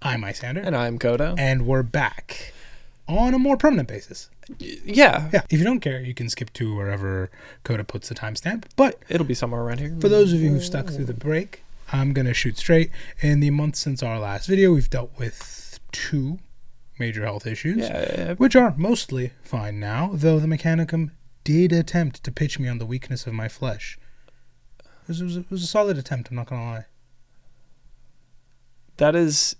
I'm Isyander. And I'm Koda. And we're back on a more permanent basis. Yeah. If you don't care, you can skip to wherever Koda puts the timestamp. But it'll be somewhere around here. For those of you who stuck through the break, I'm going to shoot straight. In the month since our last video, we've dealt with 2 major health issues, which are mostly fine now, though the Mechanicum did attempt to pitch me on the weakness of my flesh. It was a solid attempt, I'm not going to lie. That is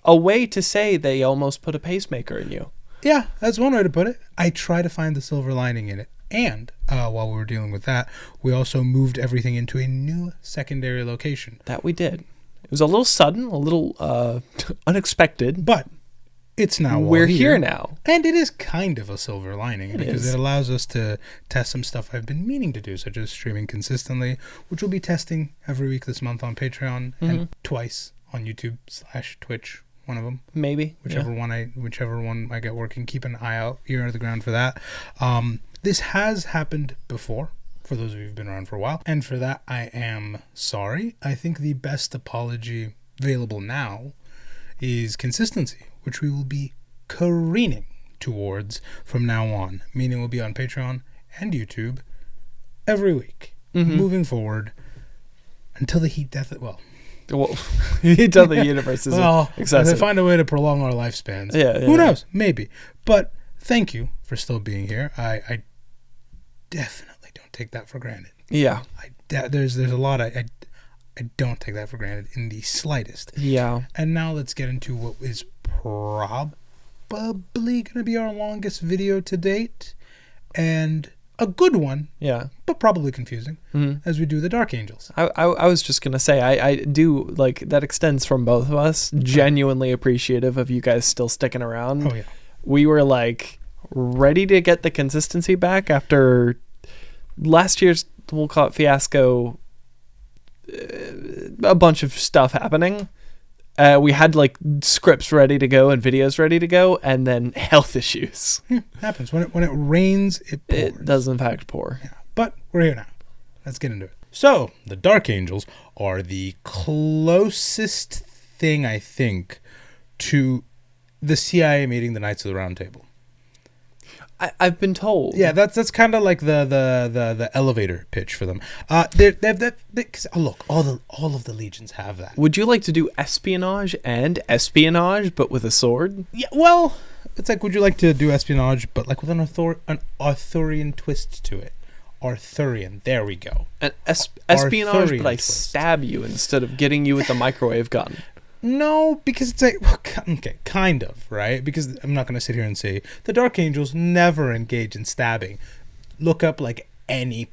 a way to say they almost put a pacemaker in you. Yeah, that's one way to put it. I try to find the silver lining in it. And while we were dealing with that, we also moved everything into a new secondary location. That we did. It was a little sudden, a little unexpected. But it's now we're here now. And it is kind of a silver lining because it allows us to test some stuff I've been meaning to do, such as streaming consistently, which we'll be testing every week this month on Patreon and twice on YouTube/Twitch, one of them. Maybe. Whichever one I get working. Keep an eye out, ear to the ground for that. This has happened before, for those of you who've been around for a while. And for that, I am sorry. I think the best apology available now is consistency, which we will be careening towards from now on. Meaning we'll be on Patreon and YouTube every week, moving forward until the heat death... until the universe is excessive. They find a way to prolong our lifespans. Who knows? Maybe. But thank you for still being here. I definitely don't take that for granted. Yeah. There's a lot I don't take that for granted in the slightest. Yeah. And now let's get into what is probably going to be our longest video to date. And a good one. Yeah. But probably confusing as we do the Dark Angels. I was just going to say, I do, like, that extends from both of us. Genuinely appreciative of you guys still sticking around. Oh, yeah. We were, like, ready to get the consistency back after last year's, we'll call it fiasco, a bunch of stuff happening. We had like scripts ready to go and videos ready to go, and then health issues. Happens when it rains. It pours. It does in fact pour. Yeah. But we're here now. Let's get into it. So the Dark Angels are the closest thing I think to the CIA meeting the Knights of the Round Table. I've been told. Yeah, that's kind of like the elevator pitch for them. Look, all of the legions have that. Would you like to do espionage and espionage, but with a sword? Yeah, well, it's like, would you like to do espionage, but like with an Arthurian twist to it? Arthurian, there we go. An espionage, Arthurian but I twist. Stab you instead of getting you with the microwave gun. No, because it's like, okay, kind of, right? Because I'm not going to sit here and say the Dark Angels never engage in stabbing. Look up like any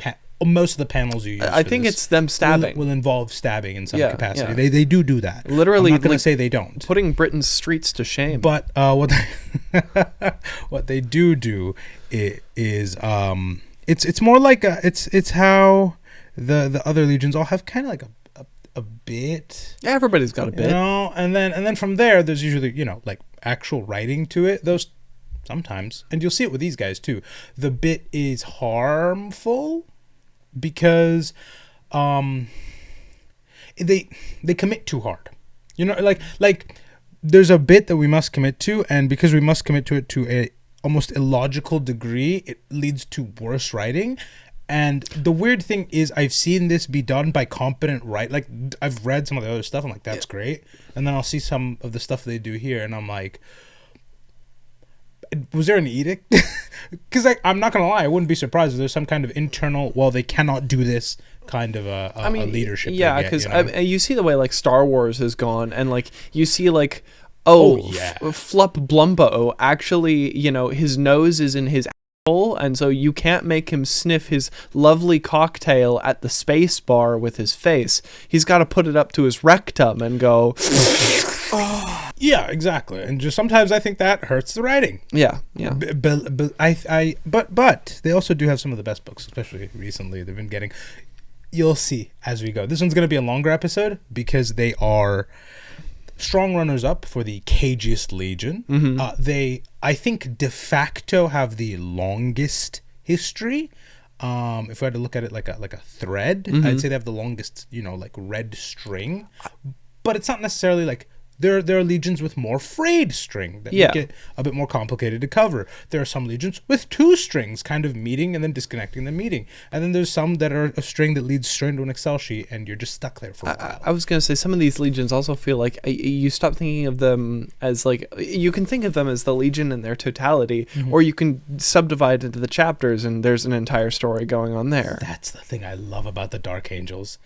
most of the panels you use. I think it's them stabbing. Will involve stabbing in some capacity. Yeah. They do that. Literally, I'm not going to say they don't. Putting Britain's streets to shame. But what they do is it's more like it's how the other legions all have kind of like a bit. Yeah, everybody's got a bit. And then from there there's usually, like actual writing to it. Those sometimes, and you'll see it with these guys too. The bit is harmful because they commit too hard. Like there's a bit that we must commit to, and because we must commit to it to a almost illogical degree, it leads to worse writing. And the weird thing is, I've seen this be done by competent Like, I've read some of the other stuff. I'm like, that's great. And then I'll see some of the stuff they do here, and I'm like, was there an edict? Because I'm not gonna lie, I wouldn't be surprised if there's some kind of internal, they cannot do this kind of a leadership. Yeah, because you see the way like Star Wars has gone, and like you see like Flup Blumbo actually, his nose is in his. And so you can't make him sniff his lovely cocktail at the space bar with his face. He's got to put it up to his rectum and go. Yeah, exactly. And just sometimes I think that hurts the writing. Yeah. But they also do have some of the best books, especially recently. They've been getting. You'll see as we go. This one's going to be a longer episode because they are strong runners up for the cagiest legion. They, I think, de facto have the longest history. If we had to look at it like a thread, I'd say they have the longest, like red string. But it's not necessarily like There are legions with more frayed string that make it a bit more complicated to cover. There are some legions with 2 strings kind of meeting and then disconnecting the meeting. And then there's some that are a string that leads straight into an Excel sheet and you're just stuck there for a while. I was going to say some of these legions also feel like you stop thinking of them as like, you can think of them as the legion in their totality, or you can subdivide into the chapters and there's an entire story going on there. That's the thing I love about the Dark Angels.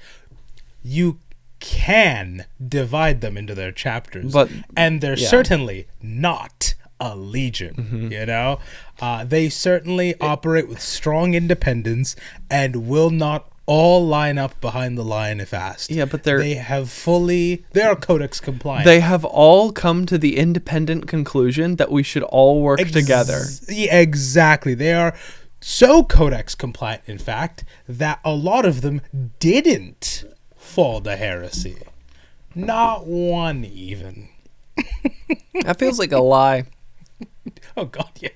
You can divide them into their chapters, and they're certainly not a legion. You know, they certainly operate with strong independence and will not all line up behind the lion if asked. Yeah, but they are codex compliant. They have all come to the independent conclusion that we should all work together. Exactly. They are so codex compliant, in fact, that a lot of them didn't fall to heresy. Not one even. That feels like a lie. Oh God, yeah.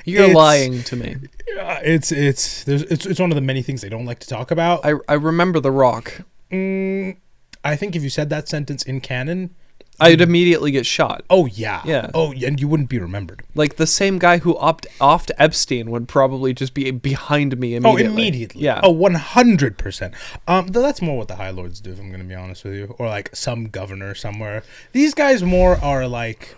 You're lying to me. It's one of the many things they don't like to talk about. I remember The Rock. I think if you said that sentence in canon, I'd immediately get shot. Oh yeah. Yeah. Oh, and you wouldn't be remembered. Like the same guy who offed Epstein would probably just be behind me immediately. Oh, immediately. Yeah. Oh, 100%. Though that's more what the High Lords do, if I'm going to be honest with you, or like some governor somewhere. These guys more are like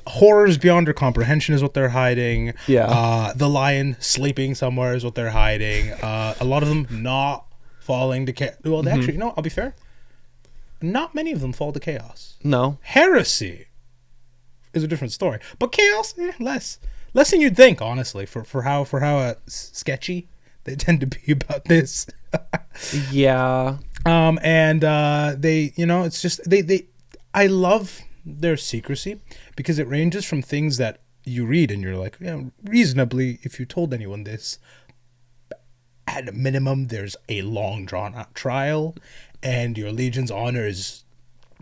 horrors beyond your comprehension is what they're hiding. Yeah. The lion sleeping somewhere is what they're hiding. A lot of them not falling to chaos. Well, actually, you know, I'll be fair. Not many of them fall to chaos. No. Heresy is a different story, but chaos, less than you'd think, honestly, for how sketchy they tend to be about this. Yeah. And they, you know, it's just I love their secrecy because it ranges from things that you read and you're like, yeah, reasonably, if you told anyone this, at a minimum, there's a long drawn out trial. And your legion's honor is,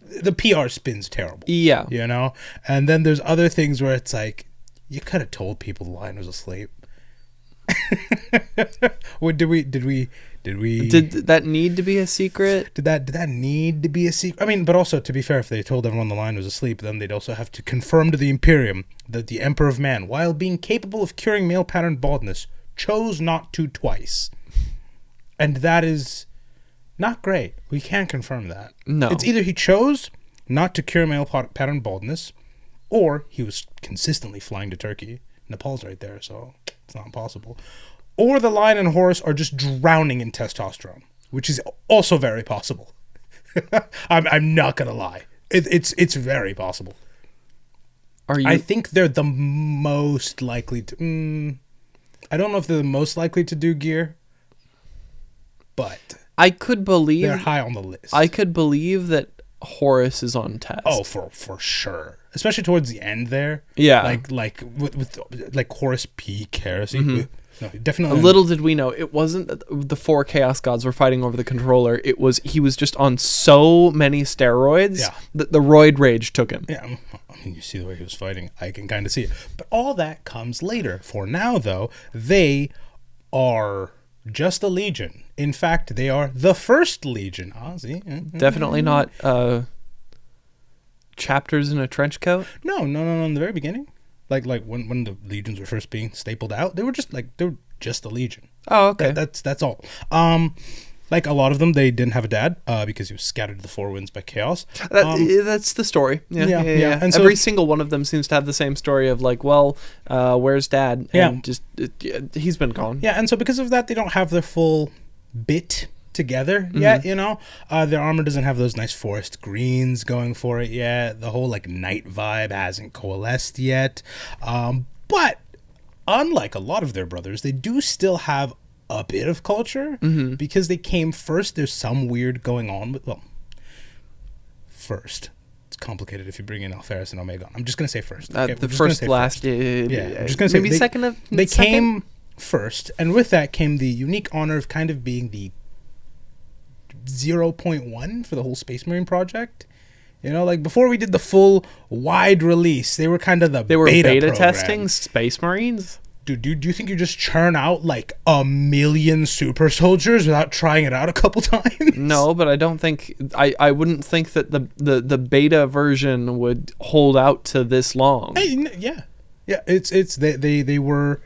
the PR spin's terrible. Yeah. You know? And then there's other things where it's like, you could have told people the lion was asleep. What did that need to be a secret? Did that need to be a secret? I mean, but also, to be fair, if they told everyone the lion was asleep, then they'd also have to confirm to the Imperium that the Emperor of Man, while being capable of curing male pattern baldness, chose not to twice. And that is not great. We can't confirm that. No. It's either he chose not to cure male pattern baldness, or he was consistently flying to Turkey. Nepal's right there, so it's not impossible. Or the lion and Horus are just drowning in testosterone, which is also very possible. I'm not gonna lie. It's very possible. I think they're the most likely to. I don't know if they're the most likely to do gear, but I could believe they're high on the list. I could believe that Horus is on test. Oh, for sure. Especially towards the end there. Yeah. Like with Horus peak heresy. No, definitely. Little did we know, it wasn't that the 4 chaos gods were fighting over the controller. He was just on so many steroids that the roid rage took him. Yeah. I mean, you see the way he was fighting. I can kind of see it. But all that comes later. For now, though, they are just a legion. In fact, they are the first legion. See? Definitely not chapters in a trench coat. No. In the very beginning, like when the legions were first being stapled out, they were just a legion. Oh, okay. That's all. Like a lot of them, they didn't have a dad because he was scattered to the 4 winds by chaos. That's the story. Yeah. And so every single one of them seems to have the same story of like, well, where's dad? And just he's been gone. Yeah, and so because of that, they don't have their full bit together yet. You know, their armor doesn't have those nice forest greens going for it yet. The whole like night vibe hasn't coalesced yet. But unlike a lot of their brothers, they do still have a bit of culture because they came first. There's some weird going on with, first. It's complicated if you bring in Alferis and Omega. I'm just going to say first. Okay? The first, last. I'm just going to say maybe second. They came first, and with that came the unique honor of kind of being the 0.1 for the whole Space Marine project. You know, like before we did the full wide release, they were kind of the beta program. testing Space Marines. do you think you just churn out like 1,000,000 super soldiers without trying it out a couple times? No, but I don't think I wouldn't think that the beta version would hold out to this long. Yeah. They were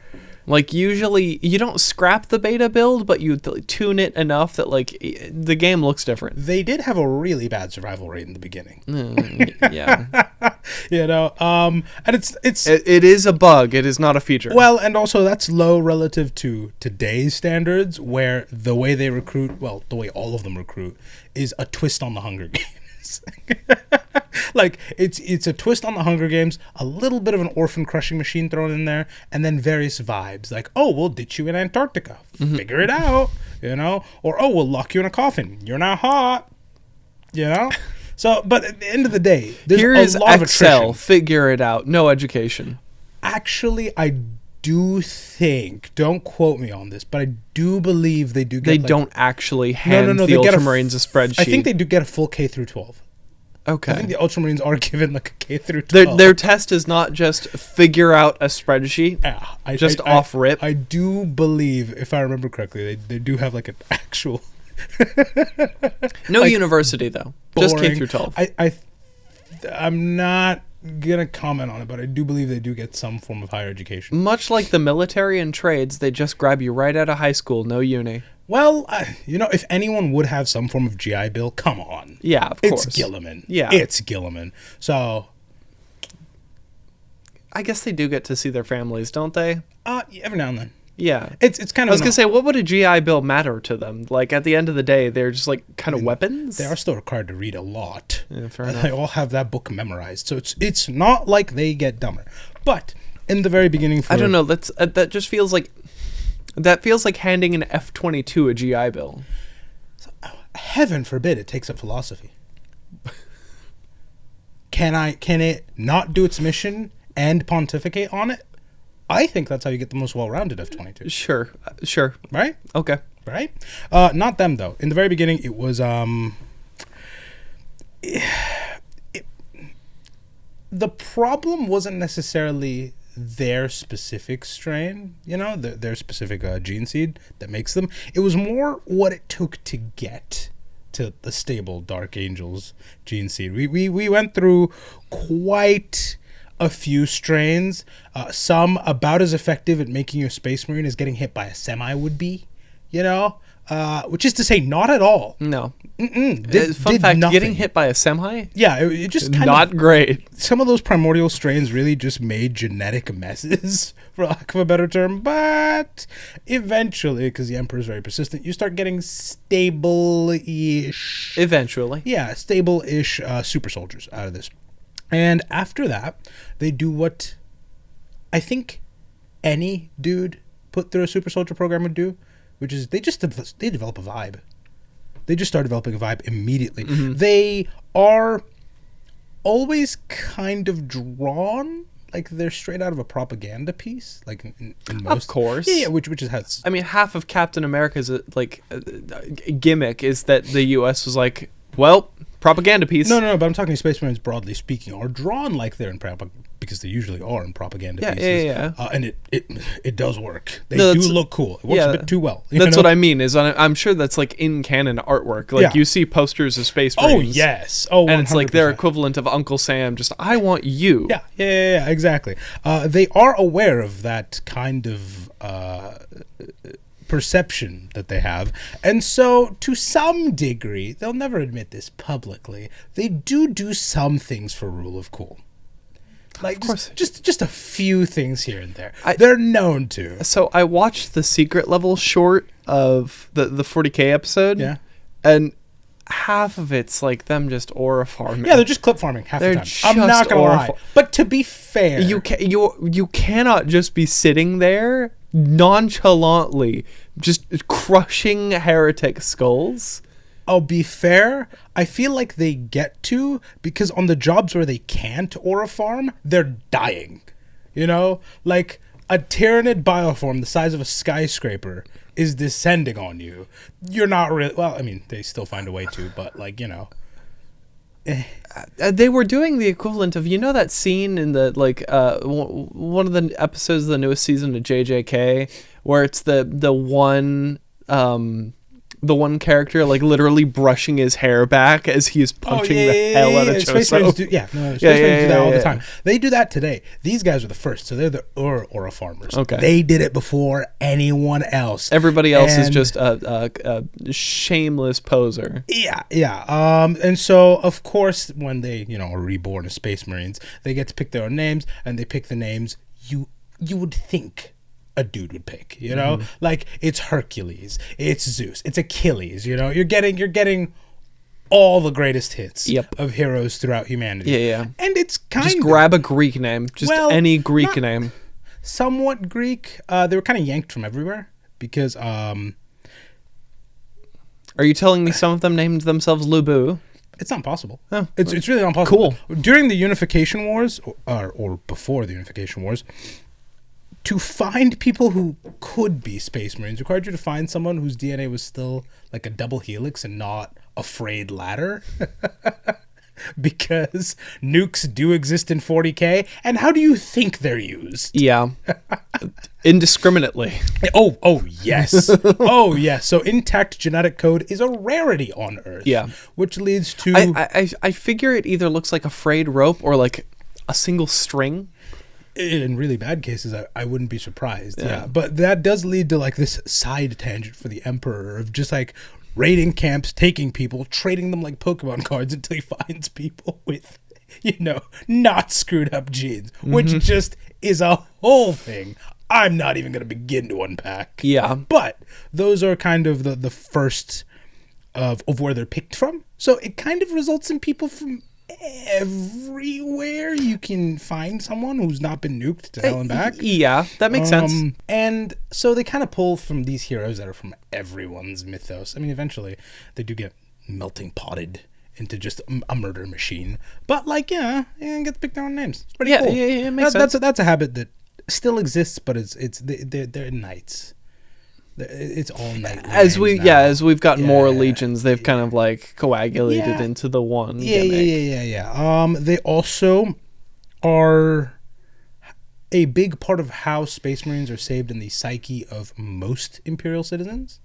like, usually you don't scrap the beta build, but you tune it enough that like the game looks different. They did have a really bad survival rate in the beginning. Yeah. And it is a bug. It is not a feature. Well, and also that's low relative to today's standards, where the way they recruit, well, the way all of them recruit, is a twist on the Hunger Games. Like, it's a twist on the Hunger Games, a little bit of an orphan crushing machine thrown in there, and then various vibes like, oh, we'll ditch you in Antarctica, figure it out, or oh, we'll lock you in a coffin, you're not hot, So, but at the end of the day, there's here a is lot of Excel, attrition. figure it out, no education. Actually, I do think, don't quote me on this, but I do believe they do get. They don't actually hand the they get Ultramarines a spreadsheet. I think they do get a full K through 12. Okay. I think the Ultramarines are given like a K through 12. Their test is not just figure out a spreadsheet. Yeah, off rip. I do believe, if I remember correctly, they do have like an actual. No university though. Boring. Just K through 12. I'm not gonna comment on it, but I do believe they do get some form of higher education. Much like the military and trades, they just grab you right out of high school, no uni. Well, if anyone would have some form of GI Bill, come on. Yeah, of course. It's Guilliman. Yeah. It's Guilliman. So, I guess they do get to see their families, don't they? every now and then. Yeah. It's kind of. I was going to say, what would a GI Bill matter to them? Like, at the end of the day, they're just like kind of weapons? They are still required to read a lot. Yeah, fair enough. They all have that book memorized. So it's not like they get dumber. But in the very beginning... I don't know. That just feels like... That feels like handing an F-22 a GI Bill. Heaven forbid it takes up philosophy. Can it not do its mission and pontificate on it? I think that's how you get the most well-rounded F-22. Sure. Right? Okay. Right? Not them, though. In the very beginning, it was... the problem wasn't necessarily their specific strain, their specific gene seed that makes them. It was more what it took to get to the stable Dark Angels gene seed. We went through quite a few strains, some about as effective at making you a Space Marine as getting hit by a semi would be, which is to say not at all. No. Fun fact, nothing. getting hit by a semi? Yeah, it just kind not great. Some of those primordial strains really just made genetic messes, for lack of a better term. But eventually, because the Emperor is very persistent, you start getting stable-ish. Eventually. Yeah, stable-ish super soldiers out of this. And after that, they do what I think any dude put through a super soldier program would do, which is they develop a vibe. They just start developing a vibe immediately. Mm-hmm. They are always kind of drawn like they're straight out of a propaganda piece, like in most. Of course. Yeah, which has. I mean, half of Captain America's gimmick is that the U.S. was like, well, propaganda piece. No, but I'm talking Space Marines broadly speaking are drawn like they're in propaganda, because they usually are in propaganda pieces. Yeah. And it does work. They do look cool. It works a bit too well. That's what I mean. Is I'm sure that's like in canon artwork. Like you see posters of Space Marines. Oh yes. Oh, 100%. And it's like their equivalent of Uncle Sam. Just I want you. Yeah. Exactly. They are aware of that kind of perception that they have, and so to some degree, they'll never admit this publicly, they do some things for rule of cool. Like, of course. Just a few things here and there. They're known to. So I watched the secret level short of the 40K episode. Yeah. And half of it's like them just aura farming. Yeah, they're just clip farming half the time. I'm not gonna lie. But to be fair, you cannot just be sitting there nonchalantly just crushing heretic skulls. I'll be fair, I feel like they get to, because on the jobs where they can't aura farm, they're dying. Like a Tyranid bioform the size of a skyscraper is descending on you. You're not really, well, I mean, they still find a way to, but They were doing the equivalent of, that scene in the one of the episodes of the newest season of JJK where it's the one character like literally brushing his hair back as he is punching the hell out of Choso. Space Marines do that all the time. They do that today. These guys are the first, so they're the Aura farmers. Okay. They did it before anyone else. Everybody else is just a shameless poser. Yeah. And so, of course, when they, are reborn as Space Marines, they get to pick their own names, and they pick the names you would think a dude would pick, like it's Hercules, it's Zeus, it's Achilles, you're getting all the greatest hits of heroes throughout humanity. Yeah. And it's just grab a Greek name, any Greek name. Somewhat Greek. They were kind of yanked from everywhere because Are you telling me some of them named themselves Lubu? It's not possible. Oh, it's really not possible. Cool. During the Unification Wars, or before the Unification Wars, to find people who could be Space Marines required you to find someone whose DNA was still like a double helix and not a frayed ladder. Because nukes do exist in 40K, and how do you think they're used? Yeah. Indiscriminately. Oh, yes. Oh, yes. So intact genetic code is a rarity on Earth. Yeah. Which leads to... I figure it either looks like a frayed rope or like a single string. In really bad cases, I wouldn't be surprised. Yeah. But that does lead to like this side tangent for the Emperor of just like raiding camps, taking people, trading them like Pokemon cards until he finds people with, not screwed up genes, which just is a whole thing I'm not even going to begin to unpack. Yeah. But those are kind of the first of where they're picked from. So it kind of results in people from everywhere. You can find someone who's not been nuked to hell and back. Yeah, that makes sense. And so they kind of pull from these heroes that are from everyone's mythos. I mean, eventually they do get melting potted into just a murder machine. But and get to pick their own names. It's pretty cool. Yeah, it makes sense. That's a habit that still exists, but they're knights. It's all night. As we've gotten more legions, they've kind of like coagulated into the one. Yeah. They also are a big part of how Space Marines are saved in the psyche of most Imperial citizens,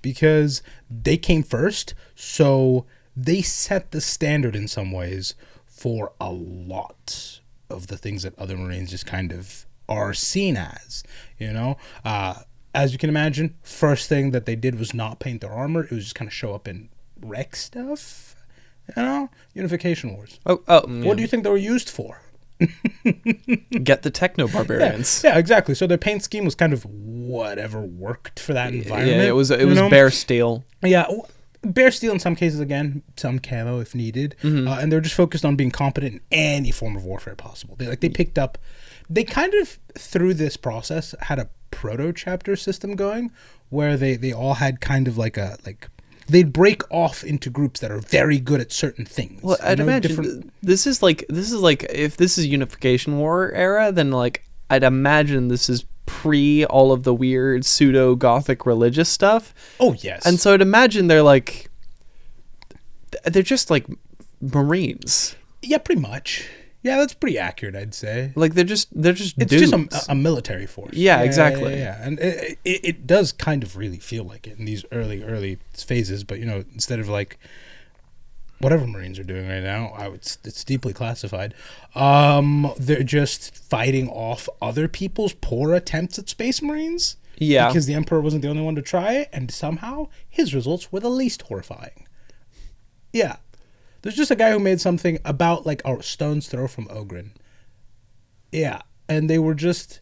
because they came first, so they set the standard in some ways for a lot of the things that other Marines just kind of are seen as, as you can imagine, first thing that they did was not paint their armor. It was just kind of show up in wreck stuff. Unification Wars. What do you think they were used for? Get the techno barbarians. Yeah, exactly. So their paint scheme was kind of whatever worked for that environment. Yeah, it was bare steel. Yeah, bare steel in some cases, again, some camo if needed. And they're just focused on being competent in any form of warfare possible. They kind of, through this process, had a proto-chapter system going where they all had kind of they'd break off into groups that are very good at certain things. Well, I'd imagine this is like if this is Unification War era, then I'd imagine this is pre all of the weird pseudo Gothic religious stuff. Oh yes. And so I'd imagine they're just like Marines. Yeah, pretty much. Yeah, that's pretty accurate, I'd say. They're just it's dudes. just a military force. Yeah, exactly. Yeah. And it does kind of really feel like it in these early phases, but instead of whatever Marines are doing right now, it's deeply classified. They're just fighting off other people's poor attempts at Space Marines. Yeah. Because the Emperor wasn't the only one to try it, and somehow his results were the least horrifying. Yeah. There's just a guy who made something about a stone's throw from Ogren. Yeah. And they wouldn't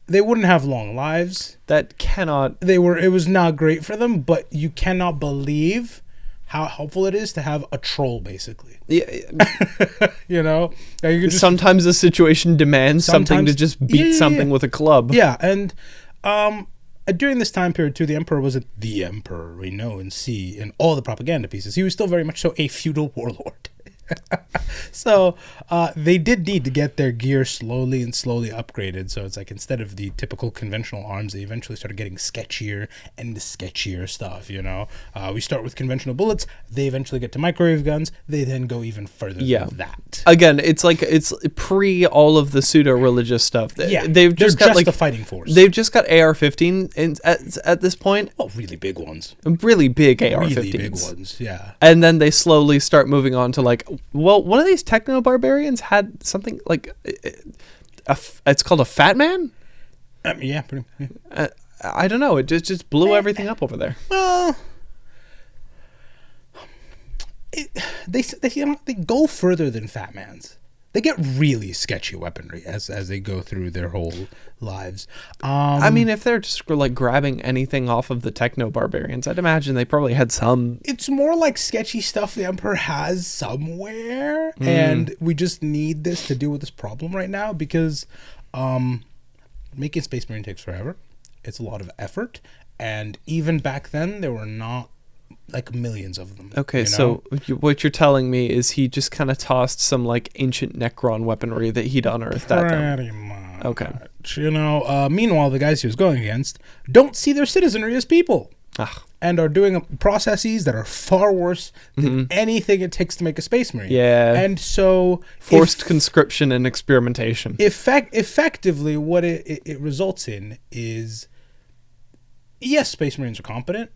have long lives. It was not great for them, but you cannot believe how helpful it is to have a troll, basically. Yeah. Sometimes the situation demands something to just beat something with a club. Yeah. And, during this time period, too, the Emperor wasn't the Emperor we know and see in all the propaganda pieces. He was still very much so a feudal warlord. So they did need to get their gear slowly upgraded. So it's like instead of the typical conventional arms, they eventually started getting sketchier and sketchier stuff. We start with conventional bullets. They eventually get to microwave guns. They then go even further than that. Again, it's pre all of the pseudo religious stuff. They've just got the fighting force. They've just got AR-15 at this point. Oh, really big ones. Really big AR-15s. Really big ones. Yeah. And then they slowly start moving on to one of these techno barbarians had something like it's called a fat man. Yeah, pretty. Yeah. I don't know. It just blew everything up over there. Well, they go further than fat mans. They get really sketchy weaponry as they go through their whole lives. I mean, if they're just grabbing anything off of the techno barbarians, I'd imagine they probably had some. It's more like sketchy stuff the Emperor has somewhere, and we just need this to deal with this problem right now because making Space Marine takes forever. It's a lot of effort, and even back then there were not millions of them. Okay, so what you're telling me is he just kind of tossed some ancient Necron weaponry that he'd unearthed at them. Pretty much. Okay. Meanwhile, the guys he was going against don't see their citizenry as people. And are doing processes that are far worse than anything it takes to make a Space Marine. Yeah. And so forced conscription and experimentation. Effectively, what it results in is, yes, Space Marines are competent,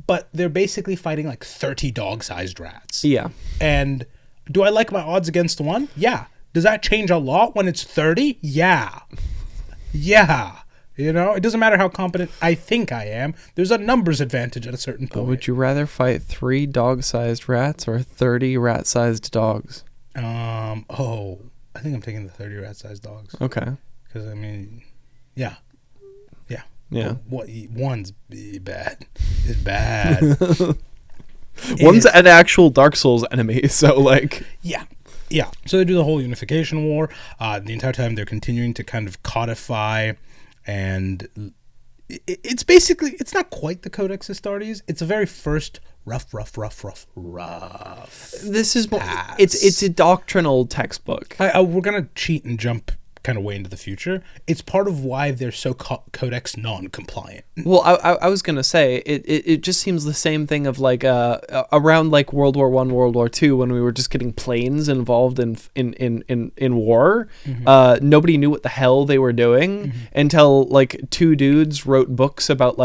but they're basically fighting 30 dog-sized rats. Yeah. And do I like my odds against one? Yeah. Does that change a lot when it's 30? Yeah. Yeah. It doesn't matter how competent I think I am. There's a numbers advantage at a certain point. Would you rather fight 3 dog-sized rats or 30 rat-sized dogs? I think I'm taking the 30 rat-sized dogs. Okay. Because, yeah. Yeah. One's bad. It's bad. One's an actual Dark Souls enemy, so Yeah. Yeah. So they do the whole Unification War. The entire time they're continuing to kind of codify, and it's basically, it's not quite the Codex Astartes. It's a very first rough. This is it's a doctrinal textbook. We're gonna cheat and jump kind of way into the future. It's part of why they're so Codex non-compliant. Well, I was gonna say it just seems the same thing of around World War I, World War II, when we were just getting planes involved in war. Nobody knew what the hell they were doing until 2 dudes wrote books about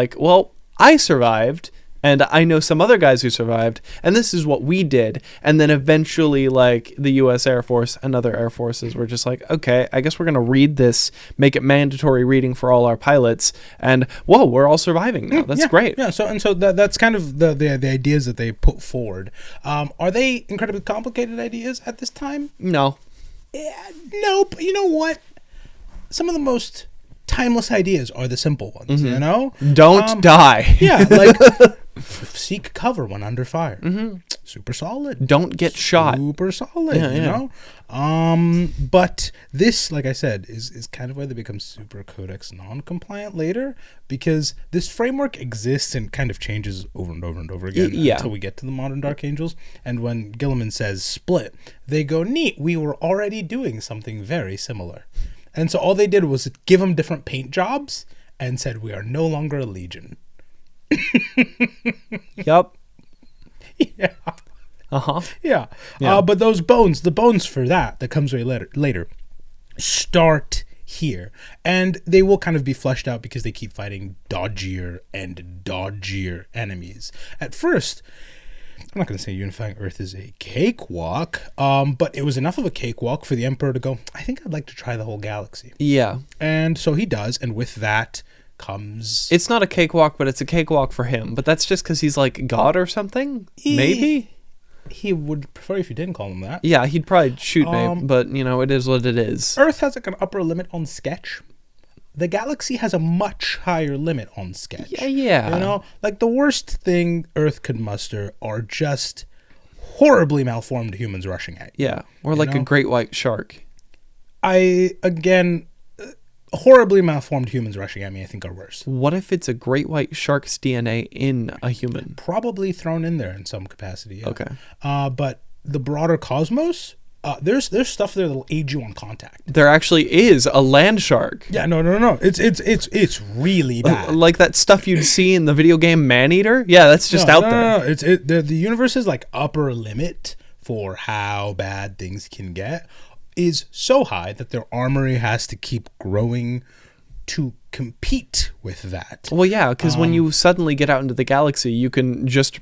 I survived. And I know some other guys who survived, and this is what we did. And then eventually, the U.S. Air Force and other air forces were just okay, I guess we're going to read this, make it mandatory reading for all our pilots, and, whoa, we're all surviving now. That's great. Yeah, so that's kind of the ideas that they put forward. Are they incredibly complicated ideas at this time? No. Yeah, nope. You know what? Some of the most timeless ideas are the simple ones, Don't die. Yeah, seek cover when under fire. Super solid. Don't get shot. Super solid, you know? But this, like I said, is kind of why they become super Codex non-compliant later, because this framework exists and kind of changes over and over and over again until we get to the modern Dark Angels. And when Guilliman says split, they go, neat, we were already doing something very similar. And so all they did was give them different paint jobs and said, we are no longer a legion. Yup. Yeah. Uh-huh. Yeah. But those bones, the bones for that comes way later, start here. And they will kind of be fleshed out because they keep fighting dodgier and dodgier enemies. At first, I'm not going to say unifying Earth is a cakewalk, but it was enough of a cakewalk for the Emperor to go, I think I'd like to try the whole galaxy. Yeah. And so he does, and with that comes... It's not a cakewalk, but it's a cakewalk for him. But that's just because he's God or something? Maybe? He would prefer if you didn't call him that. Yeah, he'd probably shoot me, but, it is what it is. Earth has an upper limit on sketch. The galaxy has a much higher limit on sketch. Yeah. The worst thing Earth could muster are just horribly malformed humans rushing at you. Yeah, or a great white shark. Horribly malformed humans rushing at me, I think, are worse. What if it's a great white shark's DNA in a human? Probably thrown in there in some capacity, yeah. Okay. But the broader cosmos, there's stuff there that'll aid you on contact. There actually is a land shark. Yeah, no. It's really bad. Like that stuff you'd see in the video game Maneater. Yeah, that's just out there. No. The universe's like upper limit for how bad things can get is so high that their armory has to keep growing to compete with that. Well, yeah, because when you suddenly get out into the galaxy, you can just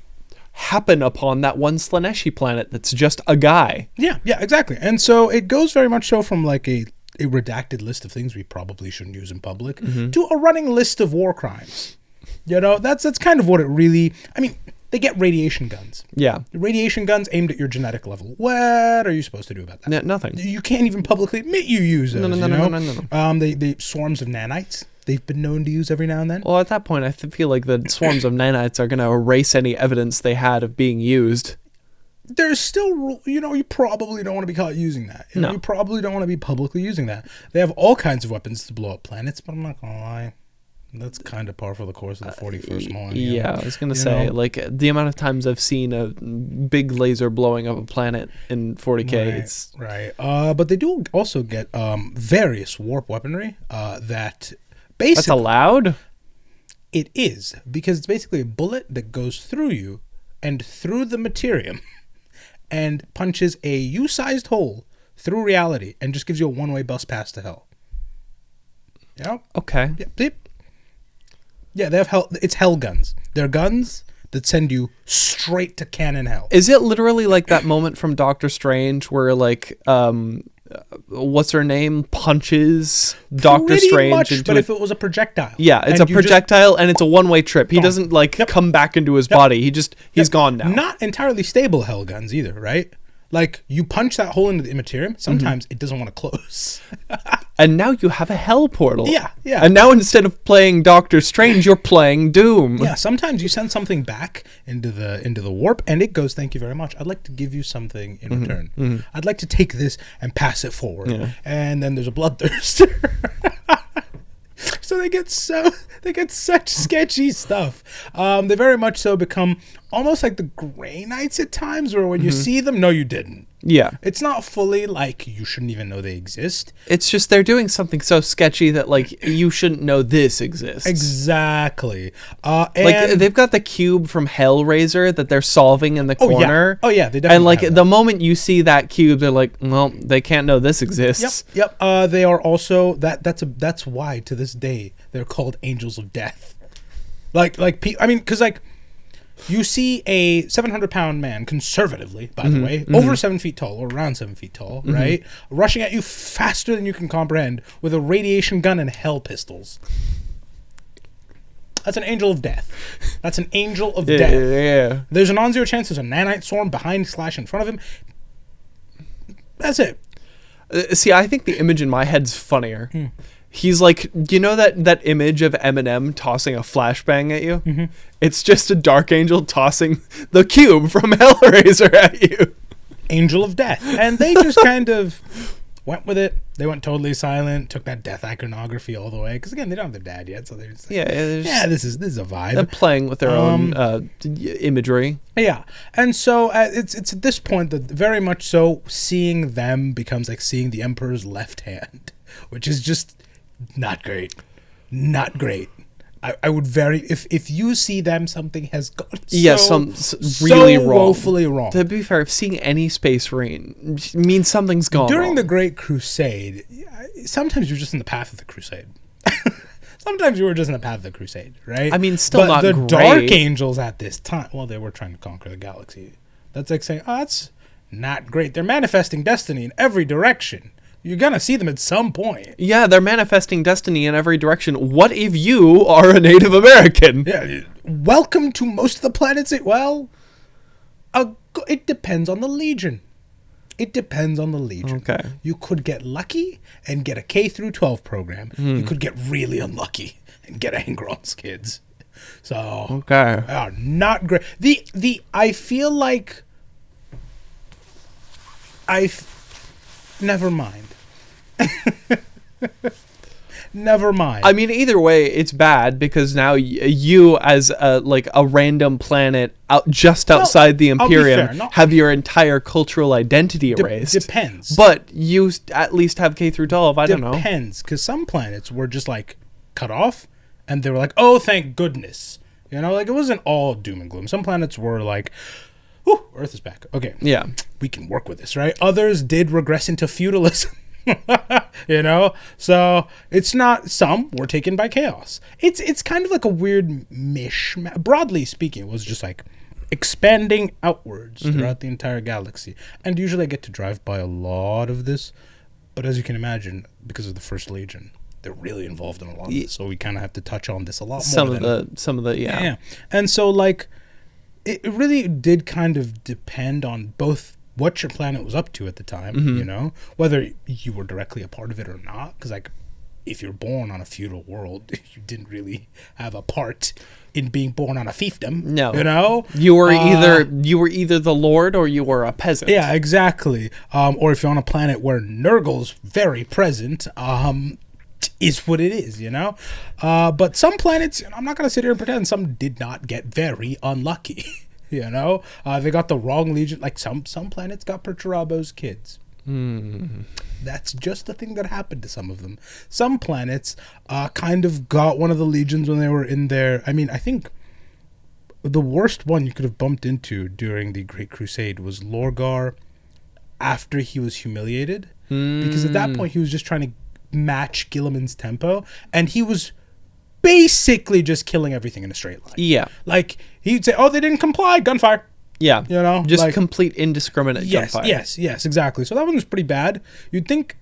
happen upon that one Slaneshi planet that's just a guy. Yeah, exactly. And so it goes very much so from like a redacted list of things we probably shouldn't use in public to a running list of war crimes. You know, that's kind of what it really... I mean, they get radiation guns. Yeah. Radiation guns aimed at your genetic level. What are you supposed to do about that? Yeah, nothing. You can't even publicly admit you use those. No. They swarms of nanites they've been known to use every now and then. Well, at that point, I feel like the swarms of nanites are going to erase any evidence they had of being used. There's still, you probably don't want to be caught using that. You probably don't want to be publicly using that. They have all kinds of weapons to blow up planets, but I'm not going to lie. That's kind of par for the course of the 41st millennium. Yeah, I was going to say, like, the amount of times I've seen a big laser blowing up a planet in 40K, it's... Right. But they do also get various warp weaponry that basically... That's allowed? It is, because it's basically a bullet that goes through you and through the materium and punches a U-sized hole through reality and just gives you a one-way bus pass to hell. Yep. Okay. Yep. Yeah, they have hell. It's hell guns. They're guns that send you straight to canon hell. Is it literally like that moment from Doctor Strange where, like, what's her name punches Doctor Strange much, into but if it was a projectile. Yeah, it's a projectile and it's a one-way trip. He doesn't come back into his body. He's gone now. Not entirely stable hell guns either, right? Like, you punch that hole into the immaterium, sometimes it doesn't want to close. And now you have a hell portal. Yeah. And now instead of playing Doctor Strange, you're playing Doom. Yeah, sometimes you send something back into the warp, and it goes, thank you very much. I'd like to give you something in return. I'd like to take this and pass it forward. Yeah. And then there's a bloodthirster. So they get such sketchy stuff. They very much so become almost like the Grey Knights at times, where when you see them, no, you didn't. Yeah. It's not fully like you shouldn't even know they exist. It's just they're doing something so sketchy that, like, you shouldn't know this exists. Exactly. Like, they've got the cube from Hellraiser that they're solving in the corner. Oh, yeah. They definitely and, like, have the moment you see that cube, they're like, well, they can't know this exists. Yep. They are also... That's why, to this day, they're called Angels of Death. Because, like... You see a 700-pound man, conservatively, by the way, over 7 feet tall, or around 7 feet tall, right? Rushing at you faster than you can comprehend with a radiation gun and hell pistols. That's an angel of death. That's an angel of death. Yeah. There's a non-zero chance there's a nanite swarm behind / in front of him. That's it. See, I think the image in my head's funnier. He's like, you know that image of Eminem tossing a flashbang at you? It's just a dark angel tossing the cube from Hellraiser at you. Angel of death. And they just kind of went with it. They went totally silent, took that death iconography all the way. Because, again, they don't have their dad yet. So they're just like, this is a vibe. They're playing with their own imagery. Yeah. And so it's at this point that very much so seeing them becomes like seeing the Emperor's left hand, which is just... Not great. I would if you see them, something has gone really wrong. Woefully wrong. To be fair, if seeing any space marine means something's gone During wrong. the Great Crusade, sometimes you're just in the path of the crusade. Sometimes you were just in the path of the crusade, right? I mean, still not great. But the Dark Angels at this time, well, they were trying to conquer the galaxy. That's like saying, that's not great. They're manifesting destiny in every direction. You're going to see them at some point. Yeah, they're manifesting destiny in every direction. What if you are a Native American? Yeah, welcome to most of the planets. Well, it depends on the Legion. Okay. You could get lucky and get a K through 12 program. You could get really unlucky and get Angron's kids. So, not great. I feel like never mind. Never mind. I mean, either way, it's bad because now you, as a random planet just outside the Imperium, have your entire cultural identity erased. Depends. But you at least have K through 12. I don't know. Depends, because some planets were just like cut off, and they were like, "Oh, thank goodness." You know, like it wasn't all doom and gloom. Some planets were like, "Whew, Earth is back. Okay, yeah, we can work with this, right?" Others did regress into feudalism. You know, so it's not, some were taken by chaos. It's kind of like a weird broadly speaking, it was just like expanding outwards throughout the entire galaxy. And usually I get to drive by a lot of this, but as you can imagine, because of the First Legion, they're really involved in a lot of this, so we kind of have to touch on this a lot more. Some of the yeah. And so like it really did kind of depend on both what your planet was up to at the time, you know, whether you were directly a part of it or not. Because, like, if you're born on a feudal world, you didn't really have a part in being born on a fiefdom. No, you know, you were either the lord or you were a peasant. Yeah, exactly. Or if you're on a planet where Nurgle's very present, is what it is, you know. But some planets, I'm not gonna sit here and pretend, some did not get very unlucky. You know, they got the wrong legion. Like some planets got Perturabo's kids. That's just the thing that happened to some of them. Some planets kind of got one of the legions when they were in there. I mean, I think the worst one you could have bumped into during the Great Crusade was Lorgar after he was humiliated. Because at that point he was just trying to match Guilliman's tempo, and he was basically just killing everything in a straight line. Yeah. Like, he'd say, "Oh, they didn't comply, gunfire." Yeah. You know? Just like, complete indiscriminate gunfire. Yes, exactly. So that one was pretty bad. You'd think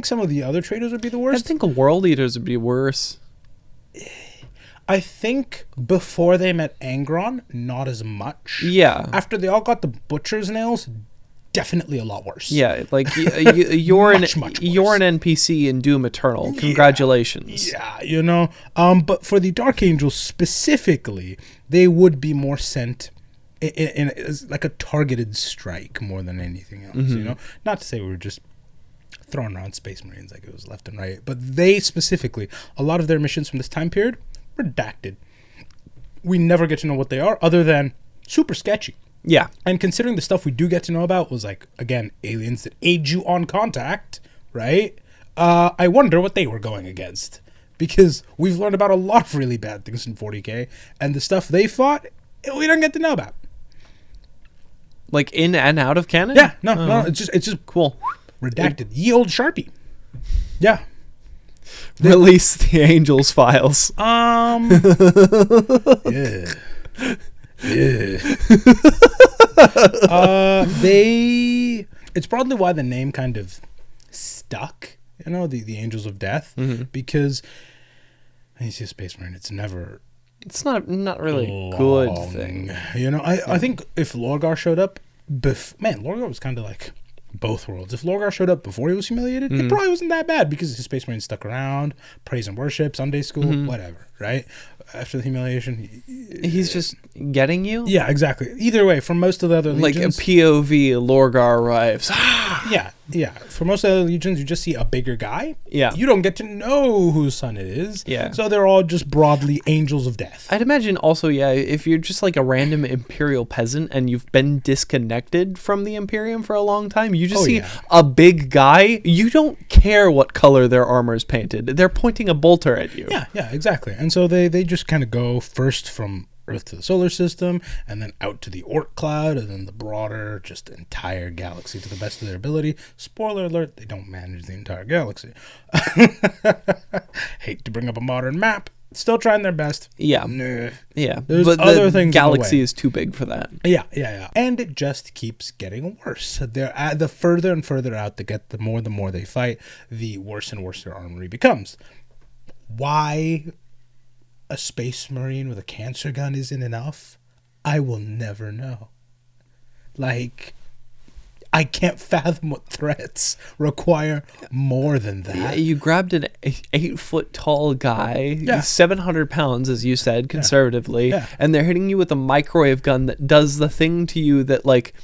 some of the other traders would be the worst. I think World Eaters would be worse. I think before they met Angron, not as much. Yeah. After they all got the butcher's nails, definitely a lot worse. Yeah, like you're much you're an NPC in Doom Eternal. Congratulations. Yeah, you know. But for the Dark Angels specifically, they would be more sent in like a targeted strike more than anything else. You know, not to say we were just throwing around Space Marines like it was left and right, but they specifically, a lot of their missions from this time period, redacted. We never get to know what they are, other than super sketchy. Yeah. And considering the stuff we do get to know about was like, again, aliens that aid you on contact, right? I wonder what they were going against. Because we've learned about a lot of really bad things in 40K, and the stuff they fought, we don't get to know about. Like in and out of canon? Yeah, no, it's just cool. Redacted. Ye old Sharpie. Yeah. Release the Angels files. Yeah. It's probably why the name kind of stuck, you know, the Angels of Death, because when you see a Space Marine, it's not really a good thing, you know. I think if Lorgar showed up, Lorgar was kind of like both worlds. If Lorgar showed up before he was humiliated, it probably wasn't that bad, because his Space Marines stuck around, praise and worship, Sunday school, whatever, right? After the humiliation, he's just getting you. Yeah, exactly. Either way, from most of the other legions, like a POV, Lorgar arrives. yeah. For most of the other legions, you just see a bigger guy. Yeah, you don't get to know whose son it is. Yeah, so they're all just broadly Angels of Death. I'd imagine also, if you're just like a random Imperial peasant and you've been disconnected from the Imperium for a long time, you just see a big guy. You don't care what color their armor is painted. They're pointing a bolter at you. Yeah, exactly. And so they just kind of go first from Earth to the solar system, and then out to the Oort cloud, and then the broader, just entire galaxy to the best of their ability. Spoiler alert, they don't manage the entire galaxy. Hate to bring up a modern map. Still trying their best. Yeah. Nah. Yeah. There's but other the things galaxy is too big for that. Yeah. And it just keeps getting worse. The further and further out they get, the more they fight, the worse and worse their armory becomes. Why a Space Marine with a cancer gun isn't enough, I will never know. Like, I can't fathom what threats require more than that. Yeah, you grabbed an 8-foot tall guy, 700 pounds, as you said, conservatively, and they're hitting you with a microwave gun that does the thing to you that, like,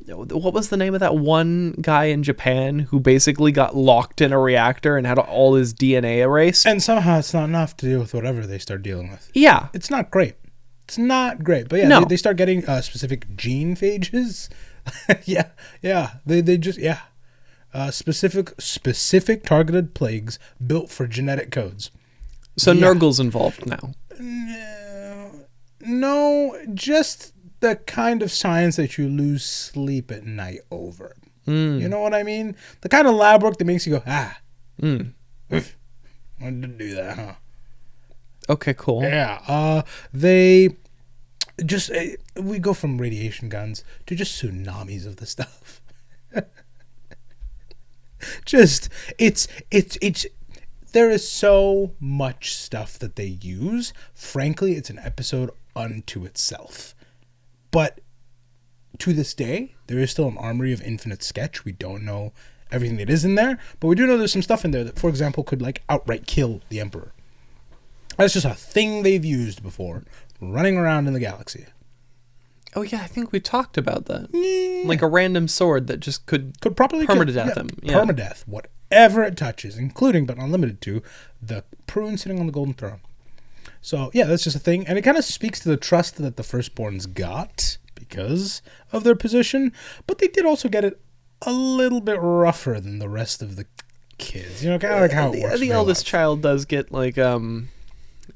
what was the name of that one guy in Japan who basically got locked in a reactor and had all his DNA erased? And somehow it's not enough to deal with whatever they start dealing with. Yeah. It's not great. It's not great. But yeah, No. they start getting specific gene phages. yeah. They just, specific targeted plagues built for genetic codes. So Nurgle's involved now. No, just the kind of science that you lose sleep at night over. You know what I mean? The kind of lab work that makes you go, wanted to do that, huh? Okay, cool. Yeah, they just, we go from radiation guns to just tsunamis of the stuff. Just, it's there is so much stuff that they use. Frankly, it's an episode unto itself. But to this day, there is still an armory of infinite sketch. We don't know everything that is in there, but we do know there's some stuff in there that, for example, could like outright kill the Emperor. That's just a thing they've used before, running around in the galaxy. Oh yeah, I think we talked about that. Yeah. Like a random sword that just could properly permadeath him. Yeah. Permadeath, whatever it touches, including but not limited to the prune sitting on the golden throne. So yeah, that's just a thing, and it kind of speaks to the trust that the firstborns got because of their position, but they did also get it a little bit rougher than the rest of the kids. You know, kind of like how it works. The eldest child does get like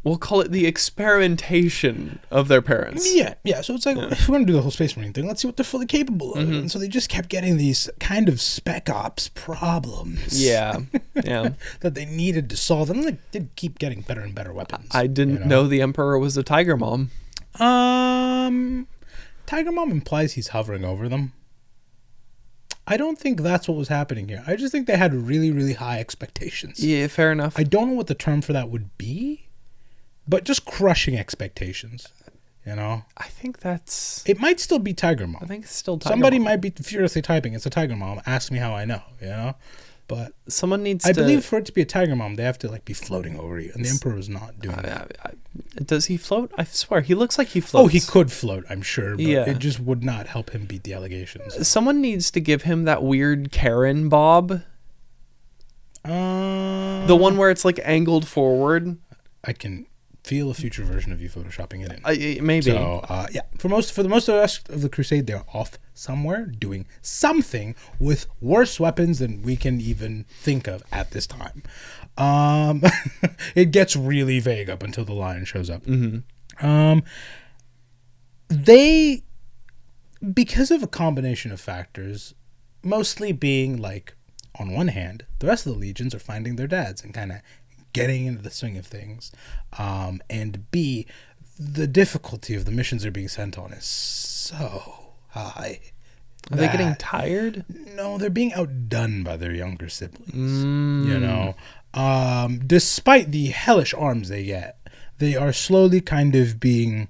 we'll call it the experimentation of their parents. Yeah. So it's like, if we want to do the whole Space Marine thing, let's see what they're fully capable of. And so they just kept getting these kind of spec ops problems. Yeah. that they needed to solve. And they did keep getting better and better weapons. I didn't know the Emperor was a Tiger Mom. Tiger Mom implies he's hovering over them. I don't think that's what was happening here. I just think they had really, really high expectations. Yeah, fair enough. I don't know what the term for that would be, but just crushing expectations, you know? I think that's... It might still be Tiger Mom. I think it's still Tiger Somebody Mom. might be furiously typing, it's a Tiger Mom, ask me how I know, you know? But someone needs I believe for it to be a Tiger Mom, they have to like be floating over you, and the Emperor is not doing that. Does he float? I swear, he looks like he floats. Oh, he could float, I'm sure, but it just would not help him beat the allegations. Someone needs to give him that weird Karen bob. The one where it's like angled forward. I can feel a future version of you photoshopping it in. Maybe. So, for the most of the rest of the Crusade, they're off somewhere doing something with worse weapons than we can even think of at this time. It gets really vague up until the Lion shows up. They, because of a combination of factors, mostly being like, on one hand, the rest of the legions are finding their dads and kind of getting into the swing of things, and B, the difficulty of the missions they're being sent on is so high. Are they getting tired? No, they're being outdone by their younger siblings. You know, despite the hellish arms they get, they are slowly kind of being...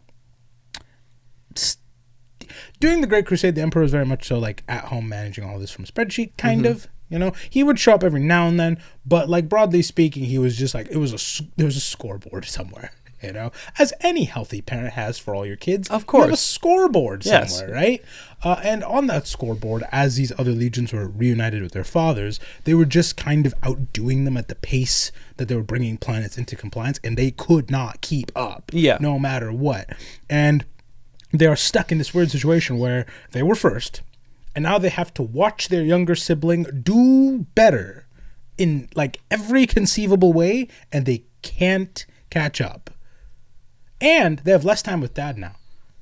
During the Great Crusade, the Emperor was very much so like at home managing all this from a spreadsheet, kind of. You know, he would show up every now and then, but like broadly speaking, he was just like there was a scoreboard somewhere. You know, as any healthy parent has for all your kids. Of course, you have a scoreboard somewhere, right? And on that scoreboard, as these other legions were reunited with their fathers, they were just kind of outdoing them at the pace that they were bringing planets into compliance, and they could not keep up. Yeah, no matter what, and they are stuck in this weird situation where they were first. And now they have to watch their younger sibling do better in like every conceivable way, and they can't catch up. And they have less time with dad now.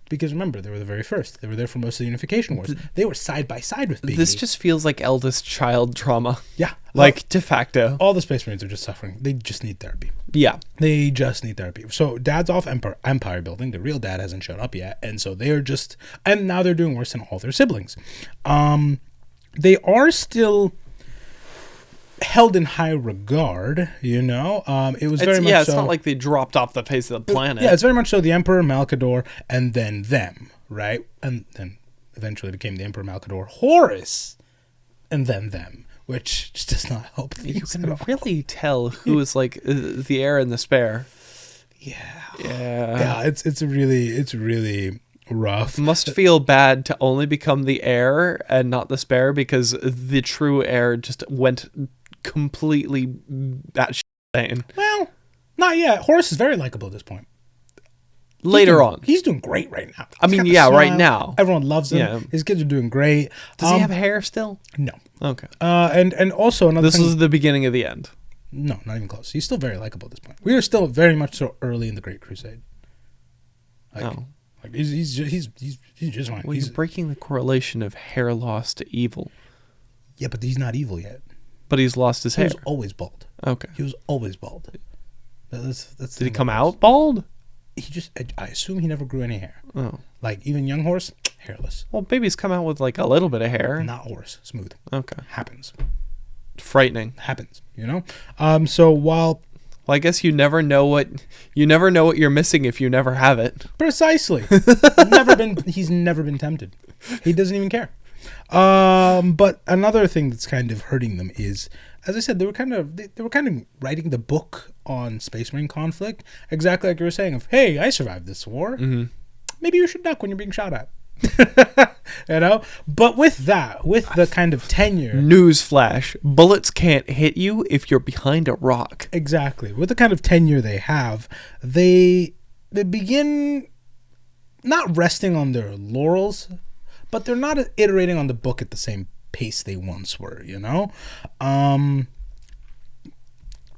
Because remember, they were the very first. They were there for most of the Unification Wars. They were side by side with Baby. This just feels like eldest child trauma. Yeah. Like, de facto. All the Space Marines are just suffering. They just need therapy. Yeah. They just need therapy. So dad's off empire building. The real dad hasn't shown up yet. And so they are just... And now they're doing worse than all their siblings. They are still held in high regard, you know. It was very much so... Yeah, it's not like they dropped off the face of the planet. Yeah, it's very much so the Emperor Malkador and then them, right? And then eventually became the Emperor Malkador Horus and then them, which just does not help things. You can really tell who is like the heir and the spare. Yeah, it's really rough. Must feel bad to only become the heir and not the spare, because the true heir just went completely batshit insane. Well, not yet. Horus is very likable at this point. Later on. He's doing great right now. I mean, yeah, right now. Everyone loves him. Yeah. His kids are doing great. Does he have hair still? No. Okay. And also another This thing. was the beginning of the end. No, not even close. He's still very likable at this point. We are still very much so early in the Great Crusade. Like he's just fine. Well, he's breaking the correlation of hair loss to evil. Yeah, but he's not evil yet. But he's lost his hair. He was always bald. Okay. He was always bald. That's Did he come out bald? I assume he never grew any hair. Oh. Like even young Horse, hairless. Well, babies come out with like a little bit of hair. Not Horse, smooth. Okay. Happens. Frightening. Happens, you know? So while... Well, I guess you never know what you're missing if you never have it. Precisely. He's never been tempted. He doesn't even care. But another thing that's kind of hurting them is, as I said, they were kind of writing the book on Space Marine conflict exactly like you were saying of, hey, I survived this war. Mm-hmm. Maybe you should duck when you're being shot at. You know? But with the kind of tenure... Newsflash, bullets can't hit you if you're behind a rock. Exactly. With the kind of tenure they have, they begin not resting on their laurels, but they're not iterating on the book at the same pace they once were, you know?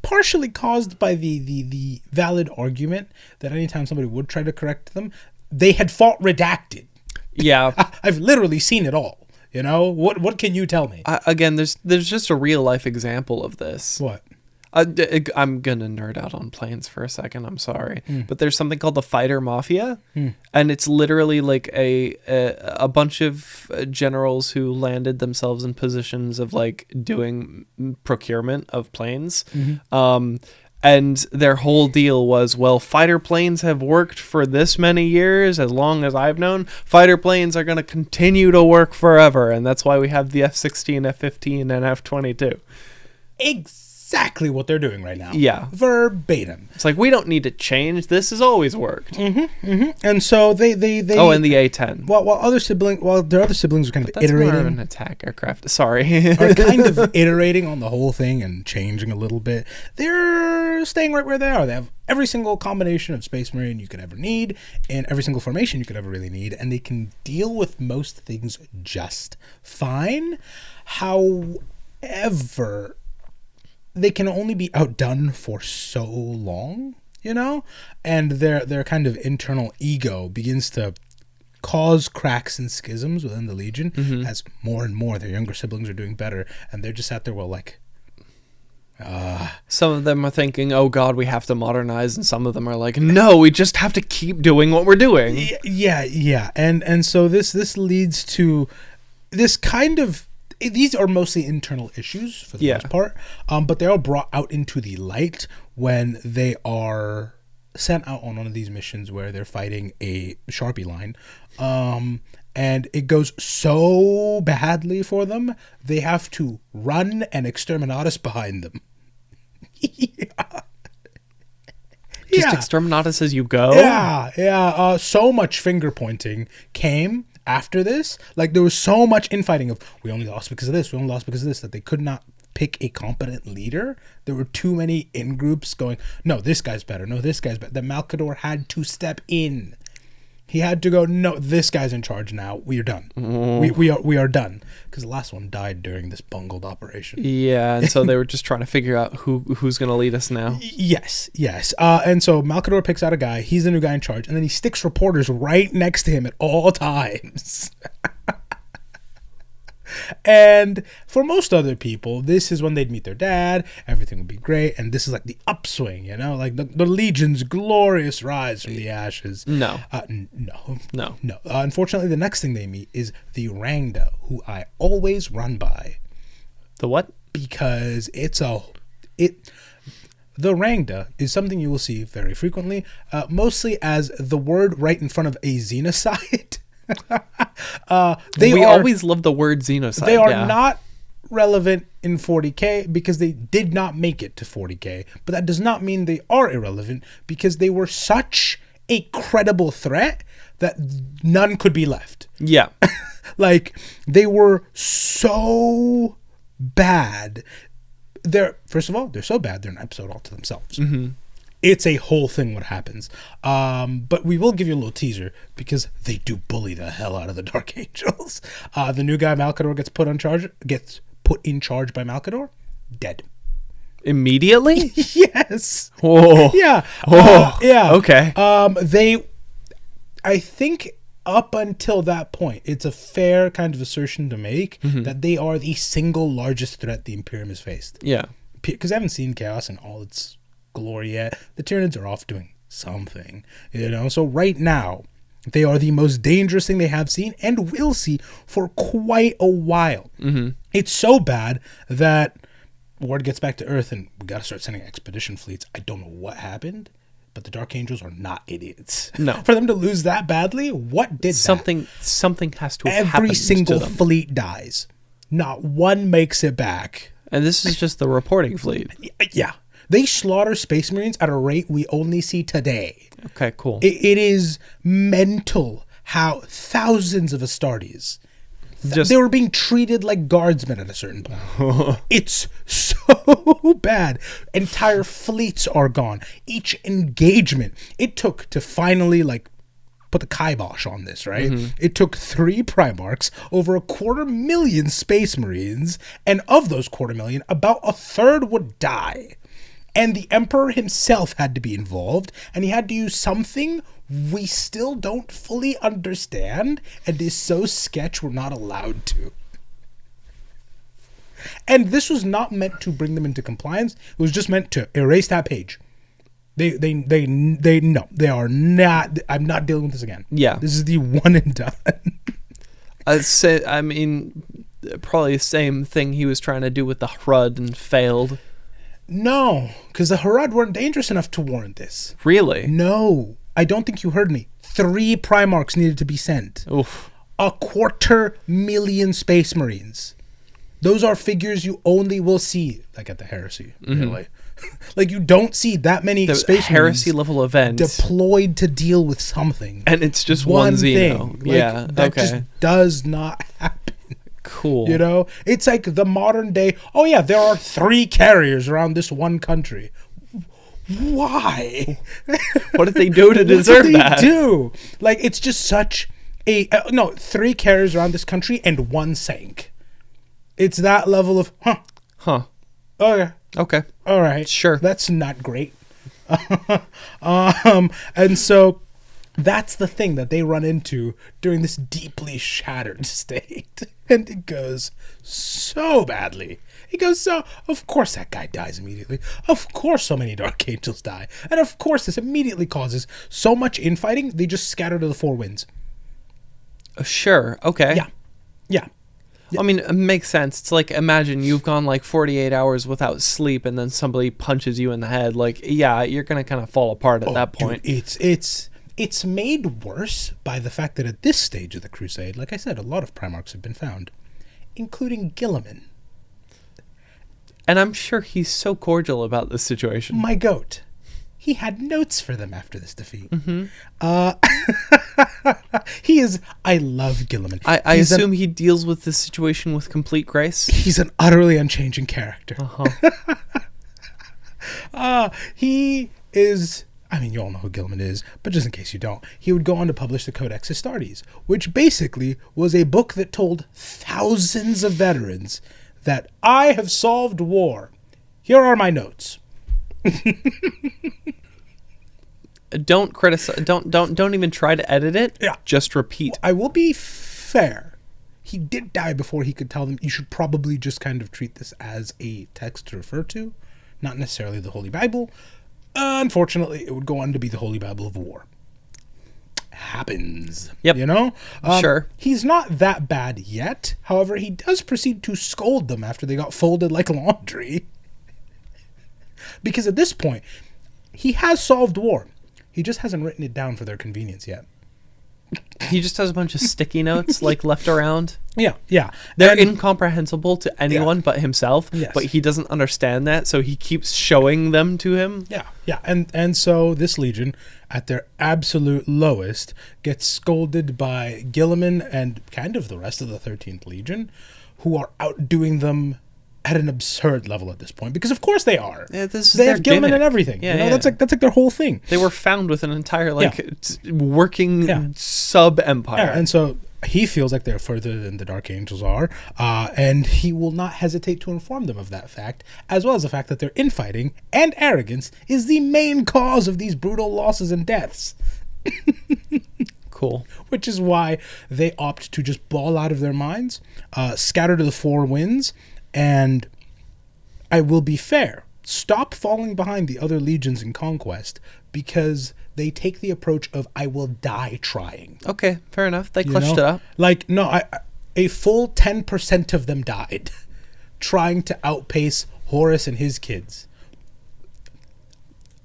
Partially caused by the valid argument that anytime somebody would try to correct them, they had fought redacted. Yeah. I've literally seen it all. You know? What can you tell me? Again, there's just a real life example of this. What? I'm gonna nerd out on planes for a second. I'm sorry, but there's something called the fighter mafia, and it's literally like a bunch of generals who landed themselves in positions of like doing procurement of planes. And their whole deal was, well, fighter planes have worked for this many years, as long as I've known. Fighter planes are going to continue to work forever, and that's why we have the F-16, F-15, and F-22. Exactly what they're doing right now. Yeah. Verbatim. It's like, we don't need to change. This has always worked. And so they Oh, and the A-10. while their other siblings are kind of That's more iterating. of an attack aircraft. Sorry. Are kind of iterating on the whole thing and changing a little bit. They're staying right where they are. They have every single combination of Space Marine you could ever need and every single formation you could ever really need, and they can deal with most things just fine. However, they can only be outdone for so long, you know? And their kind of internal ego begins to cause cracks and schisms within the Legion as more and more their younger siblings are doing better, and they're just out there, well, like... Some of them are thinking, oh God, we have to modernize, and some of them are like, no, we just have to keep doing what we're doing. Yeah. And so this leads to this kind of... These are mostly internal issues for the most part, but they are brought out into the light when they are sent out on one of these missions where they're fighting a Sharpie line, and it goes so badly for them, they have to run an exterminatus behind them. Just exterminatus as you go? Yeah. So much finger pointing came after this. Like, there was so much infighting of, we only lost because of this, that they could not pick a competent leader. There were too many in-groups going, no, this guy's better, that Malkador had to step in. He had to go, no, this guy's in charge now. We are done. We are done. Because the last one died during this bungled operation. Yeah, and so they were just trying to figure out who's going to lead us now. Yes. And so Malkador picks out a guy. He's the new guy in charge. And then he sticks reporters right next to him at all times. And for most other people, this is when they'd meet their dad. Everything would be great. And this is like the upswing, you know? Like the Legion's glorious rise from the ashes. No. No. Unfortunately, the next thing they meet is the Rangda, who I always run by. The what? Because the Rangda is something you will see very frequently, mostly as the word right in front of a Xenocide. We always love the word Xenocide. They are not relevant in 40K because they did not make it to 40K, but that does not mean they are irrelevant because they were such a credible threat that none could be left. Yeah. Like, they were so bad. First of all, they're so bad, they're an episode all to themselves. Mm-hmm. It's a whole thing what happens. But we will give you a little teaser, because they do bully the hell out of the Dark Angels. The new guy, Malcador, gets put in charge by Malcador. Dead. Immediately? Yes. Whoa. Yeah. Whoa. Yeah. Okay. I think up until that point, it's a fair kind of assertion to make that they are the single largest threat the Imperium has faced. Yeah. Because I haven't seen Chaos in all its glory yet. The Tyranids are off doing something, So right now, they are the most dangerous thing they have seen and will see for quite a while. Mm-hmm. It's so bad that word gets back to Earth and we got to start sending expedition fleets. I don't know what happened, but the Dark Angels are not idiots. No. For them to lose that badly, what did something has to have happened Every single to them. fleet dies. Not one makes it back. And this is just the reporting fleet. Yeah. They slaughter Space Marines at a rate we only see today. Okay, cool. It is mental how thousands of Astartes, they were being treated like guardsmen at a certain point. It's so bad. Entire fleets are gone. Each engagement, it took to finally put the kibosh on this, right? Mm-hmm. It took 3 Primarchs, over 250,000 Space Marines, and of those 250,000, about a third would die. And the Emperor himself had to be involved, and he had to use something we still don't fully understand, and is so sketch we're not allowed to. And this was not meant to bring them into compliance. It was just meant to erase that page. They are not. I'm not dealing with this again. Yeah. This is the one and done. I mean, probably the same thing he was trying to do with the Hrud and failed. No, because the Hrud weren't dangerous enough to warrant this. Really? No. I don't think you heard me. 3 Primarchs needed to be sent. Oof. 250,000 Space Marines. Those are figures you only will see, at the Heresy, really. You don't see that many Space Heresy Marines level event deployed to deal with something. And it's just one Xeno. Yeah, that just does not happen. Cool. It's like the modern day, oh yeah, there are 3 carriers around this one country. Why? What did they do to deserve that? What did they do? It's just such a... 3 carriers around this country and 1 sank. It's that level of, Huh. Okay. All right. Sure. That's not great. And so that's the thing that they run into during this deeply shattered state. And it goes so badly. Of course that guy dies immediately. Of course so many Dark Angels die. And of course this immediately causes so much infighting, they just scatter to the 4 winds. Sure. Okay. Yeah. I mean, it makes sense. It's imagine you've gone 48 hours without sleep and then somebody punches you in the head. You're going to kind of fall apart at that point. Dude, it's made worse by the fact that at this stage of the Crusade, like I said, a lot of Primarchs have been found, including Guilliman. And I'm sure he's so cordial about this situation. My goat. He had notes for them after this defeat. Mm-hmm. He is... I love Guilliman. I assume he deals with this situation with complete grace? He's an utterly unchanging character. Uh-huh. He is... I mean, you all know who Guilliman is, but just in case you don't, he would go on to publish the Codex Astartes, which basically was a book that told thousands of veterans that I have solved war. Here are my notes. Don't criticize. Don't even try to edit it. Yeah. Just repeat. I will be fair. He did die before he could tell them. You should probably just kind of treat this as a text to refer to, not necessarily the Holy Bible. Unfortunately, it would go on to be the Holy Bible of War. Happens. Yep. Sure. He's not that bad yet. However, he does proceed to scold them after they got folded like laundry. Because at this point, he has solved war. He just hasn't written it down for their convenience yet. He just has a bunch of sticky notes like left around. Yeah. They're incomprehensible to anyone but himself, Yes. but he doesn't understand that, so he keeps showing them to him. Yeah. And so this legion, at their absolute lowest, gets scolded by Guilliman and kind of the rest of the 13th Legion, who are outdoing them at an absurd level at this point, because of course they are. Yeah, this is they their have Guilliman gimmick. and everything. Yeah, That's like their whole thing. They were found with an entire working sub empire. Yeah, and so he feels like they're further than the Dark Angels are, and he will not hesitate to inform them of that fact, as well as the fact that their infighting and arrogance is the main cause of these brutal losses and deaths. Cool. Which is why they opt to just ball out of their minds, scatter to the four winds, and I will be fair, stop falling behind the other legions in conquest, because they take the approach of I will die trying. Okay, fair enough. They clutched it up. Like, no, a full 10% of them died trying to outpace Horus and his kids.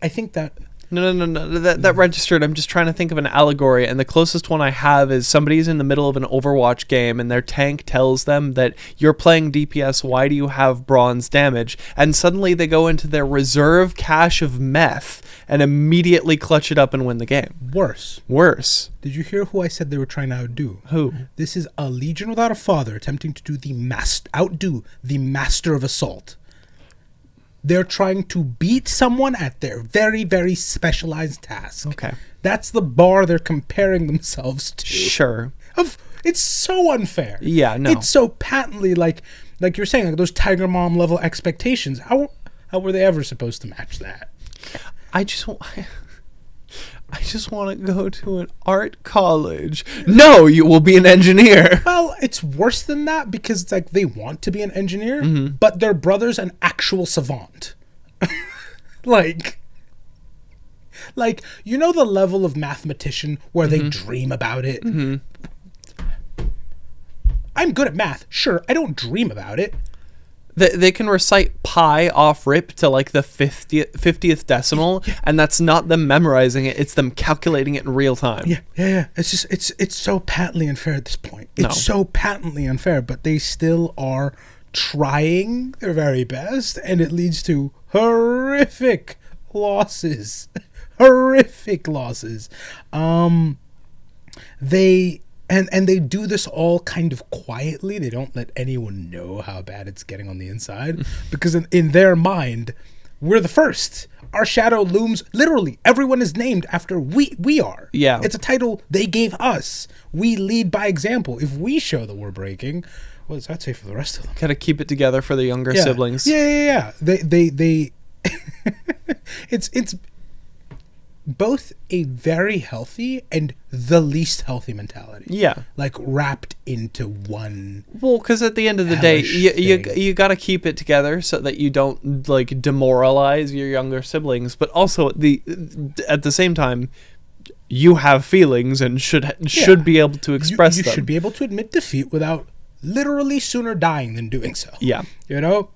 I think that... No. That registered. I'm just trying to think of an allegory, and the closest one I have is somebody's in the middle of an Overwatch game, and their tank tells them that you're playing DPS, why do you have bronze damage? And suddenly they go into their reserve cache of meth and immediately clutch it up and win the game. Worse. Did you hear who I said they were trying to outdo? Who? This is a legion without a father attempting to outdo the master of assault. They're trying to beat someone at their very, very specialized task. Okay. That's the bar they're comparing themselves to. Sure. It's so unfair. Yeah, no. It's so patently like you're saying, like those Tiger Mom level expectations. How were they ever supposed to match that? I just want to go to an art college. No, you will be an engineer. Well, it's worse than that, because it's like they want to be an engineer, but their brother's an actual savant. like you know the level of mathematician where they dream about it? I'm good at math. Sure, I don't dream about it. They can recite pi off rip to like the 50th decimal, and that's not them memorizing it, it's them calculating it in real time. Yeah. It's just it's so patently unfair at this point. It's so patently unfair, but they still are trying their very best, and it leads to horrific losses. They do this all kind of quietly. They don't let anyone know how bad it's getting on the inside, because in their mind, we're the first. Our shadow looms. Literally, everyone is named after we are. Yeah. It's a title they gave us. We lead by example. If we show that we're breaking, what does that say for the rest of them? Gotta keep it together for the younger siblings. Yeah. They it's both a very healthy and the least healthy mentality. Yeah. Like wrapped into one. Well, because at the end of the day, you got to keep it together so that you don't like demoralize your younger siblings, but also at the same time, you have feelings and should be able to express them. You should be able to admit defeat without literally sooner dying than doing so. Yeah. You know?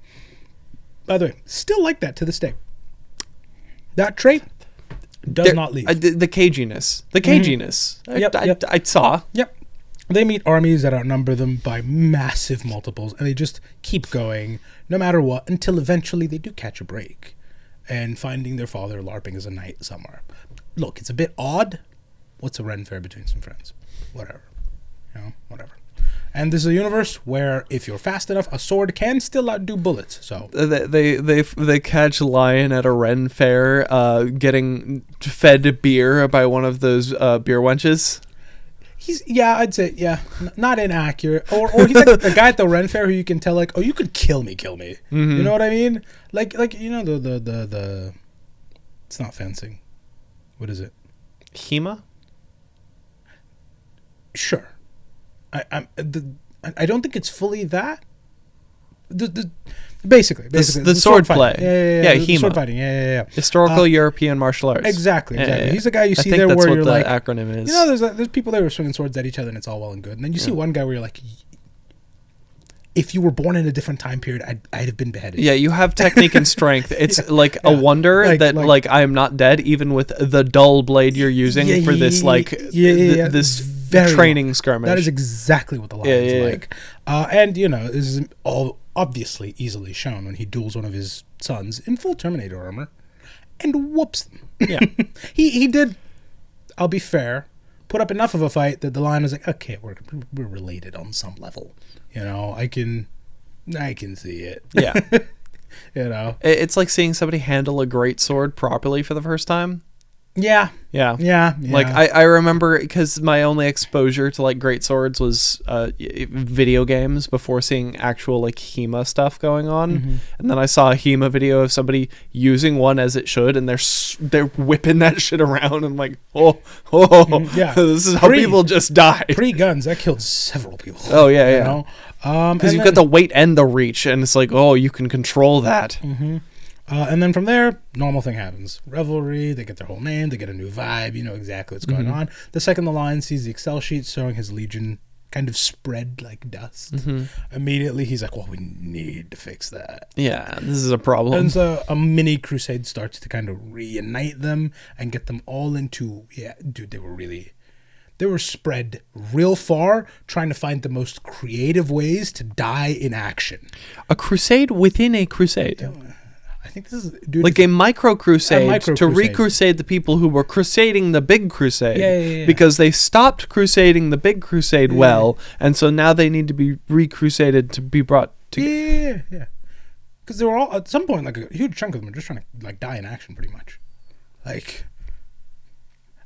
By the way, still like that to this day. That trait does not leave. The caginess. Yep. I saw. Yep. They meet armies that outnumber them by massive multiples, and they just keep going no matter what until eventually they do catch a break and finding their father LARPing as a knight somewhere. Look, it's a bit odd. What's a Ren fair between some friends? Whatever. Whatever. And this is a universe where if you're fast enough, a sword can still outdo bullets. So they catch Lion at a Ren fair, getting fed beer by one of those beer wenches. I'd say not inaccurate. Or he's like a guy at the Ren fair who you can tell like, oh, you could kill me. Mm-hmm. You know what I mean? Like the it's not fencing. What is it? Hema? Sure. I don't think it's fully that. Basically the sword play. Yeah, Hema. sword fighting. Yeah. Historical European martial arts. Exactly. Yeah. He's the guy you see there that's where what you're the like, acronym is. There's people there who are swinging swords at each other and it's all well and good. And then you see one guy where you're like, if you were born in a different time period, I'd have been beheaded. Yeah, you have technique and strength. It's a wonder that I am not dead, even with the dull blade you're using for this this very training skirmish. That is exactly what the Lion's like. And, this is all obviously easily shown when he duels one of his sons in full Terminator armor and whoops them. Yeah. He did, I'll be fair, put up enough of a fight that the Lion was like, okay, we're related on some level. I can see it. Yeah. It's like seeing somebody handle a great sword properly for the first time. Yeah. Like I remember, because my only exposure to like great swords was video games before seeing actual like HEMA stuff going on, and then I saw a HEMA video of somebody using one as it should, and they're whipping that shit around, and I'm like, this is how people just die. Pre-guns, that killed several people. Oh yeah. Because you've got the weight and the reach, and it's like, you can control that. And then from there, normal thing happens. Revelry, they get their whole name, they get a new vibe, you know exactly what's going on. The second the Lion sees the Excel sheet showing his legion kind of spread like dust, immediately he's like, well, we need to fix that. Yeah, this is a problem. And so a mini crusade starts to kind of reunite them and get them all into, they were spread real far, trying to find the most creative ways to die in action. A crusade within a crusade. I think this is like a micro crusade to re-crusade the people who were crusading the big crusade. Because they stopped crusading the big crusade and so now they need to be re-crusaded to be brought together. Yeah. Because they were all, at some point, like a huge chunk of them are just trying to like die in action pretty much. Like,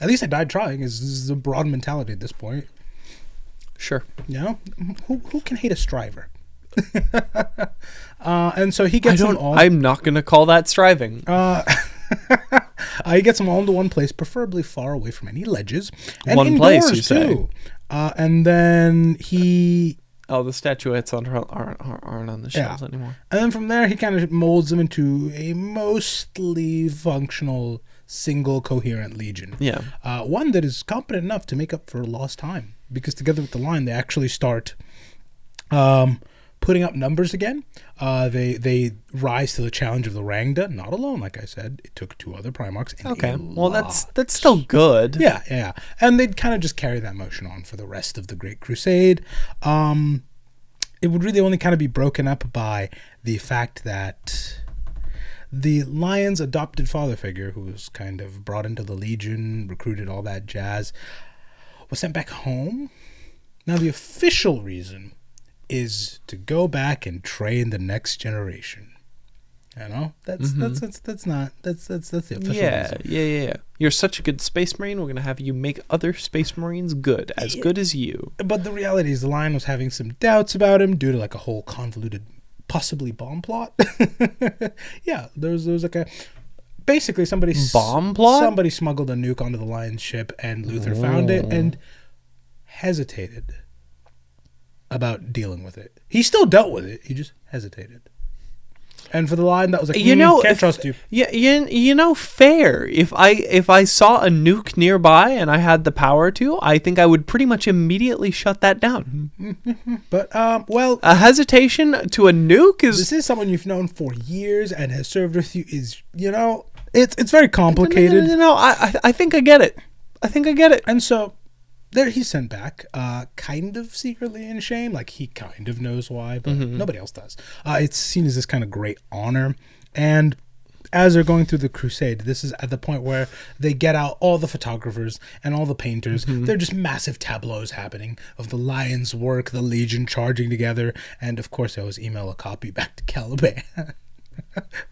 at least I died trying is a broad mentality at this point. Sure. Who can hate a striver? And so he gets them all. I'm not going to call that striving. He gets them all into one place, preferably far away from any ledges. And one place, you say. Too. And then he... Oh, the statuettes aren't on the shelves anymore. And then from there, he kind of molds them into a mostly functional, single, coherent legion. Yeah. One that is competent enough to make up for lost time. Because together with the Lion, they actually start... putting up numbers again. They rise to the challenge of the Rangda, not alone, like I said. It took 2 other Primarchs. Well, that's still good. Yeah. And they'd kind of just carry that motion on for the rest of the Great Crusade. It would really only kind of be broken up by the fact that the Lion's adopted father figure, who was kind of brought into the Legion, recruited, all that jazz, was sent back home. Now, the official reason is to go back and train the next generation. That's the official reason. Yeah. You're such a good space marine. We're gonna have you make other space marines good as you. But the reality is, the Lion was having some doubts about him due to like a whole convoluted, possibly bomb plot. Yeah, there was like a basically bomb plot. Somebody smuggled a nuke onto the Lion's ship, and Luther found it and hesitated about dealing with it. He still dealt with it. He just hesitated. And for the Lion, that was like, can't trust you. Yeah, fair. If I saw a nuke nearby and I had the power to, I think I would pretty much immediately shut that down. But a hesitation to a nuke is. This is someone you've known for years and has served with you. Is it's very complicated. I think I get it. And so. There he's sent back, kind of secretly in shame. Like, he kind of knows why, but nobody else does. It's seen as this kind of great honor. And as they're going through the crusade, this is at the point where they get out all the photographers and all the painters. They're just massive tableaus happening of the Lion's work, the Legion charging together. And, of course, I always email a copy back to Caliban.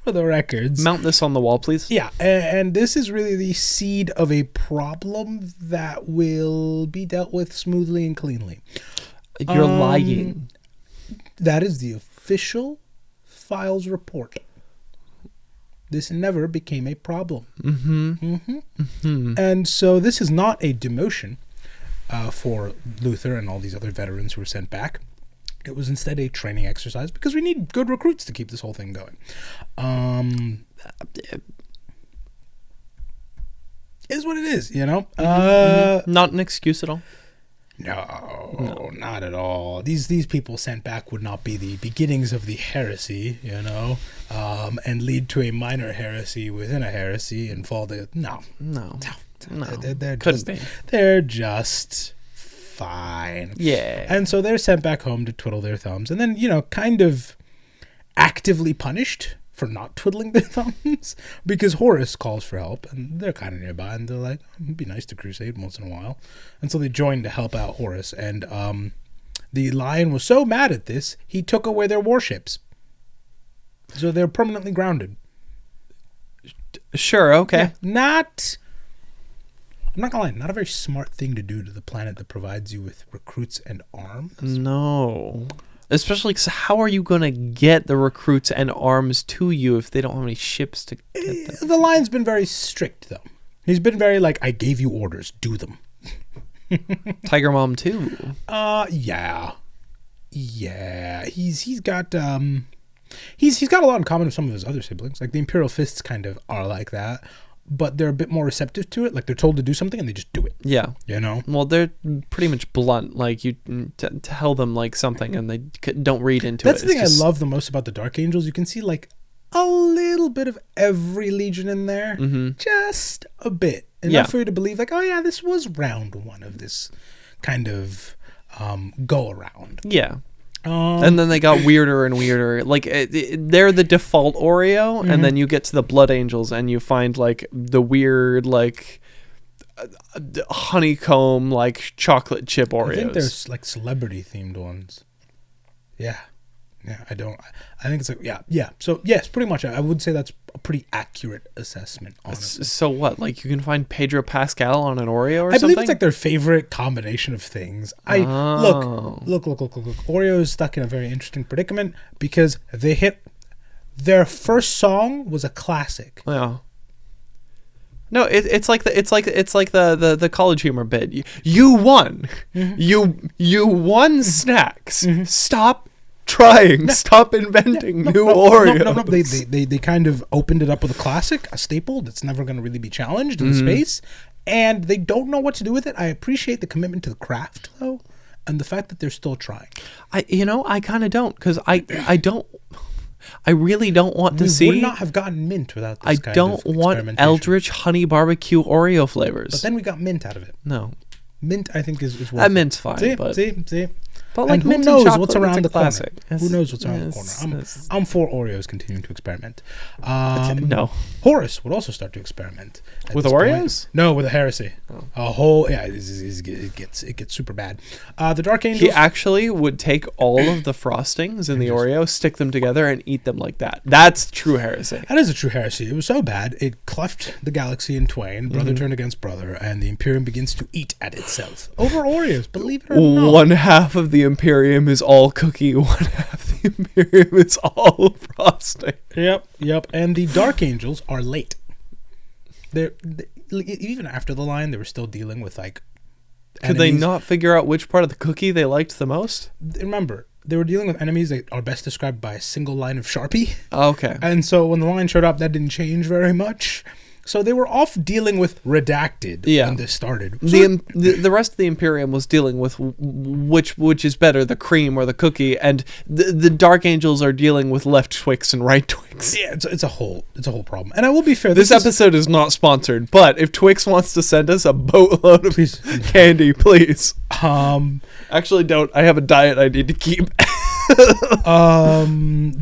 For the records. Mount this on the wall, please. Yeah, and this is really the seed of a problem that will be dealt with smoothly and cleanly. You're lying. That is the official files report. This never became a problem. And so this is not a demotion for Luther and all these other veterans who were sent back. It was instead a training exercise because we need good recruits to keep this whole thing going. Is what it is, Not an excuse at all. No, not at all. These people sent back would not be the beginnings of the heresy, and lead to a minor heresy within a heresy and fall to... No. Couldn't be. They're just fine. Yeah. And so they're sent back home to twiddle their thumbs, and then, kind of actively punished for not twiddling their thumbs, because Horus calls for help, and they're kind of nearby, and they're like, it'd be nice to crusade once in a while. And so they joined to help out Horus, and the Lion was so mad at this, he took away their warships. So they're permanently grounded. Sure, okay. Yeah, I'm not gonna lie, not a very smart thing to do to the planet that provides you with recruits and arms. No. Especially because how are you going to get the recruits and arms to you if they don't have any ships to get them? The Lion's been very strict, though. He's been very like, I gave you orders, do them. Tiger Mom too. Yeah. He's got he's got a lot in common with some of his other siblings. Like the Imperial Fists kind of are like that, but they're a bit more receptive to it. Like they're told to do something and they just do it. Yeah. Well, they're pretty much blunt. Like you tell them like something and they don't read into That's it. That's the thing I love the most about the Dark Angels. You can see like a little bit of every legion in there. Mm-hmm. Just a bit. Enough for you to believe like, oh yeah, this was round one of this kind of go around. Yeah. And then they got weirder and weirder. Like they're the default Oreo, and then you get to the Blood Angels, and you find like the weird like honeycomb like chocolate chip Oreos. I think there's like celebrity themed ones. Yeah. I think it's like yeah. So yes, pretty much. I would say that's a pretty accurate assessment. Honestly. So what? Like you can find Pedro Pascal on an Oreo or something? I believe it's like their favorite combination of things. Look. Oreo is stuck in a very interesting predicament because they hit their first song was a classic. Yeah. No, it's like the college humor bit. You won. Mm-hmm. You won snacks. Mm-hmm. Stop inventing new Oreos. No. They kind of opened it up with a classic, a staple that's never going to really be challenged in the space, and they don't know what to do with it. I appreciate the commitment to the craft, though, and the fact that they're still trying. I kind of don't, because I really don't want to see. We would not have gotten mint without this kind of experimentation. I don't want Eldritch honey barbecue Oreo flavors. But then we got mint out of it. No. Mint, I think, is worth it. Mint's fine. See? But like, who knows what's around the corner? Who knows what's around the corner? I'm for Oreos continuing to experiment. No. Horus would also start to experiment with Oreos. No, with a heresy. A whole it gets super bad. The Dark Angels. He actually would take all of the frostings in the Oreo, stick them together, and eat them like that. That's true heresy. That is a true heresy. It was so bad it cleft the galaxy in twain. Brother turned against brother, and the Imperium begins to eat at itself over Oreos. Believe it or not. One half of the Imperium is all cookie, one half the Imperium is all frosting. Yep. And the Dark Angels are late. They even after the line, they were still dealing with like. Could they not figure out which part of the cookie they liked the most? Remember, they were dealing with enemies that are best described by a single line of Sharpie. Okay. And so when the line showed up, that didn't change very much. So they were off dealing with redacted when this started. The rest of the Imperium was dealing with which is better, the cream or the cookie, and the Dark Angels are dealing with left Twix and right Twix. Yeah, it's a whole problem. And I will be fair. This episode is not sponsored, but if Twix wants to send us a boatload of candy, please. Actually, don't. I have a diet I need to keep.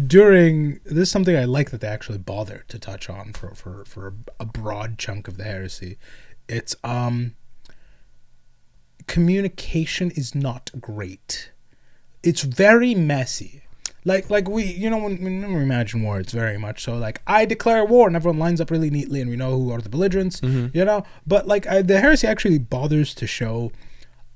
During this is something I like that they actually bother to touch on for a broad chunk of the heresy. It's communication is not great. It's very messy. Like we when we imagine war, it's very much so like I declare war and everyone lines up really neatly and we know who are the belligerents. But like the heresy actually bothers to show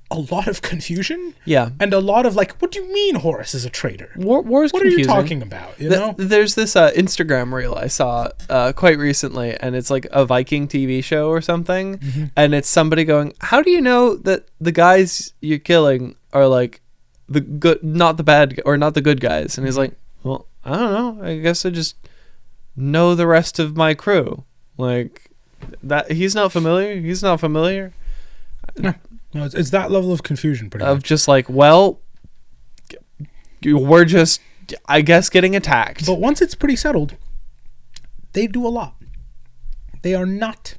a lot of confusion, and a lot of like, what do you mean Horus is a traitor? War is what confusing. Are you talking about? You know, there's this Instagram reel I saw quite recently, and it's like a Viking TV show or something, and it's somebody going, "How do you know that the guys you're killing are like the good, not the bad, or not the good guys?" And he's like, "Well, I don't know. I guess I just know the rest of my crew. Like that. He's not familiar. He's not familiar." No, it's that level of confusion, pretty much. Of just like, well, we're just, I guess, getting attacked. But once it's pretty settled, they do a lot. They are not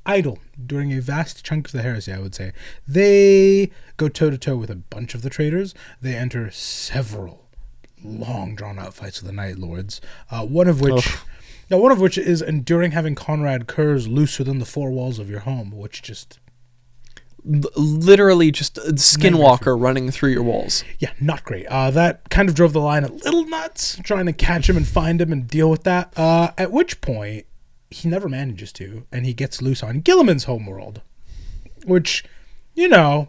idle during a vast chunk of the heresy, I would say. They go toe-to-toe with a bunch of the traitors. They enter several long, drawn-out fights with the Night Lords, one of which is enduring having Conrad Kurz loose within the four walls of your home, which just... literally just a skinwalker running through your walls. Yeah, not great. That kind of drove the line a little nuts, trying to catch him and find him and deal with that. At which point, he never manages to, and he gets loose on Guilliman's homeworld, which, not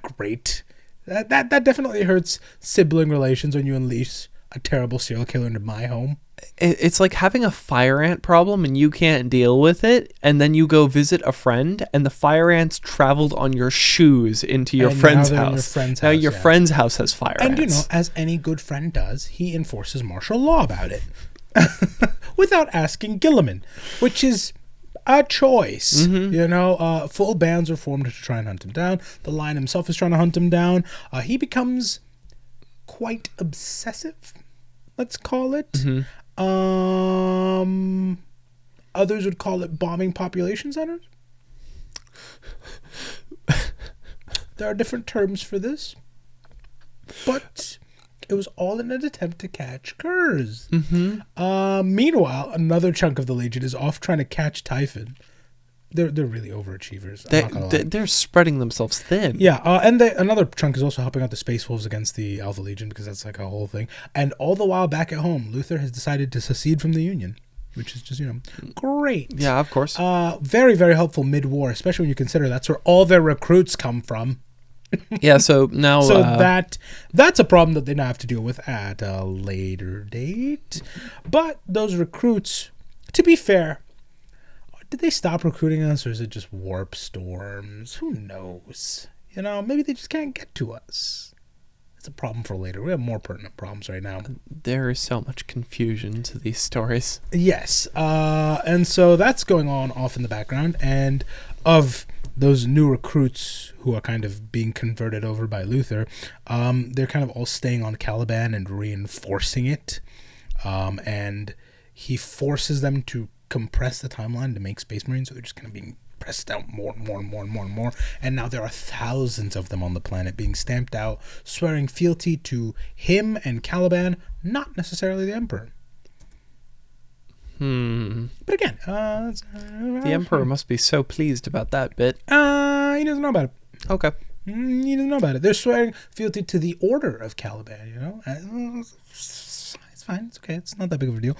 great. That definitely hurts sibling relations when you unleash a terrible serial killer into my home. It's like having a fire ant problem and you can't deal with it, and then you go visit a friend and the fire ants traveled on your shoes into your friend's house. Now your friend's house has fire ants. And as any good friend does, he enforces martial law about it without asking Guilliman, which is a choice. Full bands are formed to try and hunt him down. The Lion himself is trying to hunt him down. He becomes quite obsessive, let's call it. Others would call it bombing population centers. There are different terms for this, but it was all in an attempt to catch Kurz. Meanwhile, another chunk of the Legion is off trying to catch Typhon. They're really overachievers. They're spreading themselves thin. Yeah, and another chunk is also helping out the Space Wolves against the Alpha Legion, because that's like a whole thing. And all the while back at home, Luther has decided to secede from the Union, which is just, great. Yeah, of course. Very, very helpful mid-war, especially when you consider that's where all their recruits come from. Yeah, so now... that's a problem that they now have to deal with at a later date. But those recruits, to be fair... Did they stop recruiting us, or is it just warp storms? Who knows? Maybe they just can't get to us. It's a problem for later. We have more pertinent problems right now. There is so much confusion to these stories. Yes. And so that's going on off in the background. And of those new recruits who are kind of being converted over by Luther, they're kind of all staying on Caliban and reinforcing it. And he forces them to compress the timeline to make Space Marines, so they're just kind of being pressed out more and more and more and more and more. And now there are thousands of them on the planet being stamped out, swearing fealty to him and Caliban, not necessarily the Emperor. But again, the Emperor must be so pleased about that bit. He doesn't know about it. Okay. He doesn't know about it. They're swearing fealty to the Order of Caliban, It's fine. It's okay. It's not that big of a deal.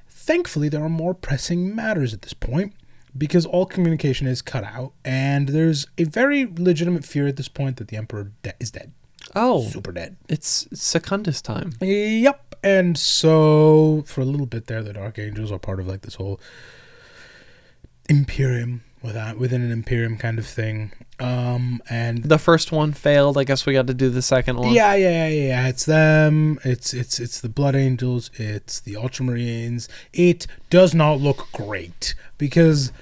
Thankfully, there are more pressing matters at this point, because all communication is cut out, and there's a very legitimate fear at this point that the Emperor is dead. Oh. Super dead. It's Secundus time. Yep. And so, for a little bit there, the Dark Angels are part of like this whole Imperium, within an Imperium kind of thing. And the first one failed. I guess we got to do the second one. Yeah. It's them. It's the Blood Angels. It's the Ultramarines. It does not look great, because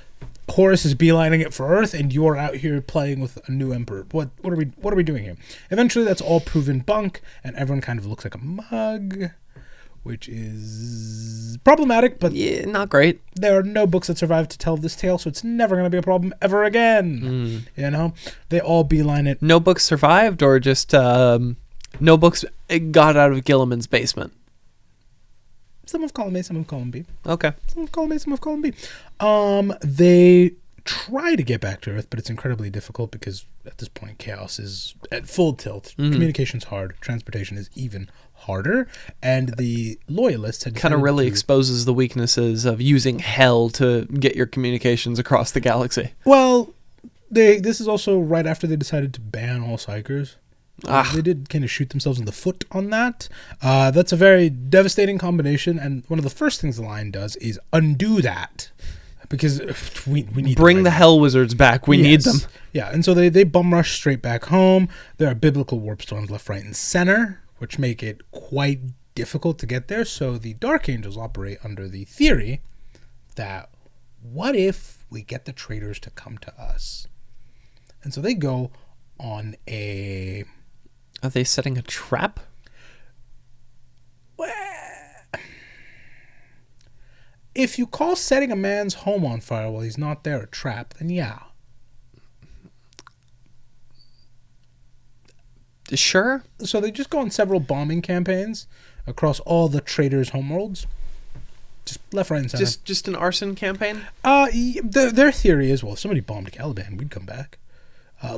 Horus is beelining it for Earth, and you are out here playing with a new Emperor. What are we doing here? Eventually, that's all proven bunk, and everyone kind of looks like a mug, which is problematic, but yeah, not great. There are no books that survive to tell this tale, so it's never going to be a problem ever again. They all beeline it. No books survived, or just no books got out of Guilliman's basement? Some have column A, some have column B. Okay. Some have column A, some have column B. They try to get back to Earth, but it's incredibly difficult, because at this point, chaos is at full tilt. Communication's hard. Transportation is even harder, and the loyalists had kind of really exposes the weaknesses of using hell to get your communications across the galaxy. Well, this is also right after they decided to ban all psychers. They did kind of shoot themselves in the foot on that. That's a very devastating combination, and one of the first things the Lion does is undo that, because we need bring the Hell Wizards back. We need them. Yeah, and so they bum rush straight back home. There are biblical warp storms left, right, and center, which make it quite difficult to get there. So the Dark Angels operate under the theory that, what if we get the traitors to come to us? And so they go on a... Are they setting a trap? If you call setting a man's home on fire while he's not there a trap, then yeah. Sure. So they just go on several bombing campaigns across all the traitors' homeworlds. Just left, right, and center. Just an arson campaign? Their theory is, well, if somebody bombed Caliban, we'd come back.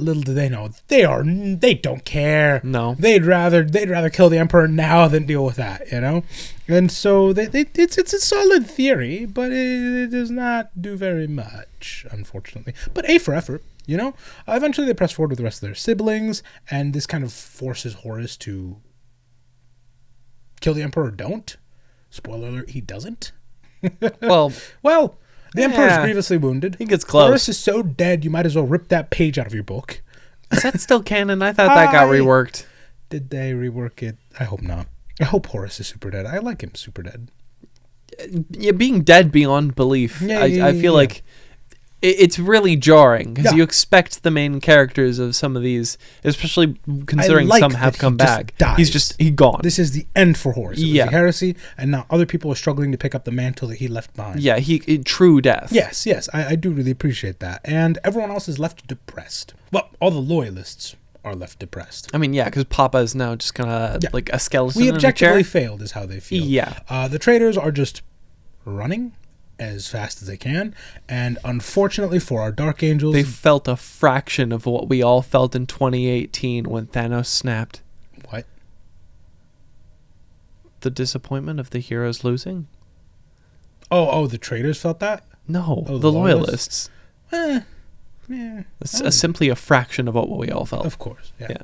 Little do they know, they don't care. No. They'd rather kill the Emperor now than deal with that, you know? And so it's a solid theory, but it does not do very much, unfortunately. But A for effort. You know, eventually they press forward with the rest of their siblings, and this kind of forces Horus to kill the Emperor. Don't. Spoiler alert, he doesn't. Well, the Emperor is grievously wounded. He gets close. Horus is so dead, you might as well rip that page out of your book. Is that still canon? I thought that got reworked. Did they rework it? I hope not. I hope Horus is super dead. I like him super dead. Yeah, being dead beyond belief. I feel like it's really jarring because you expect the main characters of some of these, especially considering some have come back. He's gone. This is the end for Horus. It was a heresy, and now other people are struggling to pick up the mantle that he left behind. Yeah, true death. Yes, I do really appreciate that. And everyone else is left depressed. Well, all the loyalists are left depressed. I mean, yeah, because Papa is now just gonna like a skeleton. We in objectively a chair. failed, is how they feel. Yeah. The traitors are just running as fast as they can, and unfortunately for our Dark Angels, they felt a fraction of what we all felt in 2018 when Thanos snapped. What? The disappointment of the heroes losing? Oh, the traitors felt that? No, the loyalists. Yeah. It's simply a fraction of what we all felt. Of course. Yeah.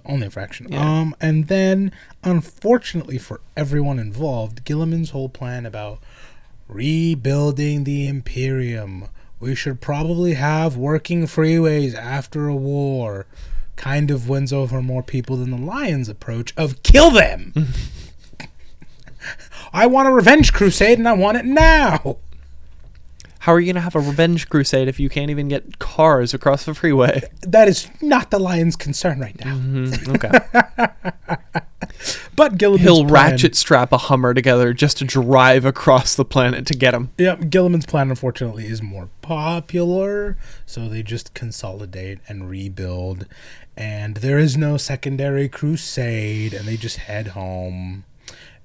Only a fraction. Yeah. And then, unfortunately for everyone involved, Guilliman's whole plan about rebuilding the Imperium. We should probably have working freeways after a war. Kind of wins over more people than the Lions' approach of kill them. I want a revenge crusade and I want it now. How are you going to have a revenge crusade if you can't even get cars across the freeway? That is not the Lions' concern right now. Mm-hmm. Okay. But Guilliman's He'll ratchet strap a Hummer together just to drive across the planet to get him. Yeah, Guilliman's plan, unfortunately, is more popular, so they just consolidate and rebuild, and there is no secondary crusade, and they just head home.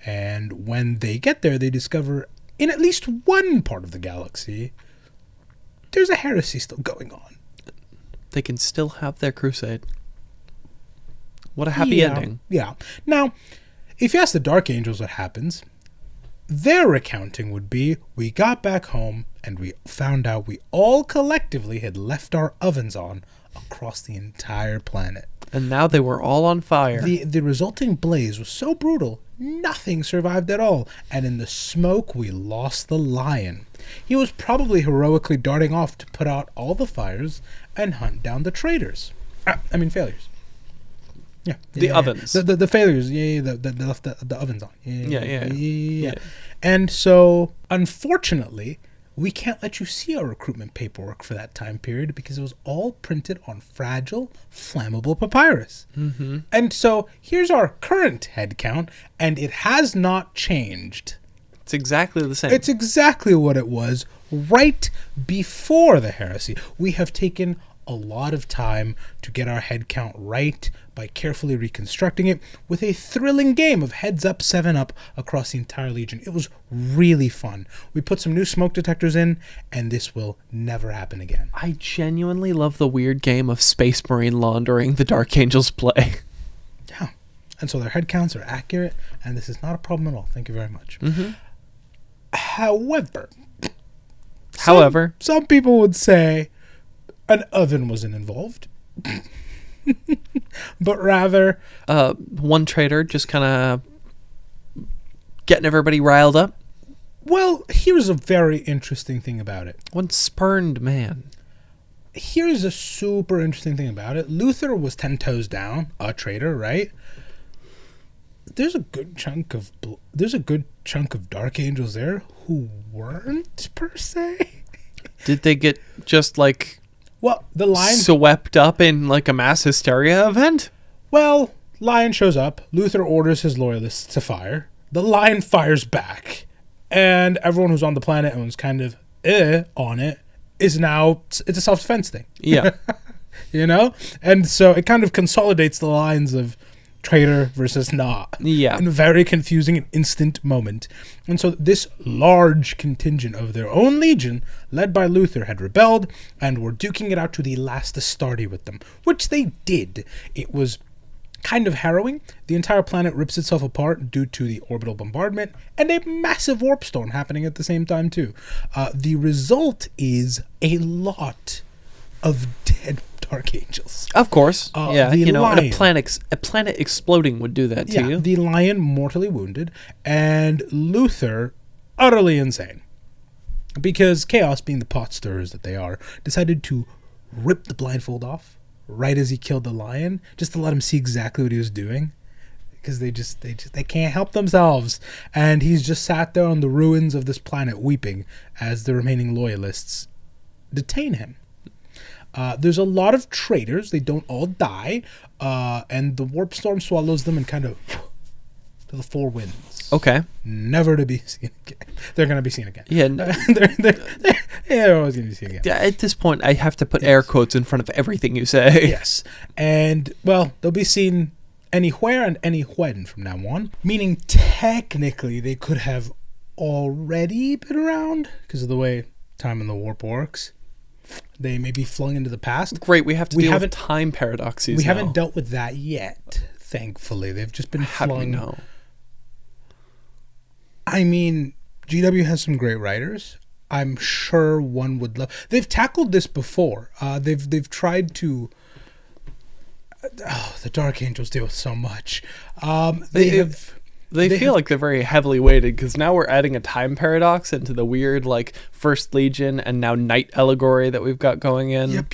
And when they get there, they discover in at least one part of the galaxy, there's a heresy still going on. They can still have their crusade. What a happy ending. Yeah. Now, if you ask the Dark Angels what happens, their recounting would be, we got back home and we found out we all collectively had left our ovens on across the entire planet. And now they were all on fire. The resulting blaze was so brutal, nothing survived at all. And in the smoke, we lost the lion. He was probably heroically darting off to put out all the fires and hunt down the traitors. Failures. Yeah, the ovens. The failures. They left the ovens on. Yeah. And so, unfortunately, we can't let you see our recruitment paperwork for that time period because it was all printed on fragile, flammable papyrus. Mm-hmm. And so, here's our current head count, and it has not changed. It's exactly the same. It's exactly what it was right before the heresy. We have taken a lot of time to get our head count right by carefully reconstructing it with a thrilling game of heads up, 7-up across the entire Legion. It was really fun. We put some new smoke detectors in, and this will never happen again. I genuinely love the weird game of Space Marine laundering the Dark Angels play. Yeah. And so their head counts are accurate, and this is not a problem at all. Thank you very much. Mm-hmm. However, some people would say an oven wasn't involved, but rather one traitor just kind of getting everybody riled up. Well, here's a very interesting thing about it. One spurned man. Here's a super interesting thing about it. Luther was 10 toes down, a traitor, right? There's a good chunk of Dark Angels there who weren't per se. Did they get just like the Lion swept up in like a mass hysteria event? Well, Lion shows up. Luther orders his loyalists to fire. The Lion fires back, and everyone who's on the planet and was kind of on it is now, it's a self-defense thing. Yeah. You know? And so it kind of consolidates the lines of traitor versus not. Yeah. In a very confusing and instant moment. And so this large contingent of their own legion, led by Luther, had rebelled and were duking it out to the last Astarte with them, which they did. It was kind of harrowing. The entire planet rips itself apart due to the orbital bombardment and a massive warp storm happening at the same time too. The result is a lot of dead Dark Angels. Of course. Yeah, you know, and a planet exploding would do that to you. The Lion mortally wounded, and Luther utterly insane. Because Chaos, being the pot stirrers that they are, decided to rip the blindfold off right as he killed the Lion, just to let him see exactly what he was doing. Because they can't help themselves. And he's just sat there on the ruins of this planet weeping as the remaining loyalists detain him. There's a lot of traitors. They don't all die. And the warp storm swallows them and kind of to the four winds. Okay. Never to be seen again. They're going to be seen again. Yeah. They're always going to be seen again. Yeah, at this point, I have to put air quotes in front of everything you say. Yes. And, well, they'll be seen anywhere and any when from now on. Meaning, technically, they could have already been around because of the way time in the warp works. They may be flung into the past. Great, we have to deal with time paradoxes. We haven't dealt with that yet, thankfully. They've just been flung. How do we know? I mean, GW has some great writers. I'm sure one would love. They've tackled this before. They've tried to. The Dark Angels deal with so much. They feel like they're very heavily weighted because now we're adding a time paradox into the weird like First Legion and now Night allegory that we've got going in. Yep.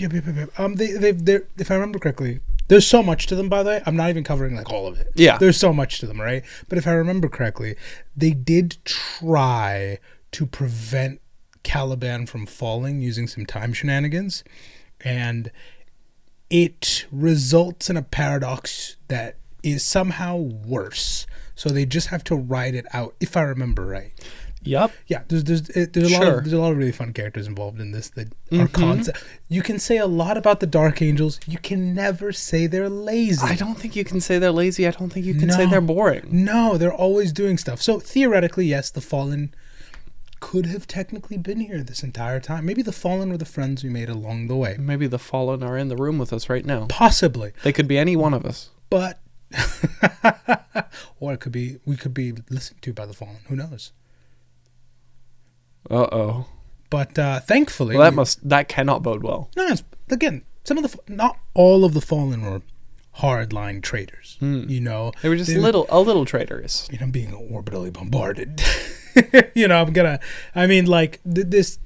They're, if I remember correctly, there's so much to them. By the way, I'm not even covering like all of it. Yeah, there's so much to them, right? But if I remember correctly, they did try to prevent Caliban from falling using some time shenanigans, and it results in a paradox that is somehow worse. So they just have to ride it out, if I remember right. Yep. Yeah, there's a lot of really fun characters involved in this that are concept. You can say a lot about the Dark Angels. You can never say they're lazy. I don't think you can say they're lazy. I don't think you can say they're boring. No, they're always doing stuff. So theoretically, yes, the Fallen could have technically been here this entire time. Maybe the Fallen were the friends we made along the way. Maybe the Fallen are in the room with us right now. Possibly. They could be any one of us. But or we could be listened to by the Fallen. Who knows? Uh-oh. But thankfully, that cannot bode well. No, again, not all of the Fallen were hardline traitors. You know, they were just a little traitorous. You know, being orbitally bombarded. You know, this.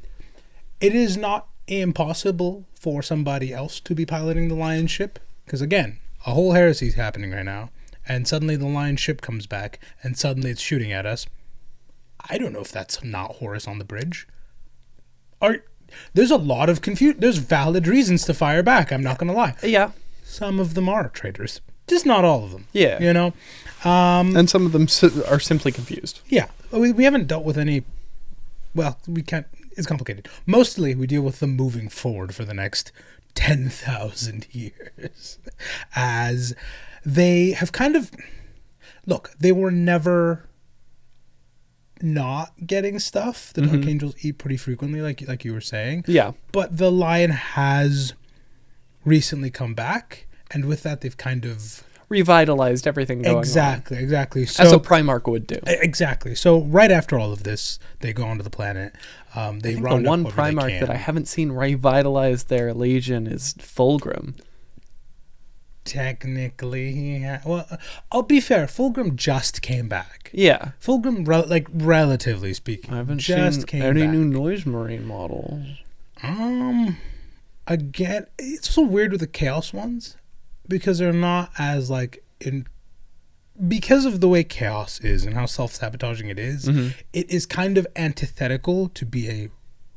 It is not impossible for somebody else to be piloting the Lion ship because again, a whole heresy is happening right now, and suddenly the Lion ship comes back, and suddenly it's shooting at us. I don't know if that's not Horus on the bridge. There's a lot of confusion. There's valid reasons to fire back. I'm not going to lie. Yeah. Some of them are traitors. Just not all of them. Yeah. You know? And some of them are simply confused. Yeah. We haven't dealt with any... Well, we can't... It's complicated. Mostly, we deal with them moving forward for the next 10,000 years. As they have kind of... Look, they were never... not getting stuff. The Dark Angels eat pretty frequently, like you were saying. Yeah. But the Lion has recently come back, and with that, they've kind of revitalized everything going on. Exactly. So, as a Primarch would do. Exactly. So right after all of this, they go onto the planet. They round the up one Primarch that I haven't seen revitalize their legion is Fulgrim. Technically, well, I'll be fair. Fulgrim just came back. Yeah, Fulgrim, relatively speaking, I haven't just seen came any back. new Noise Marine models. Again, it's also weird with the Chaos ones because they're not as because of the way Chaos is and how self-sabotaging it is. It is kind of antithetical to be a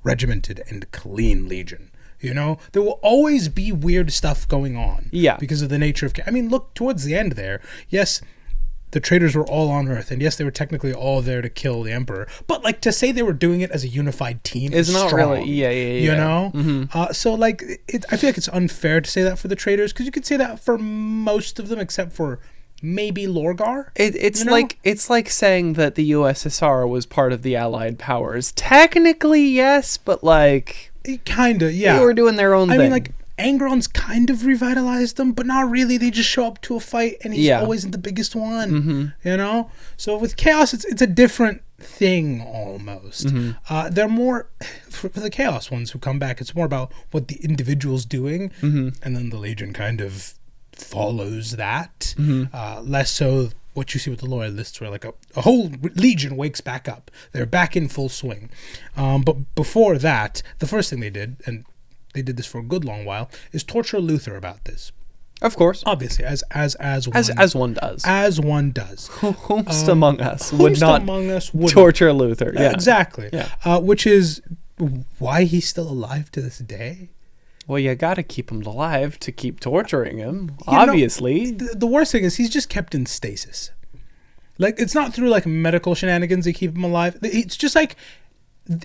regimented and clean legion. You know, there will always be weird stuff going on. Yeah. Because of the nature of... I mean, look, towards the end there, yes, the traitors were all on Earth, and yes, they were technically all there to kill the Emperor, but like to say they were doing it as a unified team is not strong, really. Yeah. You know, so like I feel like it's unfair to say that for the traitors, because you could say that for most of them except for maybe Lorgar. It's like saying that the USSR was part of the Allied powers. Technically, yes, but like kind of, yeah. They were doing their own thing. I mean, like Angron's kind of revitalized them, but not really. They just show up to a fight, and he's always the biggest one. You know. So with Chaos, it's a different thing almost. They're more for the Chaos ones who come back. It's more about what the individual's doing, and then the Legion kind of follows that. Less so what you see with the loyalists, where like a whole legion wakes back up. They're back in full swing. But before that, the first thing they did, and they did this for a good long while, is torture Luther about this. Of course, obviously, as one does. Whomst among us would not torture Luther? Yeah, exactly. Yeah. Which is why he's still alive to this day. Well, you got to keep him alive to keep torturing him, obviously. The worst thing is he's just kept in stasis. Like, it's not through, like, medical shenanigans that keep him alive. It's just, like,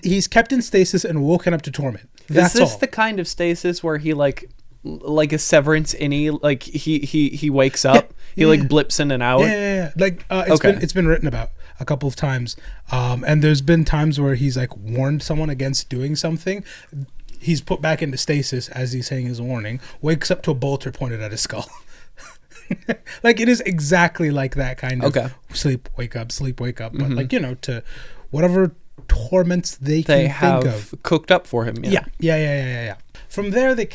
he's kept in stasis and woken up to torment. That's all. Is this the kind of stasis where he, like a Severance innie, like, he wakes up, he, like, blips in and out? Yeah. Like, it's been written about a couple of times. And there's been times where he's, like, warned someone against doing something. He's put back into stasis as he's saying his warning, wakes up to a bolter pointed at his skull. Like, it is exactly like that kind of sleep, wake up. But, like, you know, to whatever torments they can think of. Cooked up for him. Yeah. From there, they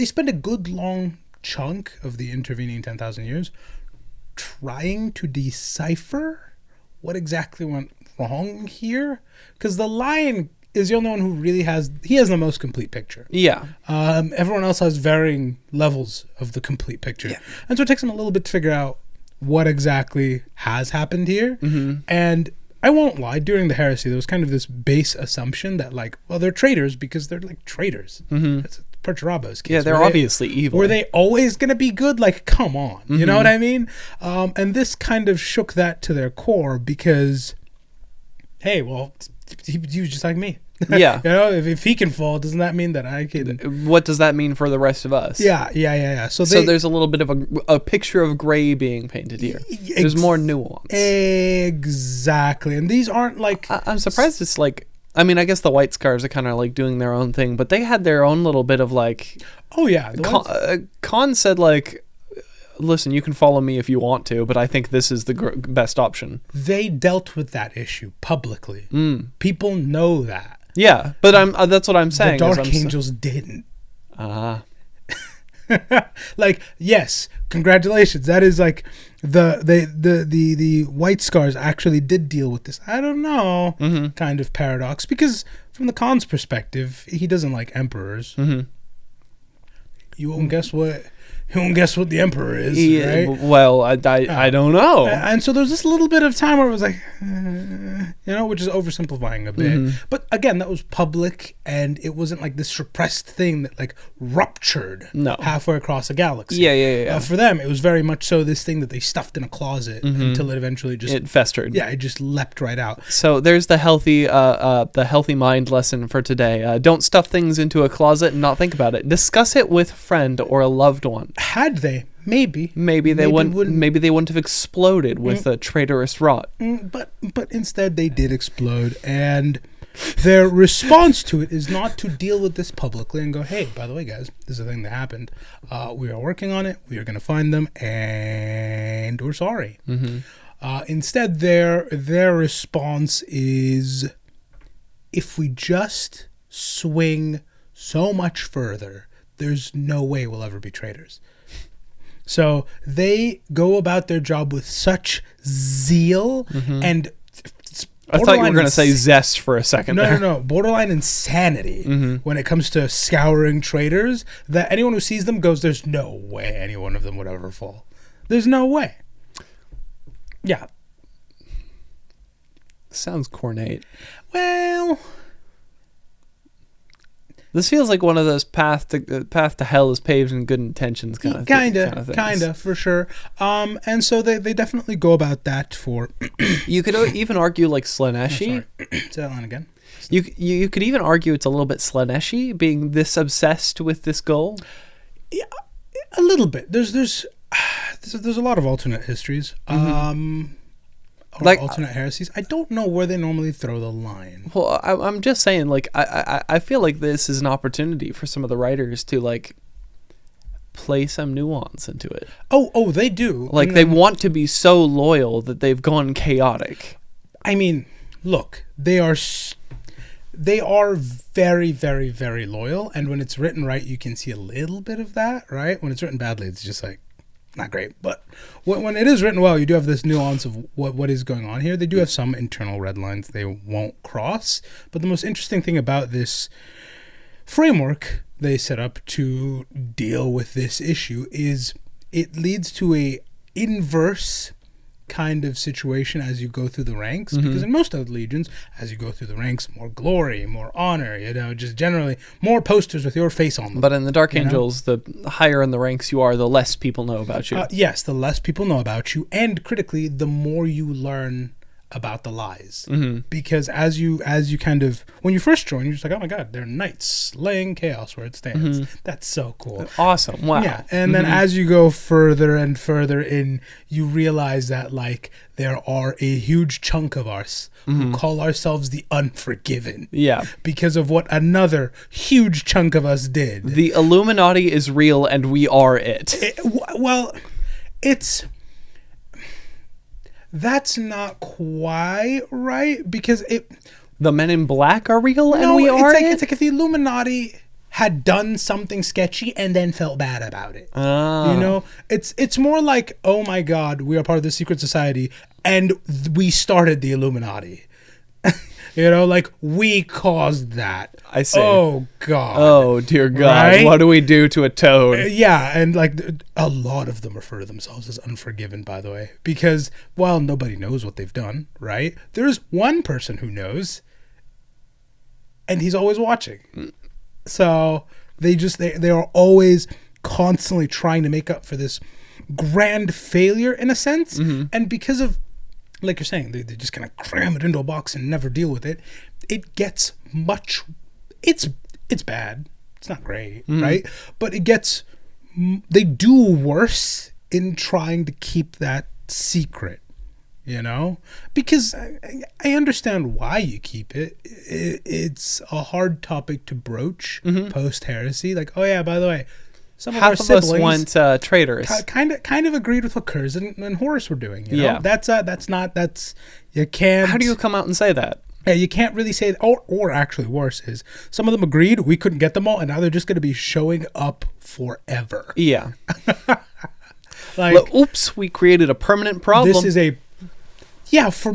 spend a good long chunk of the intervening 10,000 years trying to decipher what exactly went wrong here. Because the Lion is the only one who really has the most complete picture. Yeah. Everyone else has varying levels of the complete picture. Yeah. And so it takes them a little bit to figure out what exactly has happened here. And I won't lie, during the heresy, there was kind of this base assumption that, like, well, they're traitors because they're, like, traitors. That's Perturabo's case. Yeah, they're obviously evil. Were they always going to be good? Like, come on. You know what I mean? And this kind of shook that to their core because, hey, well, he was just like me. Yeah. You know, if he can fall, doesn't that mean that I can? What does that mean for the rest of us? Yeah. So there's a little bit of a picture of gray being painted here. There's more nuance. Exactly. And these aren't like... I'm surprised it's like... I mean, I guess the White Scars are kind of like doing their own thing, but they had their own little bit of like... Oh, yeah. Khan said like... Listen, you can follow me if you want to, but I think this is the best option. They dealt with that issue publicly. People know that. Yeah, but that's what I'm saying. The Dark Angels didn't. Like, yes, congratulations. That is like the White Scars actually did deal with this. I don't know, kind of paradox, because from the Khan's perspective, he doesn't like emperors. You won't guess what. He won't guess what the Emperor is, right? Well, I don't know. And so there's this little bit of time where it was like, you know, which is oversimplifying a bit. But again, that was public, and it wasn't like this repressed thing that like ruptured halfway across a galaxy. Yeah. For them, it was very much so this thing that they stuffed in a closet until it eventually just... It festered. Yeah, it just leapt right out. So there's the healthy mind lesson for today. Don't stuff things into a closet and not think about it. Discuss it with a friend or a loved one. Had they, maybe they wouldn't have exploded with a traitorous rot. But instead they did explode, and their response to it is not to deal with this publicly and go, hey, by the way, guys, this is a thing that happened. We are working on it. We are going to find them, and we're sorry. Instead, their response is, if we just swing so much further, there's no way we'll ever be traitors. So they go about their job with such zeal and... I thought you were going to say zest for a second. No. Borderline insanity when it comes to scouring traitors, that anyone who sees them goes, there's no way any one of them would ever fall. There's no way. Yeah. Sounds cornate. Well... This feels like one of those path to hell is paved in good intentions kind of things. Kinda, for sure. And so they definitely go about that for... You could even argue like Slaneshi. Say that line again. You could even argue it's a little bit Slaneshi, being this obsessed with this goal. Yeah, a little bit. There's a lot of alternate histories. Like alternate heresies. I don't know where they normally throw the line. Well, I'm just saying, like, I feel like this is an opportunity for some of the writers to, like, play some nuance into it. Oh, they do. Like, they want to be so loyal that they've gone chaotic. I mean, look, they are very, very, very loyal, and when it's written right, you can see a little bit of that, right? When it's written badly, it's just like, not great. But when it is written well, you do have this nuance of what is going on here. They do have some internal red lines they won't cross. But the most interesting thing about this framework they set up to deal with this issue is it leads to a inverse kind of situation as you go through the ranks, because in most other legions, as you go through the ranks, more glory, more honor, just generally more posters with your face on them. But in the Dark Angels, the higher in the ranks you are, the less people know about you. Yes, the less people know about you, and critically, the more you learn about the lies. Because as you kind of, when you first join, you're just like, oh my god, they're knights slaying chaos where it stands. That's so cool. Awesome. Wow. Yeah. And then as you go further and further in, you realize that like there are a huge chunk of us who call ourselves the Unforgiven. Yeah. Because of what another huge chunk of us did. The Illuminati is real and we are it. That's not quite right, because the Men in Black are real and we are it? It's like if the Illuminati had done something sketchy and then felt bad about it. It's more like, oh my god, we are part of the secret society and we started the Illuminati. Like we caused that. I see. Oh god. Oh dear god. Right? What do we do to a toad? Yeah, and like a lot of them refer to themselves as Unforgiven, by the way, because while nobody knows what they've done, right? There's one person who knows, and he's always watching. So they are always constantly trying to make up for this grand failure in a sense, and because of, like you're saying, they just kind of cram it into a box and never deal with it. It gets much. It's bad. It's not great, right? But they do worse in trying to keep that secret, because I understand why you keep it. It's a hard topic to broach post heresy. Like, oh yeah, by the way, some of our siblings us want traitors. Kind of agreed with what Curzon and Horus were doing. Yeah, you can't. How do you come out and say that? You can't really say that, or actually worse is some of them agreed we couldn't get them all, and now they're just going to be showing up forever. Yeah. Like, well, oops, we created a permanent problem. This is for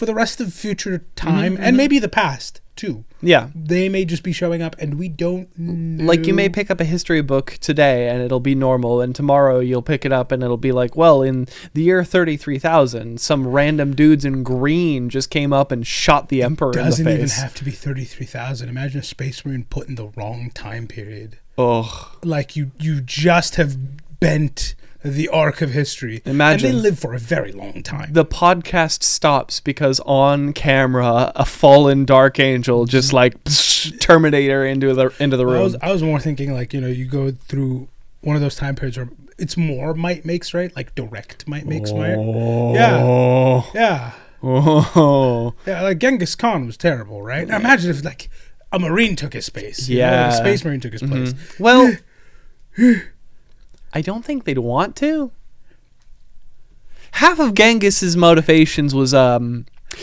the rest of future time and maybe the past too. Yeah. They may just be showing up and we don't know. Like you may pick up a history book today and it'll be normal, and tomorrow you'll pick it up and it'll be like, well, in the year 33,000, some random dudes in green just came up and shot the Emperor in the face. Doesn't even have to be 33,000. Imagine a Space Marine put in the wrong time period. Ugh. Like you just have bent the arc of history. Imagine. And they live for a very long time. The podcast stops because on camera, a fallen Dark Angel just like Terminator into the room. I was more thinking like, you go through one of those time periods where it's more might makes right, like direct might makes right. Yeah. Oh. Yeah, like Genghis Khan was terrible, right? Now imagine if like a Marine took his space. Yeah. A Space Marine took his place. Well, I don't think they'd want to. Half of Genghis's motivations was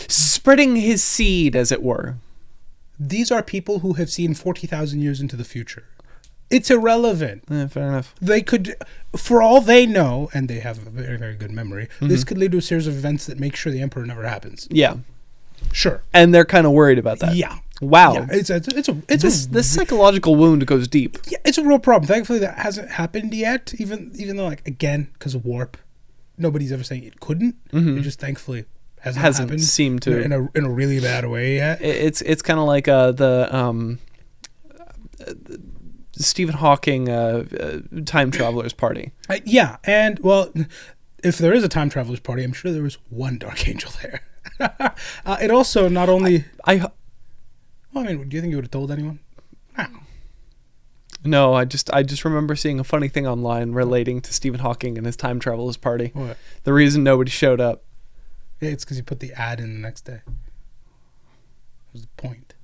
spreading his seed, as it were. These are people who have seen 40,000 years into the future. It's irrelevant. Yeah, fair enough. They could, for all they know, and they have a very, very good memory, this could lead to a series of events that make sure the Emperor never happens. Yeah. Sure. And they're kind of worried about that. Yeah. Wow. Yeah, this psychological wound goes deep. Yeah, it's a real problem. Thankfully, that hasn't happened yet. Even though, like, again, because of warp, nobody's ever saying it couldn't. It just thankfully hasn't happened. Seemed to in a really bad way yet. It's kind of like the Stephen Hawking time travelers party. Yeah, and well, if there is a time travelers party, I'm sure there was one Dark Angel there. It also not only. Well, I mean, do you think you would have told anyone? No, I just remember seeing a funny thing online relating to Stephen Hawking and his time travelers party. What? The reason nobody showed up. Yeah, it's because you put the ad in the next day. That was the point.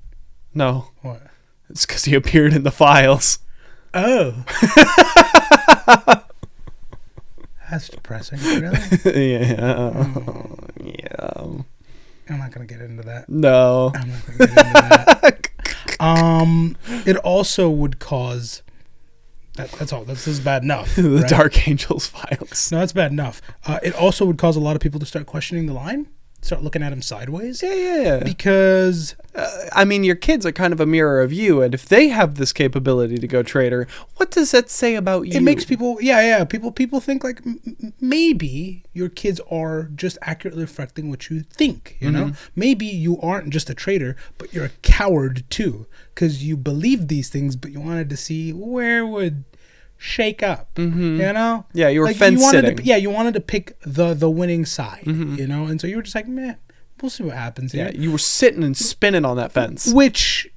No. What? It's because he appeared in the files. Oh. That's depressing, really? Yeah. Oh. Yeah. I'm not going to get into that. No. I'm not going to get into that. It also would cause... That's all. This is bad enough. The right? Dark Angels files. No, that's bad enough. It also would cause a lot of people to start questioning the line. Start looking at him sideways. Yeah. Because... I mean, your kids are kind of a mirror of you, and if they have this capability to go traitor, what does that say about you? It makes people... Yeah. People think like maybe your kids are just accurately reflecting what you think, you know? Maybe you aren't just a traitor, but you're a coward too. Because you believed these things, but you wanted to see where would... shake up, you know? Yeah, you were fence sitting. You wanted to pick the winning side, you know? And so you were just like, meh, we'll see what happens here. Yeah, you were sitting and spinning on that fence. Which...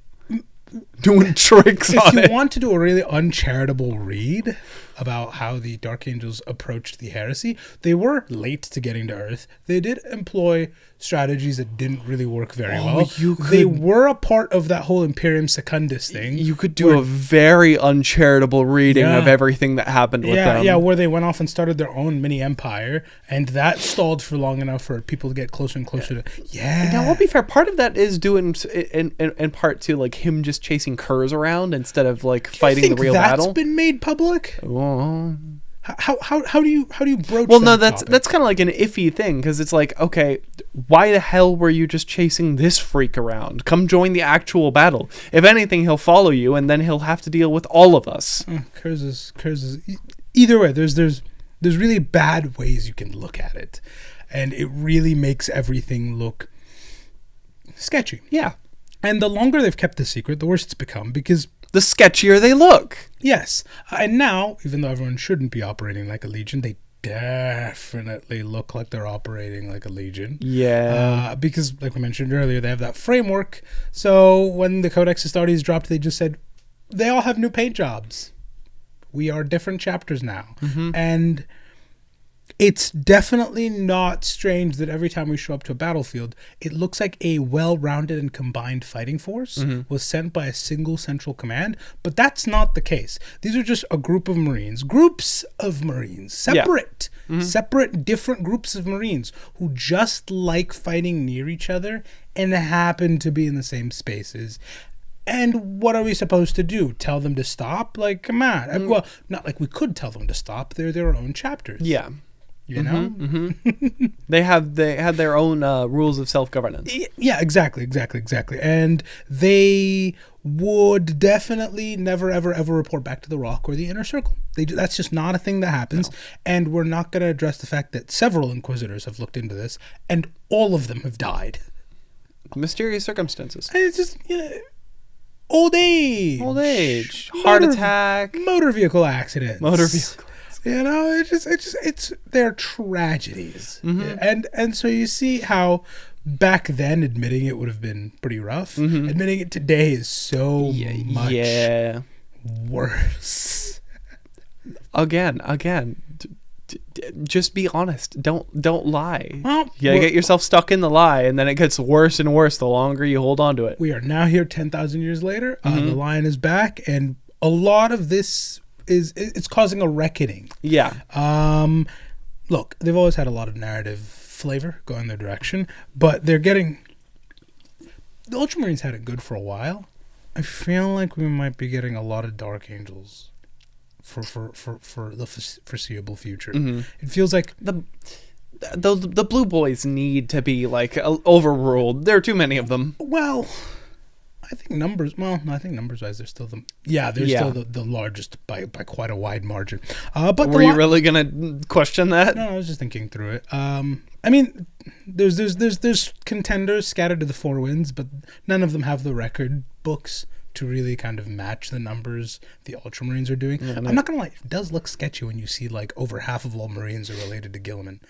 doing tricks on it. If you want to do a really uncharitable read about how the Dark Angels approached the heresy, they were late to getting to Earth. They did employ strategies that didn't really work very well. They were a part of that whole Imperium Secundus thing. You could do a very uncharitable reading of everything that happened with them. Yeah, where they went off and started their own mini empire, and that stalled for long enough for people to get closer and closer to... Yeah. Now, I'll be fair, part of that is doing, in part to, like, him just chasing curs around instead of, like, fighting the real battle. That's been made public? Well... How do you broach well, that no, topic? that's kind of like an iffy thing, because it's like, okay, why the hell were you just chasing this freak around? Come join the actual battle. If anything, he'll follow you, and then he'll have to deal with all of us. Kurz is either way. There's really bad ways you can look at it, and it really makes everything look sketchy. Yeah, and the longer they've kept the secret, the worse it's become, because the sketchier they look. Yes. And now, even though everyone shouldn't be operating like a legion, they definitely look like they're operating like a legion. Yeah. Because, like we mentioned earlier, they have that framework. So when the Codex Astartes dropped, they just said, they all have new paint jobs. We are different chapters now. And it's definitely not strange that every time we show up to a battlefield, it looks like a well-rounded and combined fighting force was sent by a single central command, but that's not the case. These are just a group of Marines, separate, separate, different groups of Marines who just like fighting near each other and happen to be in the same spaces. And what are we supposed to do? Tell them to stop? Like, come on. Well, not like we could tell them to stop. They're their own chapters. Yeah. You know? They had their own rules of self-governance. Yeah, exactly. And they would definitely never, ever report back to the Rock or the Inner Circle. That's just not a thing that happens. No. And we're not going to address the fact that several Inquisitors have looked into this, and all of them have died. Mysterious circumstances. And it's just... old age. Heart attack. Motor vehicle accidents. You know, it's they're tragedies. And so you see how back then admitting it would have been pretty rough. Admitting it today is so much worse. Again, just be honest. Don't lie. Well, you get yourself stuck in the lie, and then it gets worse and worse the longer you hold on to it. We are now here 10,000 years later. The line is back, and a lot of this it's causing a reckoning. Yeah. Look, they've always had a lot of narrative flavor going their direction, but they're getting... The Ultramarines had it good for a while. I feel like we might be getting a lot of Dark Angels for the foreseeable future. It feels like... The blue boys need to be, like, overruled. There are too many of them. Well... I think numbers-wise, they're still still the largest by quite a wide margin. But were you really gonna question that? No, I was just thinking through it. I mean, there's contenders scattered to the four winds, but none of them have the record books to really kind of match the numbers the Ultramarines are doing. Yeah, I'm not gonna lie, it does look sketchy when you see like over half of all Marines are related to Guilliman.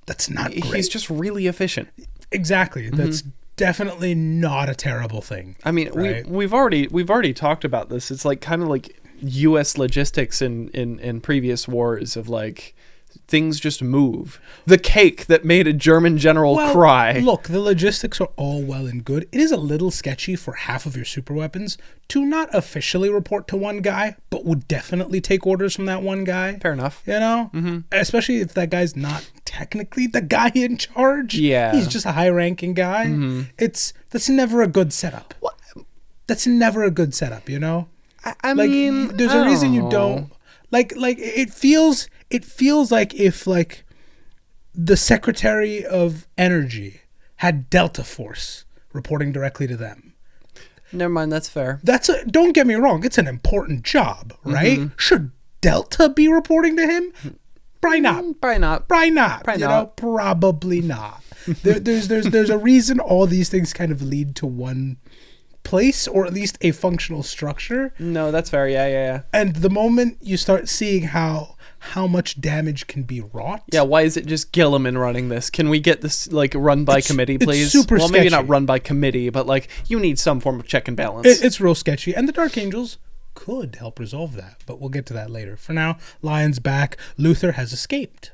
That's not great. He's just really efficient. Exactly. That's definitely not a terrible thing. I mean, right? we've already talked about this. It's like kind of like U.S. logistics in previous wars of like things just move. The cake that made a German general cry. Look, the logistics are all well and good. It is a little sketchy for half of your super weapons to not officially report to one guy, but would definitely take orders from that one guy. Fair enough. You know? Especially if that guy's not technically the guy in charge. Yeah. He's just a high-ranking guy. That's never a good setup. What? That's never a good setup, you know? I mean, there's a reason you don't like it feels like if like the Secretary of Energy had Delta Force reporting directly to them. Never mind, that's fair. Don't get me wrong, it's an important job, right? Should Delta be reporting to him? Probably not. Probably not. Probably not. Probably you not. know, probably not. There's a reason all these things kind of lead to one place, or at least a functional structure. No, that's fair. Yeah. And the moment you start seeing how much damage can be wrought. Yeah, why is it just Guilliman running this? Can we get this like run by committee, please? It's super sketchy. Maybe not run by committee, but like you need some form of check and balance. It's real sketchy. And the Dark Angels could help resolve that, but we'll get to that later. For now, Lion's back. Luther has escaped.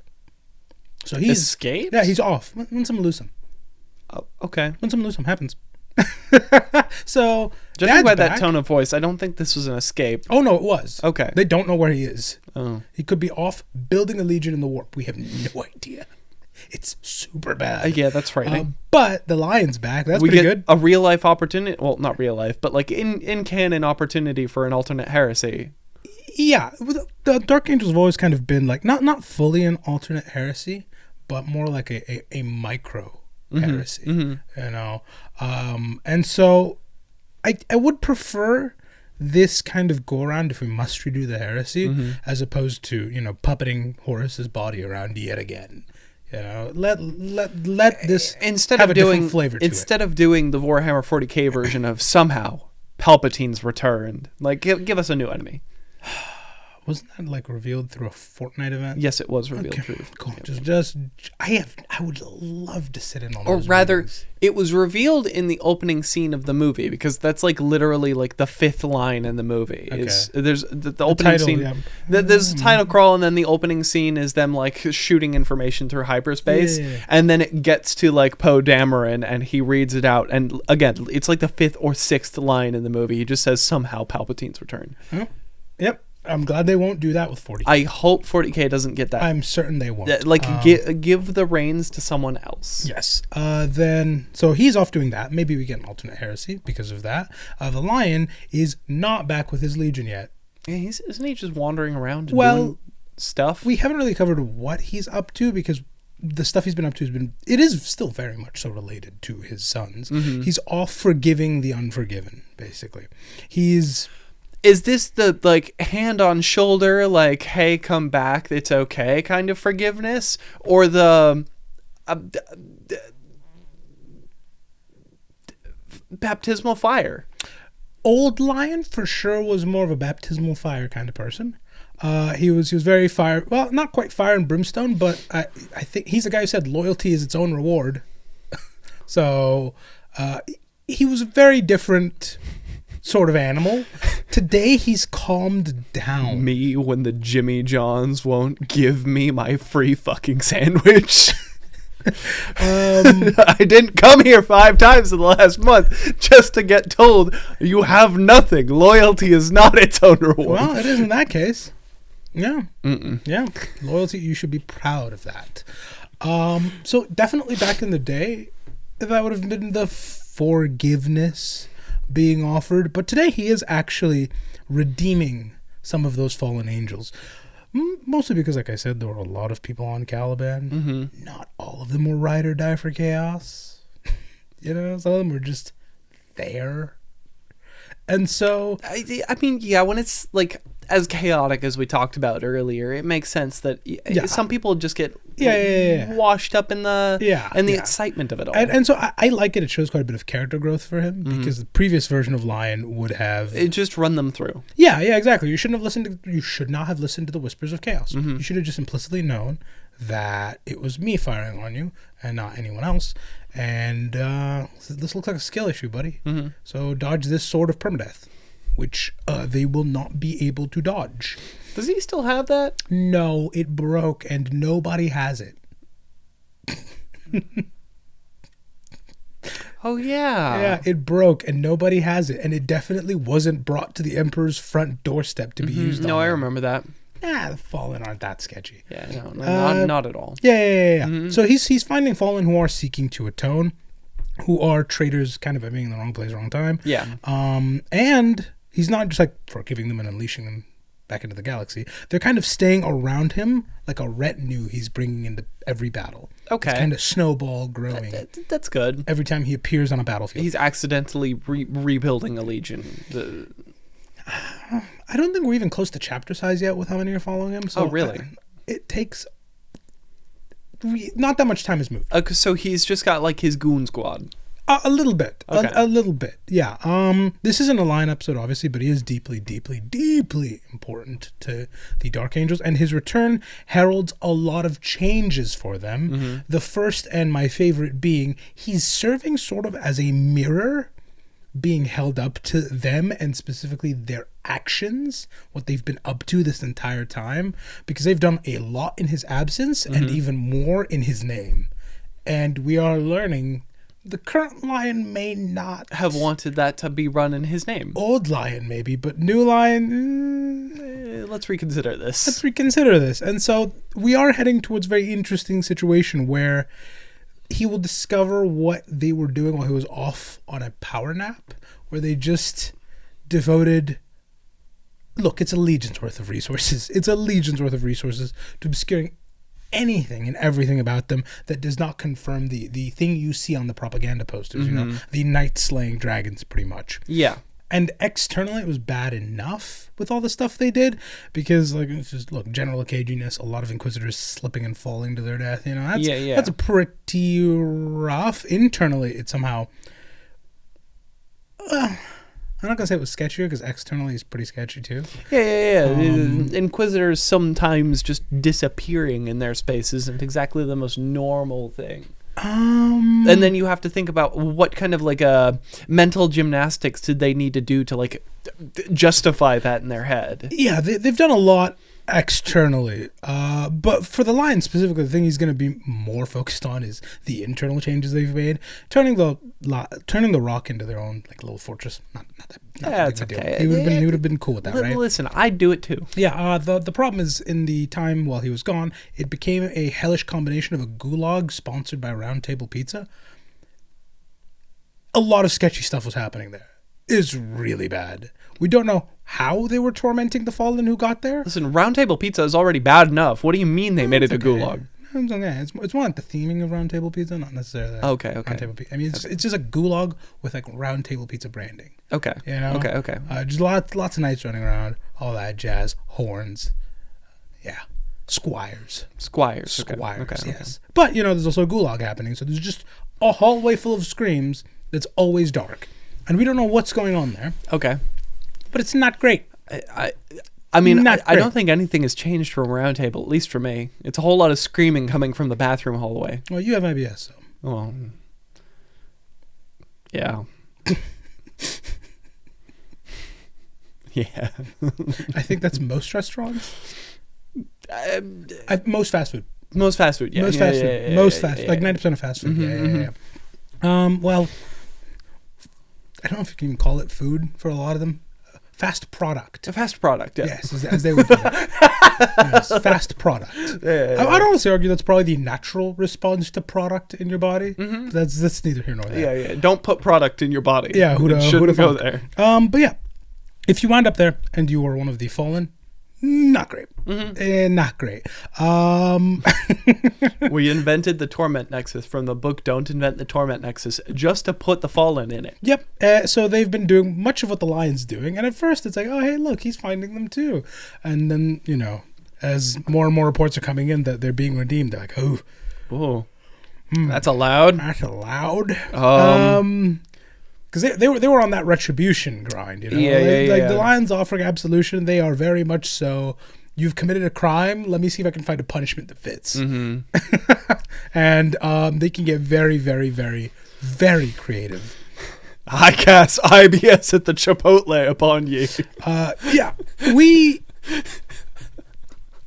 So he's escaped? Yeah, he's off. Win some, lose some. Oh, okay. Win some, lose some. Happens. So judging by that tone of voice, I don't think this was an escape. Oh no, it was. Okay. They don't know where he is. Oh. He could be off building a legion in the warp. We have no idea. It's super bad. Yeah, that's frightening. But the Lion's back. That's we pretty get good. A real life opportunity. Well, not real life, but like in canon opportunity for an alternate heresy. Yeah, the Dark Angels have always kind of been like not fully an alternate heresy, but more like a micro heresy. You know, and so I would prefer this kind of go around if we must redo the heresy, as opposed to puppeting Horus's body around yet again. You know, let this instead have of a doing different flavor to instead of doing the Warhammer 40k version of somehow Palpatine's returned. Like give us a new enemy. Wasn't that like revealed through a Fortnite event? Yes, it was revealed through. Cool. Just I would love to sit in on. Or those rather, meetings. it was revealed in the opening scene of the movie, because that's like literally like the 5th line in the movie. Okay. Is there's the opening title, scene. yeah. There's a title crawl, and then the opening scene is them like shooting information through hyperspace, Yeah. and then it gets to like Poe Dameron, and he reads it out, and again, it's like the 5th or 6th line in the movie. He just says somehow Palpatine's return. Oh, yep. I'm glad they won't do that with 40K. I hope 40k doesn't get that. I'm certain they won't. Give the reins to someone else. Yes. Then, so he's off doing that. Maybe we get an alternate heresy because of that. The Lion is not back with his legion yet. Yeah, isn't he just wandering around and doing stuff? We haven't really covered what he's up to, because the stuff he's been up to it is still very much so related to his sons. He's off forgiving the unforgiven, basically. Is this the like hand on shoulder, like, hey, come back, it's okay kind of forgiveness? Or the baptismal fire? Old Lion for sure was more of a baptismal fire kind of person. He was very fire. Well, not quite fire and brimstone, but I think he's the guy who said loyalty is its own reward. So he was a very different sort of animal. Today he's calmed down. Me when the Jimmy Johns won't give me my free fucking sandwich. I didn't come here 5 times in the last month just to get told you have nothing. Loyalty is not its own reward. Well, it is in that case. Yeah. Yeah. Loyalty, you should be proud of that. So definitely back in the day, that would have been the forgiveness being offered. But today he is actually redeeming some of those fallen angels. Mostly because, like I said, there were a lot of people on Caliban. Not all of them were ride or die for chaos. Some of them were just there. And so I mean, yeah, when it's like as chaotic as we talked about earlier, it makes sense that some people just get washed up in the excitement of it all. And so I like it. It shows quite a bit of character growth for him because the previous version of Lion would have it just run them through. Yeah, exactly. You should not have listened to the whispers of chaos. You should have just implicitly known that it was me firing on you and not anyone else. And this looks like a skill issue, buddy. So dodge this sword of permadeath, which they will not be able to dodge. Does he still have that? No, it broke and nobody has it. Oh, yeah. Yeah, it broke and nobody has it. And it definitely wasn't brought to the Emperor's front doorstep to be used on. No, I remember that. The Fallen aren't that sketchy. Yeah, no, not at all. Yeah. So he's finding Fallen who are seeking to atone, who are traitors kind of being in the wrong place, wrong time. Yeah. And he's not just like forgiving them and unleashing them back into the galaxy. They're kind of staying around him like a retinue he's bringing into every battle. Okay. It's kind of snowball growing. That's good. Every time he appears on a battlefield. He's accidentally rebuilding a legion. I don't think we're even close to chapter size yet with how many are following him. So really? It takes... Not that much time has moved. So he's just got like his goon squad. A little bit. Okay. A little bit. Yeah. This isn't a Lion episode, obviously, but he is deeply, deeply, deeply important to the Dark Angels. And his return heralds a lot of changes for them. The first and my favorite being he's serving sort of as a mirror being held up to them and specifically their actions, what they've been up to this entire time, because they've done a lot in his absence and even more in his name. And we are learning the current Lion may not have wanted that to be run in his name. Old Lion maybe, but new Lion, let's reconsider this. And so we are heading towards a very interesting situation where he will discover what they were doing while he was off on a power nap, where they just devoted... Look, it's a legion's worth of resources. To obscuring anything and everything about them that does not confirm the thing you see on the propaganda posters, the knights slaying dragons, pretty much. Yeah. And externally, it was bad enough with all the stuff they did because, like, it's just, look, general caginess, a lot of Inquisitors slipping and falling to their death. That's pretty rough. Internally, it somehow... I'm not going to say it was sketchier because externally it's pretty sketchy too. Yeah. Inquisitors sometimes just disappearing in their space isn't exactly the most normal thing. And then you have to think about what kind of like mental gymnastics did they need to do to like justify that in their head. Yeah, they've done a lot externally, but for the Lion specifically, the thing he's going to be more focused on is the internal changes they've made, turning the rock into their own like little fortress. Not it's okay. He would have been cool with that, right? Listen, I'd do it too. Yeah. The problem is in the time while he was gone, it became a hellish combination of a gulag sponsored by Round Table Pizza. A lot of sketchy stuff was happening there. It's really bad. We don't know how they were tormenting the Fallen who got there. Listen, Round Table Pizza is already bad enough. What do you mean they made it a gulag? It's okay. It's more like the theming of Round Table Pizza, not necessarily okay. Round Table Pizza. I mean, it's just a gulag with like Round Table Pizza branding. Okay. You know? Okay. Just lots of knights running around, all that jazz, horns. Yeah. Squires. Okay. Yes. But, there's also a gulag happening, so there's just a hallway full of screams that's always dark. And we don't know what's going on there. Okay. But it's not great. I mean, I don't think anything has changed from Round Table, at least for me. It's a whole lot of screaming coming from the bathroom hallway. Well, you have IBS, so. Well, yeah. Yeah. I think that's most restaurants. Most fast food. Most fast food, yeah. Most fast food. Like 90% of fast food. Yeah. Well, I don't know if you can even call it food for a lot of them. Fast product. A fast product, yeah. Yes, as they would do that. Yes, fast product. Yeah. I'd honestly argue that's probably the natural response to product in your body. That's neither here nor there. Yeah. Don't put product in your body. Yeah, shouldn't go there. But yeah, if you wind up there and you are one of the Fallen, not great. Not great. We invented the Torment Nexus from the book Don't Invent the Torment Nexus just to put the Fallen in it. Yep. So they've been doing much of what the Lion's doing. And at first it's like, oh, hey, look, he's finding them too. And then, as more and more reports are coming in that they're being redeemed, they're like, oh. That's allowed. That's allowed. Because they were on that retribution grind, the Lion's offering absolution. They are very much so. You've committed a crime. Let me see if I can find a punishment that fits. And they can get very, very, very, very creative. I cast IBS at the Chipotle upon you.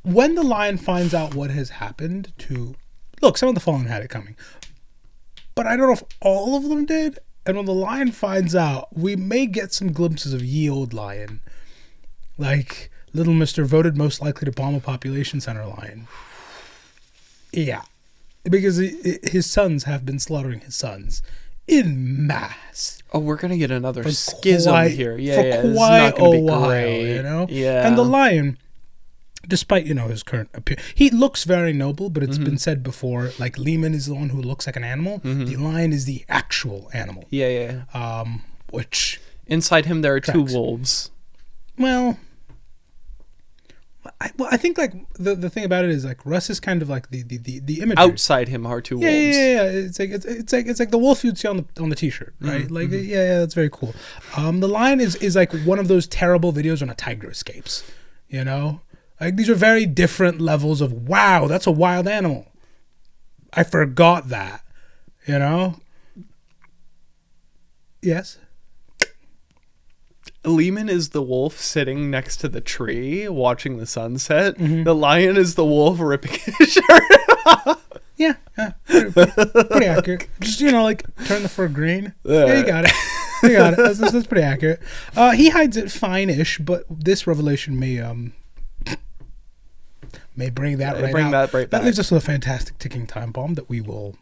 When the Lion finds out what has happened to, look, some of the Fallen had it coming, but I don't know if all of them did. And when the Lion finds out, we may get some glimpses of ye old Lion. Like Little Mr. voted most likely to bomb a population center Lion. Yeah. Because his sons have been slaughtering his sons in mass. Oh, we're going to get another schism here. Yeah, for quite a while, Yeah. And the Lion, despite, his current appearance, he looks very noble, but it's been said before, like Lehman is the one who looks like an animal. The Lion is the actual animal. Yeah. Which... Inside him, there are two wolves. Well, I think, like, the thing about it is, like, Russ is kind of like the imagery. Outside him are two wolves. Yeah. It's like the wolf you'd see on the t-shirt, right? That's very cool. The Lion is like one of those terrible videos when a tiger escapes, Like, these are very different levels of, wow, that's a wild animal. I forgot that, Yes? Lehman is the wolf sitting next to the tree watching the sunset. The Lion is the wolf ripping his shirt. Yeah. Pretty accurate. Just, like, turn the fur green. Yeah, you got it. That's pretty accurate. He hides it fine-ish, but this revelation may bring that out. That leaves us with a fantastic ticking time bomb that we will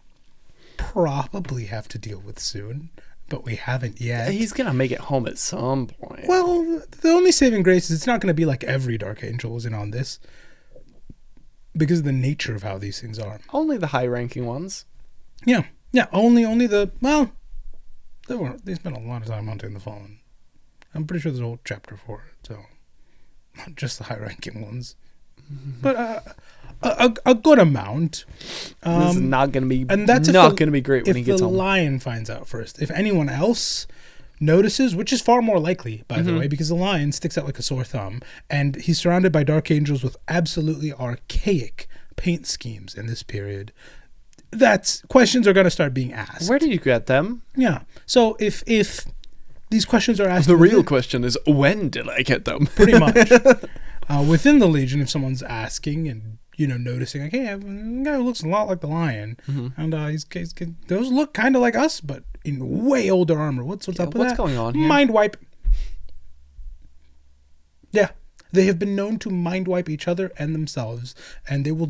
probably have to deal with soon, but we haven't yet. He's gonna make it home at some point. Well, the only saving grace is it's not going to be like every Dark Angel was in on this, because of the nature of how these things are. Only the high-ranking ones. Yeah. Only the they spent a lot of time hunting the Fallen. I'm pretty sure there's a whole chapter for it, so not just the high-ranking ones. But a good amount. This is not going to be, and that's not going to be great when he gets home. If the Lion finds out first. If anyone else notices, which is far more likely, by the way, because the Lion sticks out like a sore thumb, and he's surrounded by Dark Angels with absolutely archaic paint schemes in this period. Questions are going to start being asked. Where did you get them? Yeah. So if these questions are asked, the real question is, when did I get them? Pretty much. Within the Legion, if someone's asking and noticing, like, hey, a guy who looks a lot like the Lion, and those look kind of like us, but in way older armor. What's up with that? What's going on here? Mind wipe. Yeah, they have been known to mind wipe each other and themselves, and they will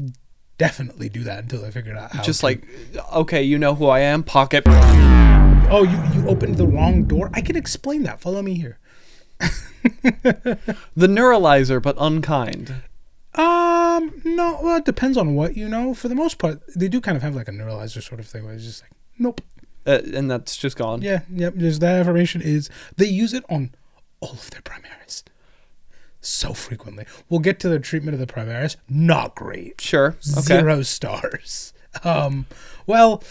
definitely do that until they figure out how. Just like, okay, you know who I am, pocket. Oh, you opened the wrong door? I can explain that. Follow me here. The neuralizer, but unkind. No, well, it depends on what you know. For the most part, they do kind of have like a neuralizer sort of thing where it's just like, nope. And that's just gone. Yeah, yep. There's that information they use it on all of their Primaris. So frequently. We'll get to the treatment of the Primaris. Not great. Sure. Okay. 0 stars. Well...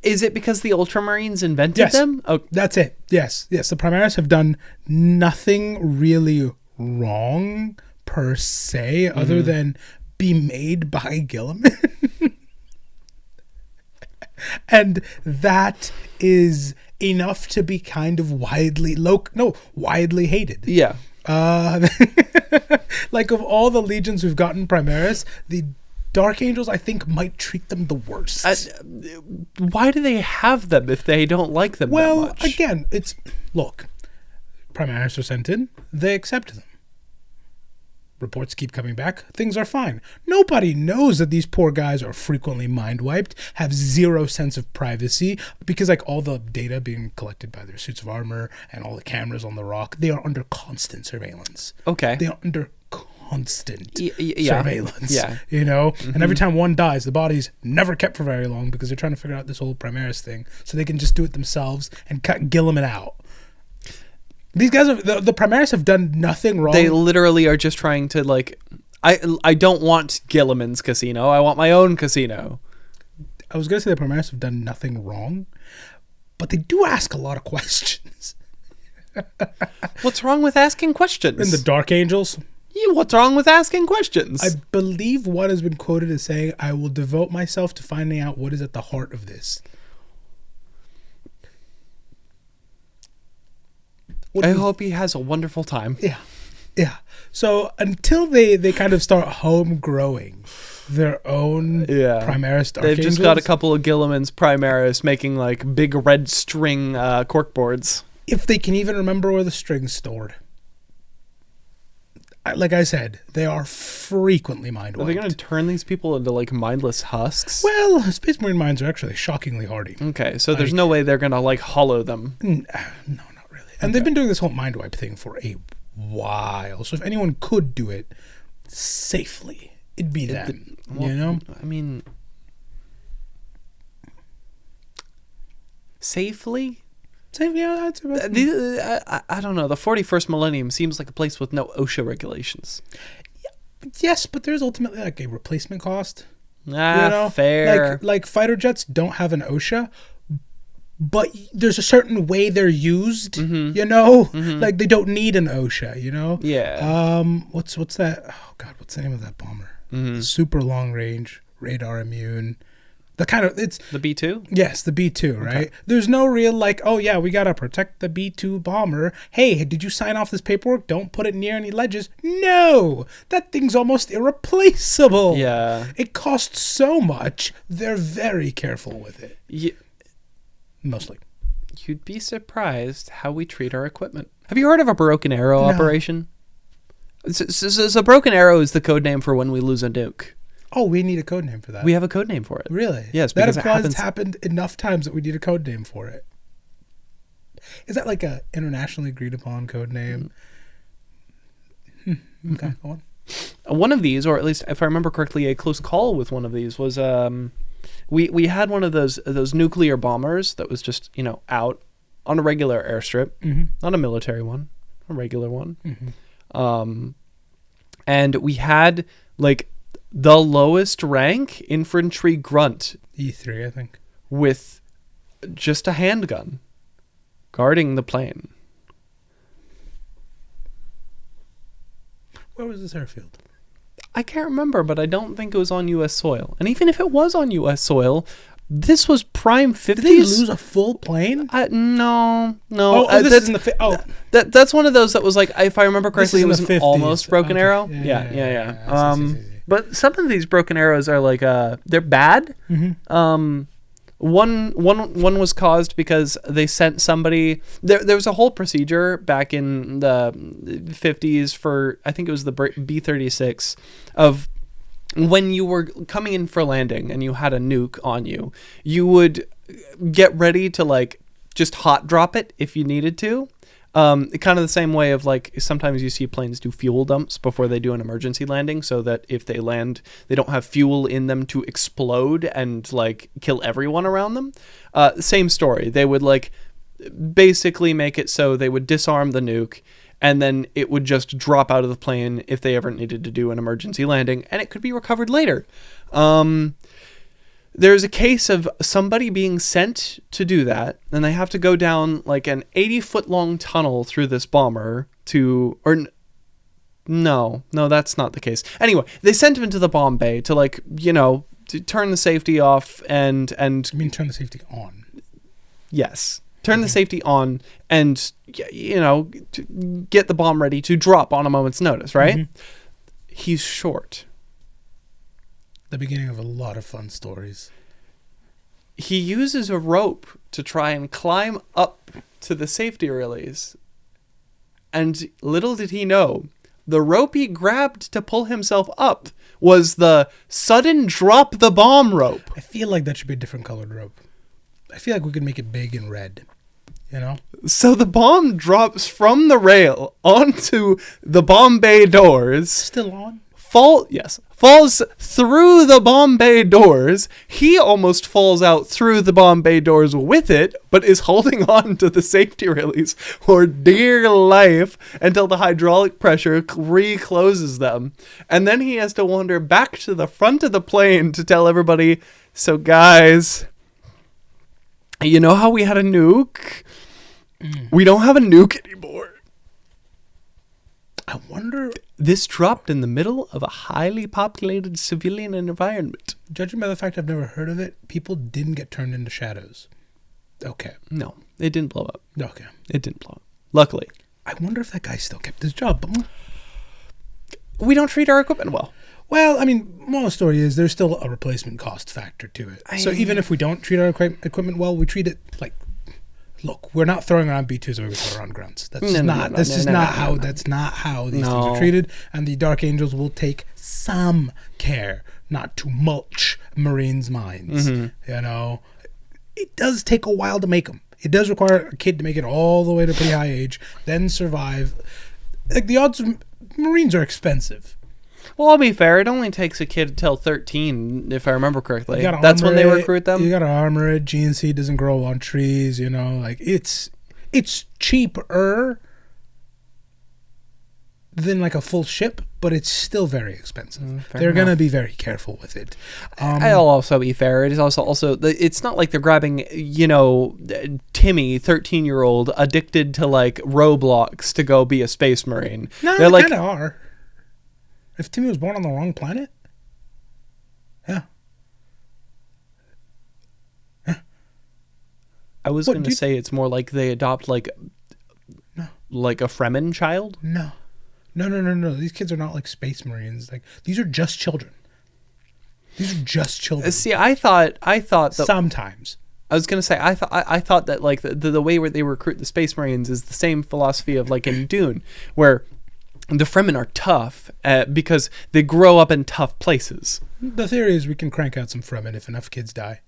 Is it because the Ultramarines invented them? Oh, that's it. Yes. The Primaris have done nothing really wrong per se, other than be made by Guilliman. And that is enough to be kind of widely hated. Yeah. Like, of all the legions we've gotten Primaris, the Dark Angels, I think, might treat them the worst. Why do they have them if they don't like them that much? Well, again, look, Primaris are sent in, they accept them. Reports keep coming back. Things are fine. Nobody knows that these poor guys are frequently mind wiped, have zero sense of privacy, because like all the data being collected by their suits of armor and all the cameras on the rock, they are under constant surveillance. Okay. They are under constant yeah. surveillance. Yeah. You know? And every time one dies, the body's never kept for very long because they're trying to figure out this whole Primaris thing so they can just do it themselves and cut Guilliman out. These guys, the Primaris have done nothing wrong. They literally are just trying to, like, I don't want Guilliman's casino. I want my own casino. I was going to say the Primaris have done nothing wrong, but they do ask a lot of questions. What's wrong with asking questions? And the Dark Angels? Yeah, what's wrong with asking questions? I believe one has been quoted as saying, I will devote myself to finding out what is at the heart of this. I hope he has a wonderful time. Yeah. So until they kind of start home growing their own Primaris Dark They've Angels, just got a couple of Guilliman's Primaris making like big red string corkboards. If they can even remember where the string's stored. Like I said, they are frequently mind wiped. Are they going to turn these people into like mindless husks? Well, Space Marine minds are actually shockingly hardy. Okay, so there's no way they're going to like hollow them. No, not really. And they've been doing this whole mind wipe thing for a while. So if anyone could do it safely, it'd be them. You know? I mean, safely? Yeah, that's about I don't know. The 41st millennium seems like a place with no OSHA regulations. Yes, but there's ultimately like a replacement cost. Fair. Like fighter jets don't have an OSHA, but there's a certain way they're used. You know, like they don't need an OSHA. You know. Yeah. What's that? Oh God, what's the name of that bomber? Super long range, radar immune. The kind of it's the B-2? Yes, the B-2, right? Okay. There's no real like, oh yeah, we gotta protect the B-2 bomber. Hey, did you sign off this paperwork? Don't put it near any ledges. No, that thing's almost irreplaceable. Yeah, it costs so much. They're very careful with it. Mostly. You'd be surprised how we treat our equipment. Have you heard of a broken arrow operation? So broken arrow is the code name for when we lose a nuke. Oh, we need a code name for that. We have a code name for it. Really? Yes, because it's happened enough times that we need a code name for it. Is that like a internationally agreed upon code name? Okay, go on. One of these, or at least if I remember correctly, a close call with one of these was we had one of those nuclear bombers that was just out on a regular airstrip, not a military one, a regular one, and we had like the lowest rank infantry grunt, E3, I think, with just a handgun guarding the plane. Where was this airfield? I can't remember, but I don't think it was on U.S. soil. And even if it was on U.S. soil, this was prime 50s. Did they lose a full plane? No. This is in the that's one of those that was like, if I remember correctly, it was an 50s. almost broken arrow. Yeah. But some of these broken arrows are like they're bad. One was caused because they sent somebody. There was a whole procedure back in the 50s for, I think it was the B-36, of when you were coming in for landing and you had a nuke on you, you would get ready to like just hot drop it if you needed to. Kind of the same way of like sometimes you see planes do fuel dumps before they do an emergency landing, so that if they land, they don't have fuel in them to explode and like kill everyone around them. Same story. They would like basically make it so they would disarm the nuke, and then it would just drop out of the plane if they ever needed to do an emergency landing, and it could be recovered later. There's a case of somebody being sent to do that, and they have to go down like an 80-foot long tunnel through this bomber no, that's not the case. Anyway, they sent him into the bomb bay to like, to turn the safety off and You mean turn the safety on? Yes. Turn the safety on and, to get the bomb ready to drop on a moment's notice, right? He's short. The beginning of a lot of fun stories. He uses a rope to try and climb up to the safety relays. And little did he know, the rope he grabbed to pull himself up was the sudden drop the bomb rope. I feel like that should be a different colored rope. I feel like we could make it big and red, you know? So the bomb drops from the rail onto the bomb bay doors. Still on? Falls through the bomb bay doors. He almost falls out through the bomb bay doors with it, but is holding on to the safety release for dear life until the hydraulic pressure recloses them. And then he has to wander back to the front of the plane to tell everybody, so guys, you know how we had a nuke? We don't have a nuke anymore. I wonder... This dropped in the middle of a highly populated civilian environment. Judging by the fact I've never heard of it, people didn't get turned into shadows. Okay. No, it didn't blow up. Okay. It didn't blow up. Luckily. I wonder if that guy still kept his job. We don't treat our equipment well. Well, I mean, moral of the story is there's still a replacement cost factor to it. So even if we don't treat our equipment well, we treat it like... Look, we're not throwing around B2s or we throw around grunts. That's not how these things are treated. And the Dark Angels will take some care not to mulch Marines' minds. You know, it does take a while to make them. It does require a kid to make it all the way to a pretty high age, then survive. Like the odds of Marines are expensive. Well, I'll be fair. It only takes a kid until 13, if I remember correctly. That's when they recruit them. You got to armor it. GNC doesn't grow on trees. You know, like it's cheaper than like a full ship, but it's still very expensive. They're going to be very careful with it. I'll also be fair. It is also it's not like they're grabbing, you know, Timmy, 13-year-old, addicted to like Roblox to go be a space marine. No, they're they kind of are. If Timmy was born on the wrong planet? Yeah. I was going to say it's more like they adopt like a Fremen child. No. These kids are not like space marines. Like these are just children. See, I thought that sometimes. I was gonna say I thought that like the way where they recruit the space marines is the same philosophy of like in Dune, where the Fremen are tough because they grow up in tough places. The theory is we can crank out some Fremen if enough kids die.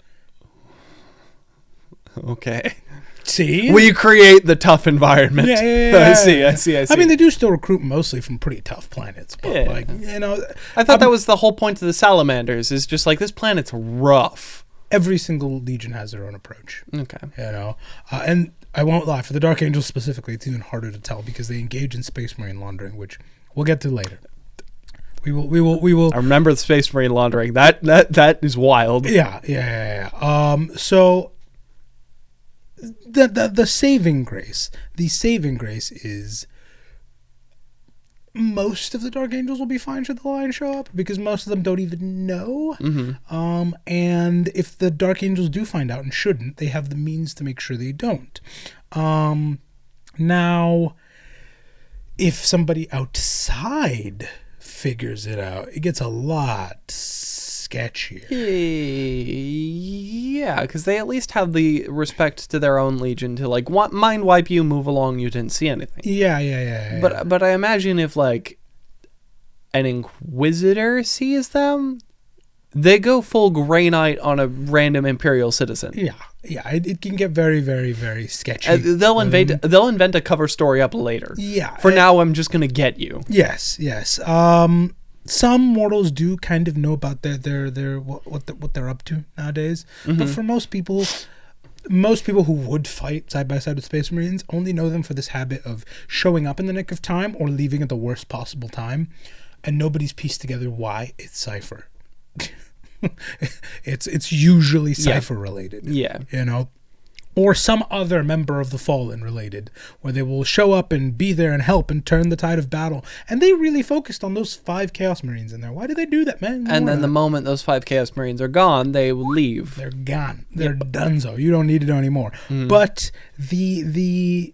Okay. See? We create the tough environment. Yeah. I see. I mean, they do still recruit mostly from pretty tough planets. But, like, you know... I thought that was the whole point of the Salamanders, is just like, this planet's rough. Every single legion has their own approach. Okay. You know? And I won't lie, for the Dark Angels specifically, it's even harder to tell because they engage in space marine laundering, which we'll get to later. We will. I remember the space marine laundering. That is wild. Yeah. So... The saving grace is most of the Dark Angels will be fine should the Lion show up because most of them don't even know. And if the Dark Angels do find out and shouldn't, they have the means to make sure they don't. Now, if somebody outside figures it out, it gets a lot sketchier. Yeah, because they at least have the respect to their own legion to like mind wipe you, move along, you didn't see anything. Yeah. But I imagine if like an Inquisitor sees them, they go full Grey Knight on a random Imperial citizen. Yeah. It can get very, very, very sketchy. They'll invent a cover story up later. Yeah. For now, I'm just gonna get you. Yes. Some mortals do kind of know about their what they're up to nowadays. But for most people who would fight side by side with Space Marines only know them for this habit of showing up in the nick of time or leaving at the worst possible time, and nobody's pieced together why it's Cypher. It's usually Cypher related. Yeah. You know? Or some other member of the Fallen related, where they will show up and be there and help and turn the tide of battle. And they really focused on those 5 Chaos Marines in there. Why did they do that, man? And then the moment those 5 Chaos Marines are gone, they will leave. They're gone. They're donezo. You don't need to know anymore. But the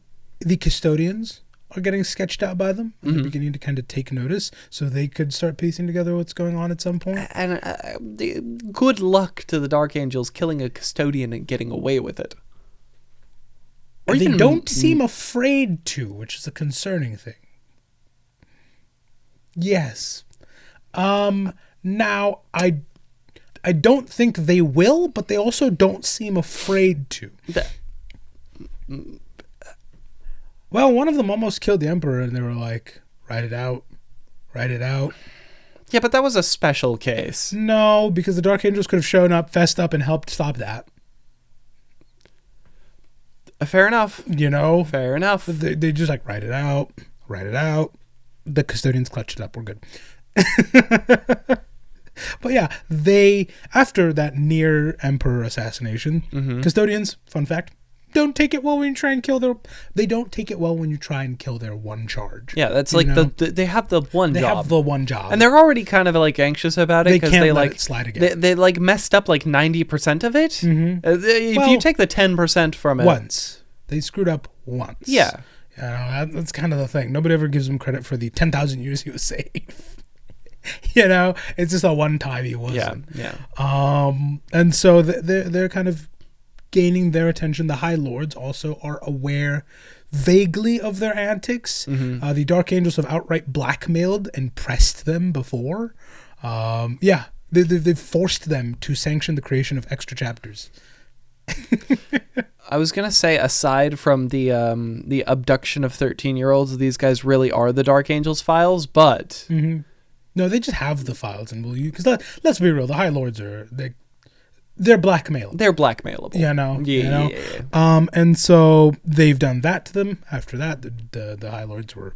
custodians are getting sketched out by them. And they're beginning to kind of take notice so they could start piecing together what's going on at some point. And good luck to the Dark Angels killing a custodian and getting away with it. Or they don't seem afraid to, which is a concerning thing. Yes. Now I don't think they will, but they also don't seem afraid to. Well, one of them almost killed the Emperor, and they were like, write it out. Write it out. Yeah, but that was a special case. No, because the Dark Angels could have shown up, fessed up, and helped stop that. Fair enough. You know? Fair enough. They just like, write it out. Write it out. The custodians clutched it up. We're good. But yeah, they, after that near Emperor assassination, custodians, fun fact, don't take it well when you try and kill they don't take it well when you try and kill their one charge. Yeah, that's like they have the one job. They have the one job. And they're already kind of like anxious about it because they like slide again. They like messed up like 90% of it. If you take the 10% from it. Once. They screwed up once. Yeah. That's kind of the thing. Nobody ever gives him credit for the 10,000 years he was safe. It's just a one time he wasn't. Yeah. And so they're kind of gaining their attention. The High Lords also are aware vaguely of their antics. The Dark Angels have outright blackmailed and pressed them before. They've forced them to sanction the creation of extra chapters. I was gonna say, aside from the abduction of 13-year-olds, these guys really are the Dark Angels files, but no, they just have the files and will use, because let's be real, the High Lords they're blackmailable. They're blackmailable. Yeah. And so they've done that to them. After that, the High Lords were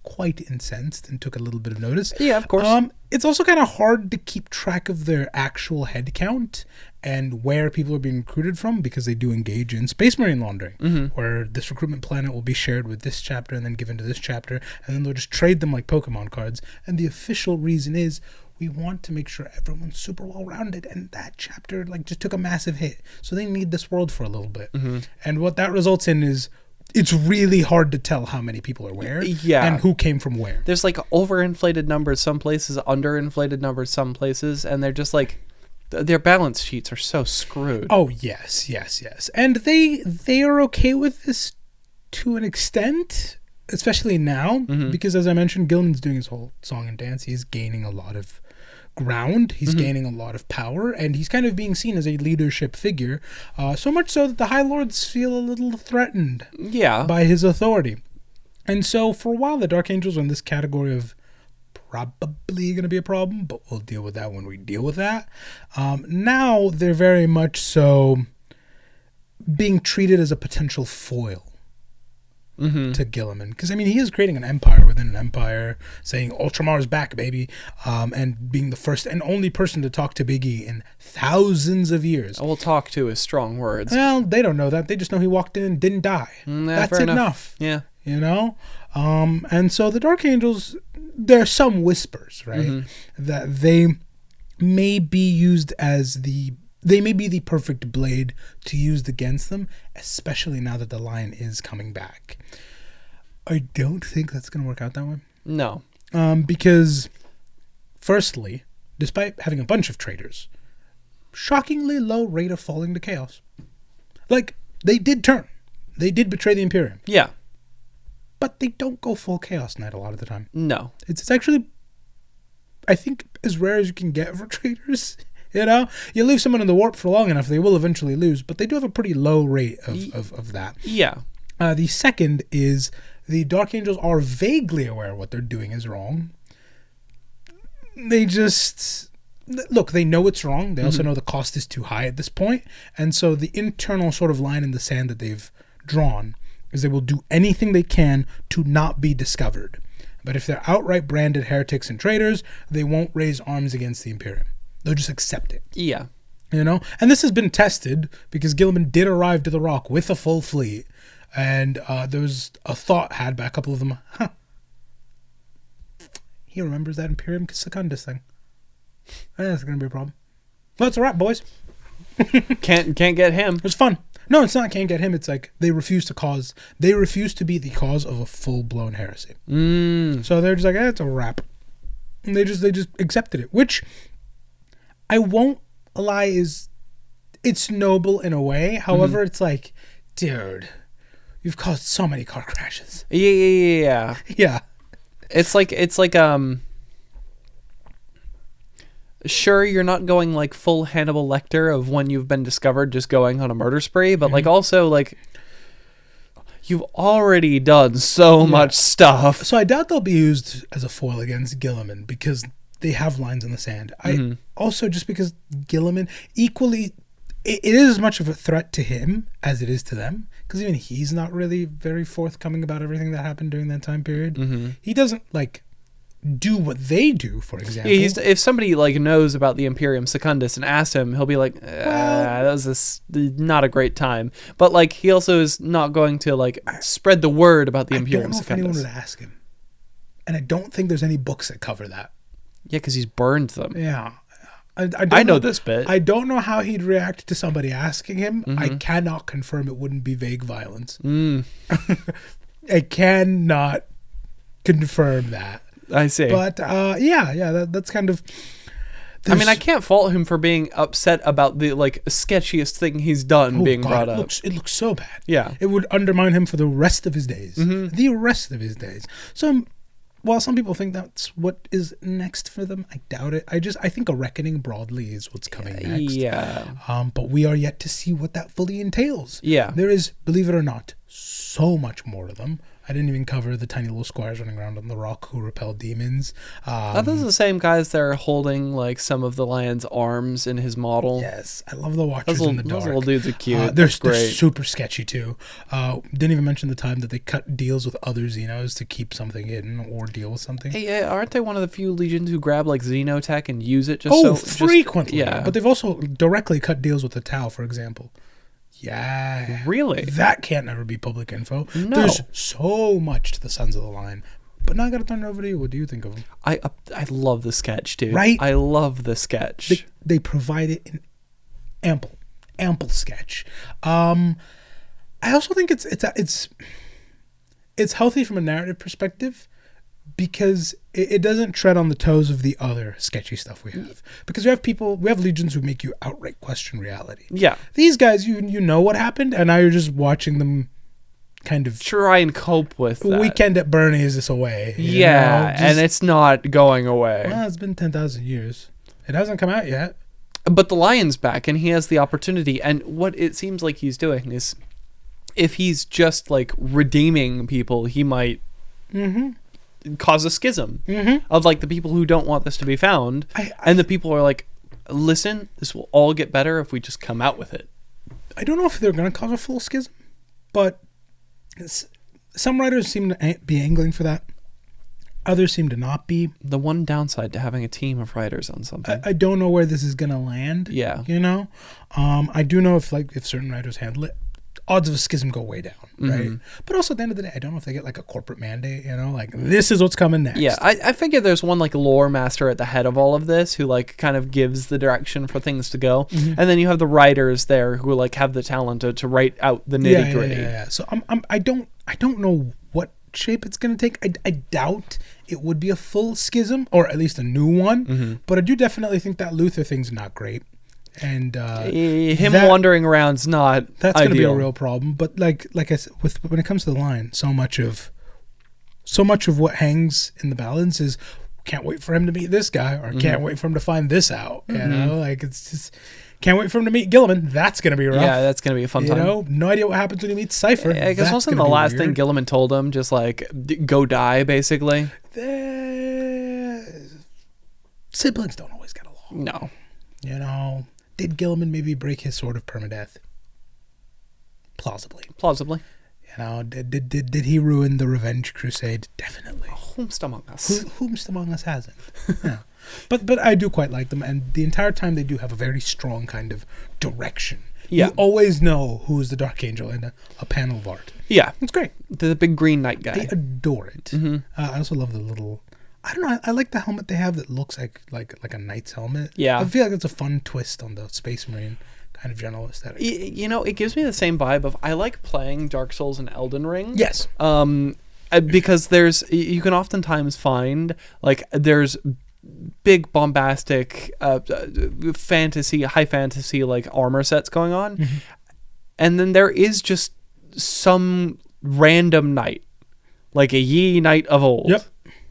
quite incensed and took a little bit of notice. Yeah, of course. It's also kind of hard to keep track of their actual head count and where people are being recruited from, because they do engage in Space Marine laundering, where this recruitment planet will be shared with this chapter and then given to this chapter, and then they'll just trade them like Pokemon cards. And the official reason is we want to make sure everyone's super well-rounded, and that chapter just took a massive hit, so they need this world for a little bit. And what that results in is it's really hard to tell how many people are where and who came from where. There's like overinflated numbers some places, underinflated numbers some places, and they're just like, their balance sheets are so screwed. Oh, yes. And they are okay with this to an extent, especially now, because as I mentioned, Guilliman's doing his whole song and dance. He's gaining a lot of ground. He's gaining a lot of power, and he's kind of being seen as a leadership figure, so much so that the High Lords feel a little threatened by his authority. And so for a while, the Dark Angels are in this category of probably going to be a problem, but we'll deal with that when we deal with that. Now they're very much so being treated as a potential foil to Guilliman, because he is creating an empire within an empire, saying Ultramar's back, baby, and being the first and only person to talk to Big E in thousands of years. Well, talk to is strong words. Well, they don't know that. They just know he walked in and didn't die. That's enough. Yeah. And so the Dark Angels, there are some whispers, right, that they may be used as they may be the perfect blade to use against them, especially now that the Lion is coming back. I don't think that's going to work out that way. No. Because, firstly, despite having a bunch of traitors, shockingly low rate of falling to chaos. They did turn. They did betray the Imperium. Yeah. But they don't go full Chaos Knight a lot of the time. No. It's actually, I think, as rare as you can get for traitors. You leave someone in the warp for long enough, they will eventually lose, but they do have a pretty low rate of that. Yeah. The second is the Dark Angels are vaguely aware what they're doing is wrong. They just, look, they know it's wrong. They also know the cost is too high at this point. And so the internal sort of line in the sand that they've drawn is they will do anything they can to not be discovered. But if they're outright branded heretics and traitors, they won't raise arms against the Imperium. They'll just accept it. Yeah. And this has been tested because Guilliman did arrive to the Rock with a full fleet. And there was a thought had by a couple of them, he remembers that Imperium Secundus thing. That's going to be a problem. Well, it's a wrap, boys. Can't get him. It was fun. No, it's not can't get him. It's like they refuse to be the cause of a full-blown heresy. So they're just like, it's a wrap. And they just accepted it, which I won't lie it's noble in a way. However, it's like, dude, you've caused so many car crashes. Yeah. Yeah. It's like sure, you're not going like full Hannibal Lecter of when you've been discovered just going on a murder spree, but like also like you've already done so much stuff. So I doubt they'll be used as a foil against Guilliman because they have lines in the sand. I also, just because Guilliman equally, it is as much of a threat to him as it is to them, because even he's not really very forthcoming about everything that happened during that time period. He doesn't like do what they do, for example. Yeah, if somebody like knows about the Imperium Secundus and asks him, he'll be like, that was not a great time. But like he also is not going to like spread the word about the Imperium Secundus. I don't know if anyone would ask him, and I don't think there's any books that cover that. Yeah, because he's burned them. Yeah. I know this bit. I don't know how he'd react to somebody asking him. I cannot confirm it wouldn't be vague violence. I cannot confirm that. I see. But that's kind of... I mean, I can't fault him for being upset about the like sketchiest thing he's done being brought up. It looks so bad. Yeah. It would undermine him for the rest of his days. The rest of his days. So... while some people think that's what is next for them, I doubt it. I think a reckoning broadly is what's coming next. Yeah. But we are yet to see what that fully entails. Yeah. There is, believe it or not, so much more to them. I didn't even cover the tiny little squires running around on the rock who repel demons. Are those the same guys that are holding like some of the lion's arms in his model? Yes, I love the Watchers in the Dark. Those little dudes are cute. They're super sketchy too. Didn't even mention the time that they cut deals with other Xenos to keep something hidden or deal with something. Hey, aren't they one of the few legions who grab like Xenotech and use it frequently? Yeah, but they've also directly cut deals with the Tau, for example. Yeah. Really? That can't never be public info. No. There's so much to the Sons of the Line. But now I got to turn it over to you. What do you think of them? I love the sketch, dude. Right? I love the sketch. They provide it in ample sketch. I also think it's healthy from a narrative perspective, because it doesn't tread on the toes of the other sketchy stuff we have. Because we have legions who make you outright question reality. Yeah. These guys, you know what happened, and now you're just watching them kind of try and cope with that. Weekend at Bernie's this away. And it's not going away. Well, it's been 10,000 years. It hasn't come out yet. But the lion's back, and he has the opportunity. And what it seems like he's doing is, if he's just like redeeming people, he might... cause a schism of like the people who don't want this to be found, and the people are like, listen, this will all get better if we just come out with it. I don't know if they're going to cause a full schism, but some writers seem to be angling for that. Others seem to not be. The one downside to having a team of writers on something. I don't know where this is going to land. Yeah. You know? I do know if certain writers handle it, odds of a schism go way down, right? But also at the end of the day, I don't know if they get like a corporate mandate, like this is what's coming next. Yeah, I figure there's one like lore master at the head of all of this who like kind of gives the direction for things to go, and then you have the writers there who like have the talent to write out the nitty gritty. Yeah. So I don't know what shape it's gonna take. I doubt it would be a full schism, or at least a new one. But I do definitely think that Luther thing's not great. And him wandering around's not that's ideal. Gonna be a real problem. But like I said, when it comes to the line, so much of what hangs in the balance is can't wait for him to meet this guy, or can't wait for him to find this out. You know, like it's just can't wait for him to meet Guilliman. That's gonna be rough. Yeah, that's gonna be a fun time. No idea what happens when he meets Cypher. I guess wasn't the last thing Guilliman told him just like go die, basically? Siblings don't always get along. No. Did Guilliman maybe break his sword of permadeath? Plausibly. Did he ruin the revenge crusade? Definitely. Whomst among us? Whomst among us hasn't? Yeah. But I do quite like them, and the entire time they do have a very strong kind of direction. Yeah. You always know who's the Dark Angel in a panel of art. Yeah. It's great. The big green knight guy. They adore it. I also love the little... I don't know. I like the helmet they have that looks like a knight's helmet. Yeah. I feel like it's a fun twist on the Space Marine kind of general aesthetic. It gives me the same vibe of I like playing Dark Souls and Elden Ring. Yes. Because you can oftentimes find like there's big bombastic high fantasy like armor sets going on, and then there is just some random knight, like a ye knight of old. Yep.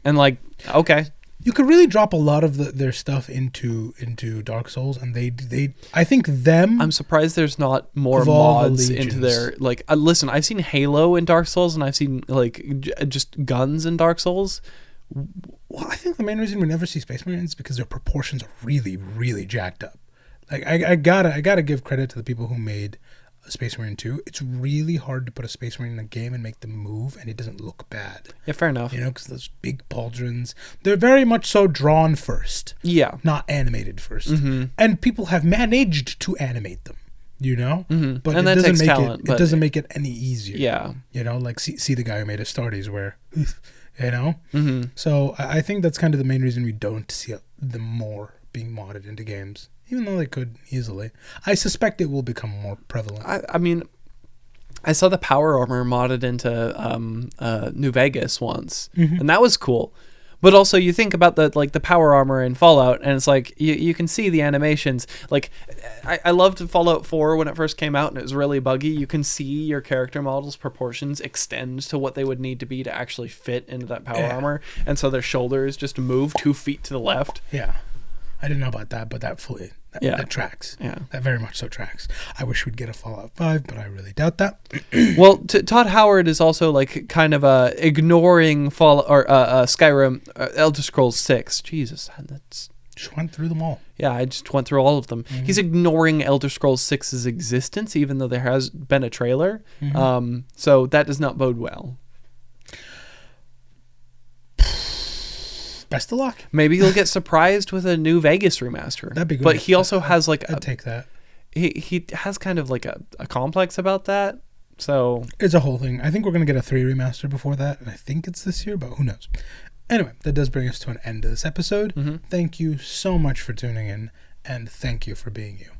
And like, okay. You could really drop a lot of their stuff into Dark Souls, and they I think them. I'm surprised there's not more mods into their like. Listen, I've seen Halo in Dark Souls, and I've seen like just guns in Dark Souls. Well, I think the main reason we never see Space Marines is because their proportions are really, really jacked up. Like I gotta give credit to the people who made Space Marine 2. It's really hard to put a Space Marine in a game and make them move, and it doesn't look bad. Yeah, fair enough. You know, because those big pauldrons, they're very much so drawn first. Yeah. Not animated first. Mm-hmm. And people have managed to animate them, you know? Mm-hmm. But and it that doesn't takes make talent, it doesn't make it any easier. Yeah. You know, like see the guy who made Astartes where, you know? Mm-hmm. So I think that's kind of the main reason we don't see them more being modded into games. Even though they could easily. I suspect it will become more prevalent. I mean, I saw the power armor modded into New Vegas once, and that was cool. But also, you think about the power armor in Fallout, and it's like you can see the animations. Like, I loved Fallout 4 when it first came out, and it was really buggy. You can see your character model's proportions extend to what they would need to be to actually fit into that power armor, and so their shoulders just move 2 feet to the left. Yeah. I didn't know about that, but that tracks. Yeah. That very much so tracks. I wish we'd get a Fallout 5, but I really doubt that. Well, Todd Howard is also like kind of ignoring Skyrim, Elder Scrolls 6. Jesus, that's... Just went through them all. Yeah, I just went through all of them. Mm-hmm. He's ignoring Elder Scrolls 6's existence, even though there has been a trailer. Mm-hmm. So that does not bode well. Best of luck. Maybe you'll get surprised with a New Vegas remaster. That'd be good. But he also has like I'd take that. He has kind of like a complex about that. So it's a whole thing. I think we're gonna get a 3 remaster before that, and I think it's this year, but who knows? Anyway, that does bring us to an end of this episode. Mm-hmm. Thank you so much for tuning in, and thank you for being you.